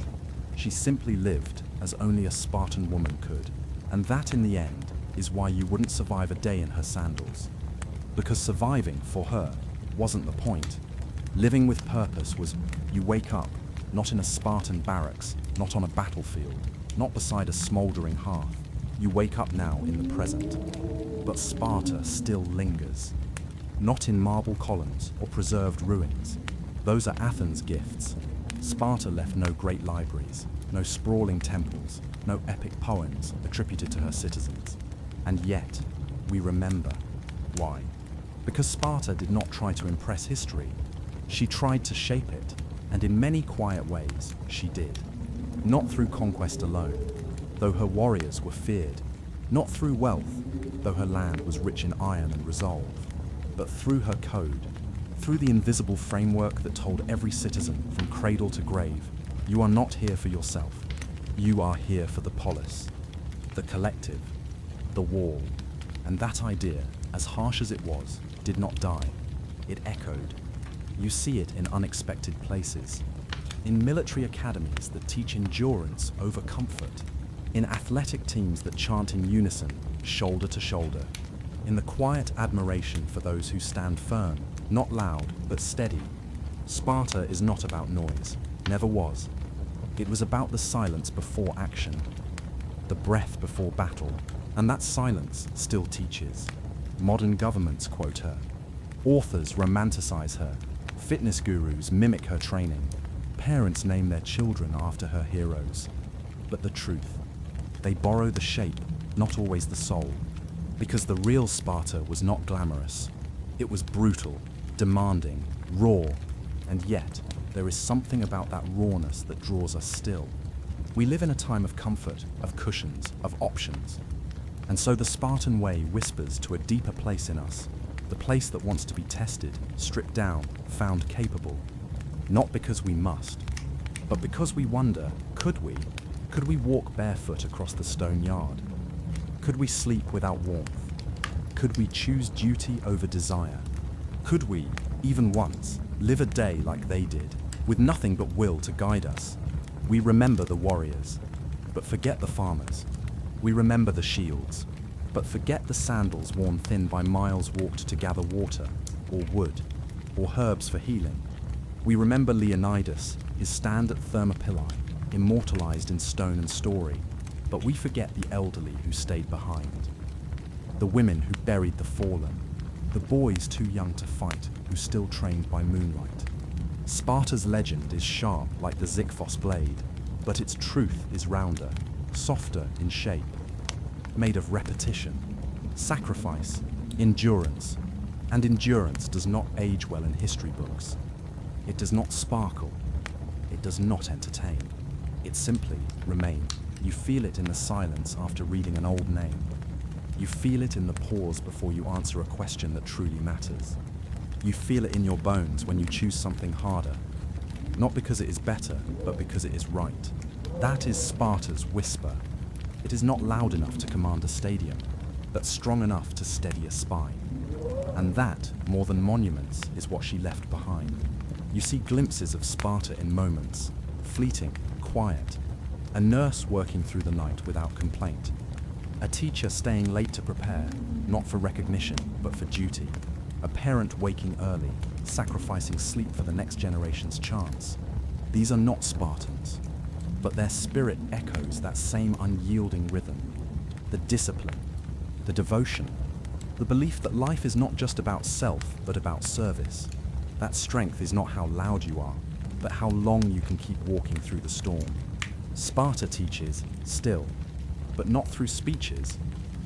A: She simply lived as only a Spartan woman could, and that in the end is why you wouldn't survive a day in her sandals. Because surviving, for her, wasn't the point. Living with purpose was, you wake up, not in a Spartan barracks, not on a battlefield, not beside a smoldering hearth. You wake up now in the present. But Sparta still lingers. Not in marble columns or preserved ruins. Those are Athens' gifts. Sparta left no great libraries, no sprawling temples, no epic poems attributed to her citizens. And yet, we remember. Why? Because Sparta did not try to impress history. She tried to shape it, and in many quiet ways, she did. Not through conquest alone, though her warriors were feared. Not through wealth, though her land was rich in iron and resolve. But through her code, through the invisible framework that told every citizen from cradle to grave, you are not here for yourself. You are here for the polis, the collective, the wall. And that idea, as harsh as it was, did not die. It echoed. You see it in unexpected places. In military academies that teach endurance over comfort. In athletic teams that chant in unison, shoulder to shoulder. In the quiet admiration for those who stand firm, not loud, but steady. Sparta is not about noise, never was. It was about the silence before action, the breath before battle, and that silence still teaches. Modern governments quote her. Authors romanticize her. Fitness gurus mimic her training. Parents name their children after her heroes. But the truth, they borrow the shape, not always the soul. Because the real Sparta was not glamorous. It was brutal, demanding, raw, and yet there is something about that rawness that draws us still. We live in a time of comfort, of cushions, of options. And so the Spartan way whispers to a deeper place in us, the place that wants to be tested, stripped down, found capable. Not because we must, but because we wonder, could we? Could we walk barefoot across the stone yard? Could we sleep without warmth? Could we choose duty over desire? Could we, even once, live a day like they did, with nothing but will to guide us? We remember the warriors, but forget the farmers. We remember the shields, but forget the sandals worn thin by miles walked to gather water, or wood, or herbs for healing. We remember Leonidas, his stand at Thermopylae, immortalized in stone and story, but we forget the elderly who stayed behind. The women who buried the fallen, the boys too young to fight who still trained by moonlight. Sparta's legend is sharp like the Ziphos blade, but its truth is rounder, softer in shape, made of repetition, sacrifice, endurance. And endurance does not age well in history books. It does not sparkle. It does not entertain. It simply remains. You feel it in the silence after reading an old name. You feel it in the pause before you answer a question that truly matters. You feel it in your bones when you choose something harder, not because it is better, but because it is right. That is Sparta's whisper. It is not loud enough to command a stadium, but strong enough to steady a spine. And that, more than monuments, is what she left behind. You see glimpses of Sparta in moments, fleeting, quiet. A nurse working through the night without complaint. A teacher staying late to prepare, not for recognition, but for duty. A parent waking early, sacrificing sleep for the next generation's chance. These are not Spartans, but their spirit echoes that same unyielding rhythm. The discipline, the devotion, the belief that life is not just about self, but about service. That strength is not how loud you are, but how long you can keep walking through the storm. Sparta teaches, still, but not through speeches,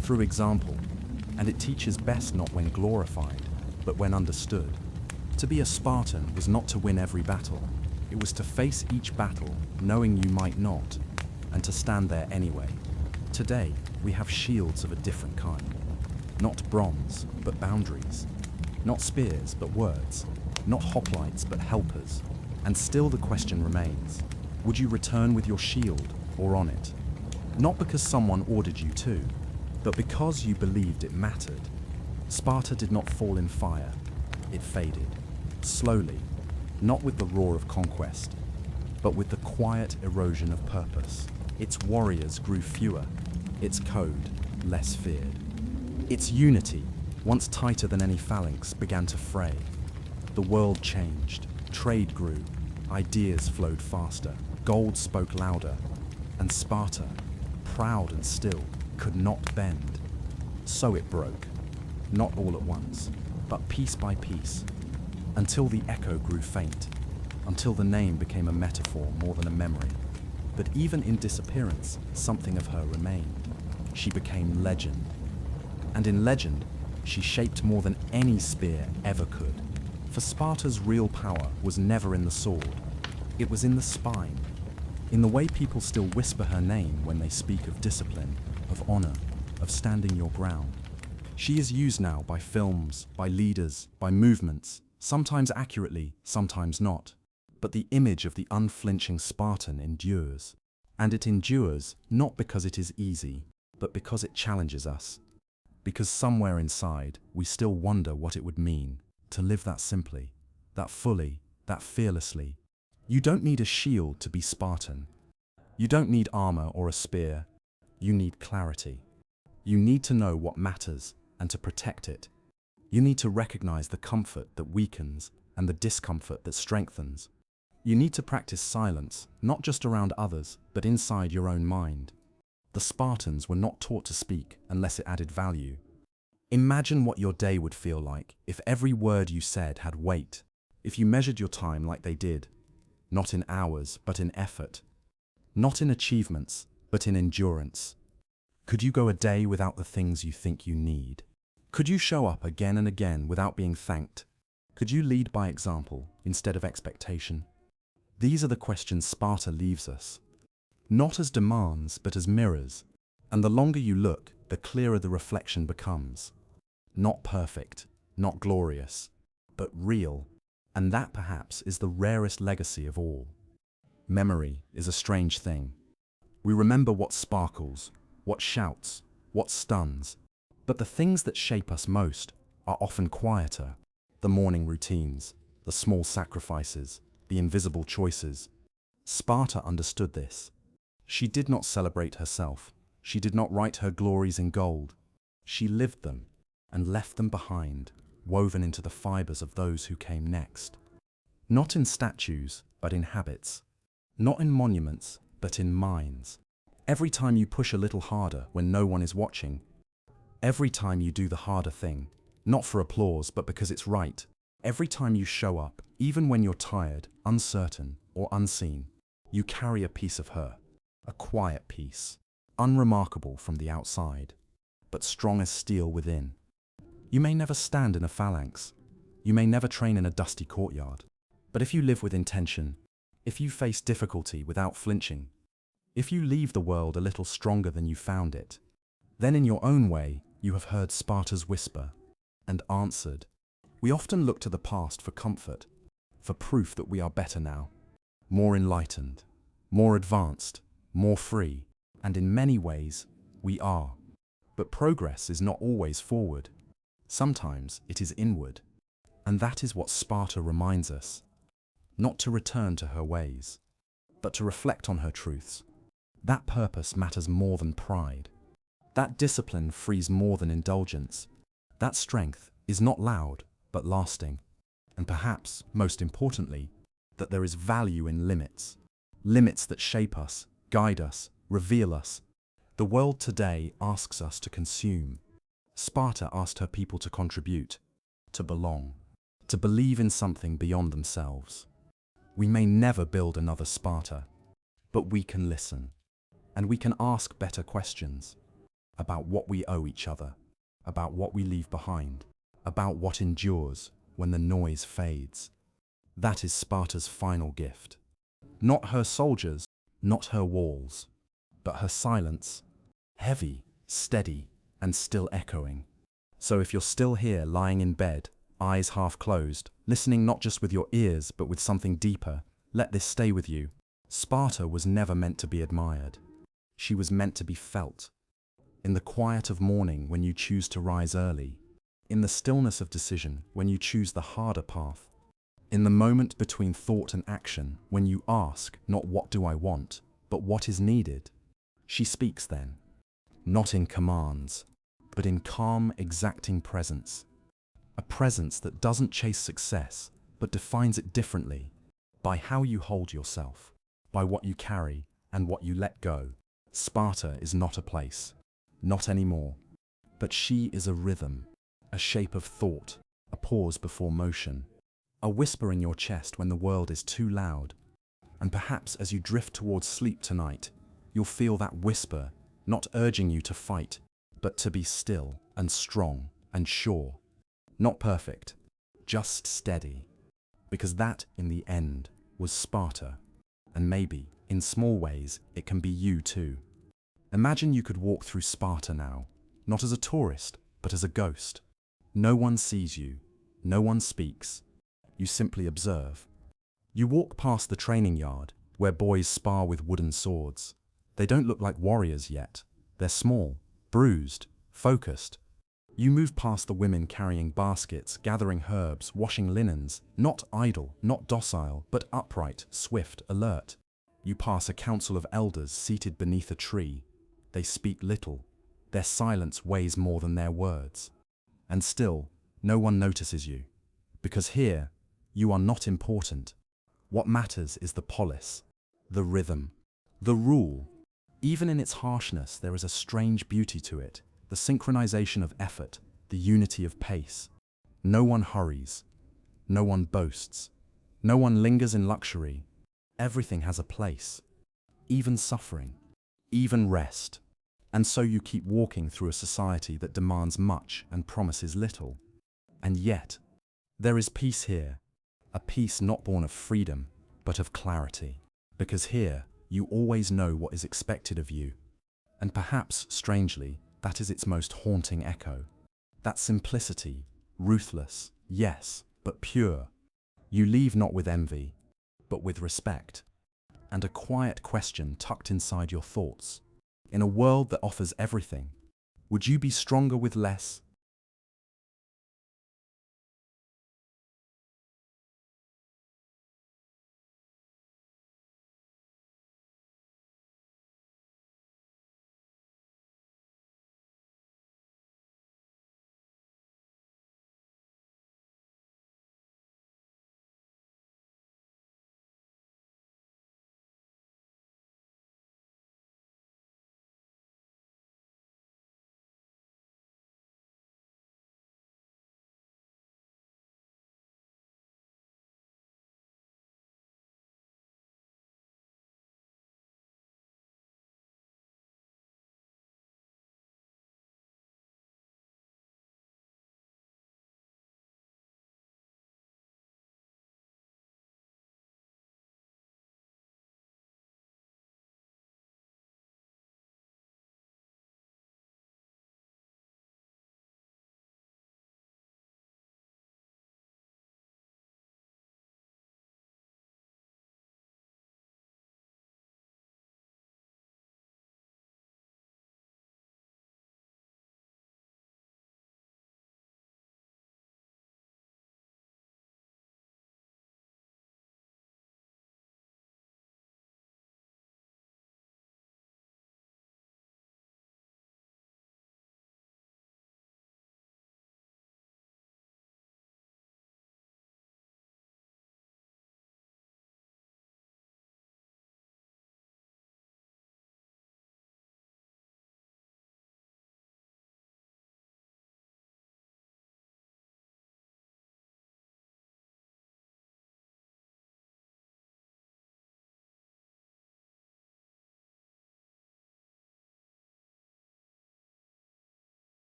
A: through example. And it teaches best not when glorified, but when understood. To be a Spartan was not to win every battle. It was to face each battle, knowing you might not, and to stand there anyway. Today, we have shields of a different kind. Not bronze, but boundaries. Not spears, but words. Not hoplites, but helpers. And still the question remains, would you return with your shield or on it? Not because someone ordered you to, but because you believed it mattered. Sparta did not fall in fire. It faded, slowly, not with the roar of conquest, but with the quiet erosion of purpose. Its warriors grew fewer, its code less feared. Its unity, once tighter than any phalanx, began to fray. The world changed, trade grew, ideas flowed faster, gold spoke louder, and Sparta, proud and still, could not bend. So it broke, not all at once, but piece by piece, until the echo grew faint, until the name became a metaphor more than a memory. But even in disappearance, something of her remained. She became legend. And in legend, she shaped more than any spear ever could. For Sparta's real power was never in the sword. It was in the spine, in the way people still whisper her name when they speak of discipline, of honor, of standing your ground. She is used now by films, by leaders, by movements, sometimes accurately, sometimes not. But the image of the unflinching Spartan endures. And it endures not because it is easy, but because it challenges us. Because somewhere inside, we still wonder what it would mean to live that simply, that fully, that fearlessly. You don't need a shield to be Spartan. You don't need armor or a spear. You need clarity. You need to know what matters and to protect it. You need to recognize the comfort that weakens and the discomfort that strengthens. You need to practice silence, not just around others, but inside your own mind. The Spartans were not taught to speak unless it added value. Imagine what your day would feel like if every word you said had weight, if you measured your time like they did, not in hours, but in effort, not in achievements, but in endurance. Could you go a day without the things you think you need? Could you show up again and again without being thanked? Could you lead by example instead of expectation? These are the questions Sparta leaves us, not as demands, but as mirrors. And the longer you look, the clearer the reflection becomes. Not perfect, not glorious, but real. And that perhaps is the rarest legacy of all. Memory is a strange thing. We remember what sparkles, what shouts, what stuns. But the things that shape us most are often quieter. The morning routines, the small sacrifices, the invisible choices. Sparta understood this. She did not celebrate herself. She did not write her glories in gold. She lived them and left them behind, woven into the fibers of those who came next. Not in statues, but in habits. Not in monuments, but in minds. Every time you push a little harder when no one is watching. Every time you do the harder thing, not for applause, but because it's right. Every time you show up, even when you're tired, uncertain, or unseen, you carry a piece of her, a quiet piece, unremarkable from the outside, but strong as steel within. You may never stand in a phalanx, you may never train in a dusty courtyard, but if you live with intention, if you face difficulty without flinching, if you leave the world a little stronger than you found it, then in your own way, you have heard Sparta's whisper and answered. We often look to the past for comfort, for proof that we are better now, more enlightened, more advanced, more free, and in many ways, we are. But progress is not always forward. Sometimes it is inward, and that is what Sparta reminds us. Not to return to her ways, but to reflect on her truths. That purpose matters more than pride. That discipline frees more than indulgence. That strength is not loud, but lasting. And perhaps, most importantly, that there is value in limits. Limits that shape us, guide us, reveal us. The world today asks us to consume. Sparta asked her people to contribute, to belong, to believe in something beyond themselves. We may never build another Sparta, but we can listen. And we can ask better questions about what we owe each other, about what we leave behind, about what endures when the noise fades. That is Sparta's final gift. Not her soldiers, not her walls, but her silence, heavy, steady, and still echoing. So if you're still here lying in bed, eyes half closed, listening not just with your ears but with something deeper, let this stay with you. Sparta was never meant to be admired. She was meant to be felt. In the quiet of morning when you choose to rise early, in the stillness of decision when you choose the harder path, in the moment between thought and action when you ask not what do I want, but what is needed. She speaks then. not in commands, but in calm, exacting presence. A presence that doesn't chase success, but defines it differently, by how you hold yourself, by what you carry and what you let go. Sparta is not a place, not anymore, but she is a rhythm, a shape of thought, a pause before motion, a whisper in your chest when the world is too loud. And perhaps as you drift towards sleep tonight, you'll feel that whisper, not urging you to fight, but to be still and strong and sure. Not perfect, just steady. Because that, in the end, was Sparta. And maybe, in small ways, it can be you too. Imagine you could walk through Sparta now, not as a tourist, but as a ghost. No one sees you, no one speaks. You simply observe. You walk past the training yard, where boys spar with wooden swords. They don't look like warriors yet. They're small, bruised, focused. You move past the women carrying baskets, gathering herbs, washing linens, not idle, not docile, but upright, swift, alert. You pass a council of elders seated beneath a tree. They speak little. Their silence weighs more than their words. And still, no one notices you. Because here, you are not important. What matters is the polis, the rhythm, the rule. Even in its harshness, there is a strange beauty to it, the synchronization of effort, the unity of pace. No one hurries. No one boasts. No one lingers in luxury. Everything has a place. Even suffering. Even rest. And so you keep walking through a society that demands much and promises little. And yet, there is peace here. A peace not born of freedom, but of clarity. Because here, you always know what is expected of you. And perhaps, strangely, that is its most haunting echo. That simplicity, ruthless, yes, but pure. You leave not with envy, but with respect. And a quiet question tucked inside your thoughts. In a world that offers everything, would you be stronger with less,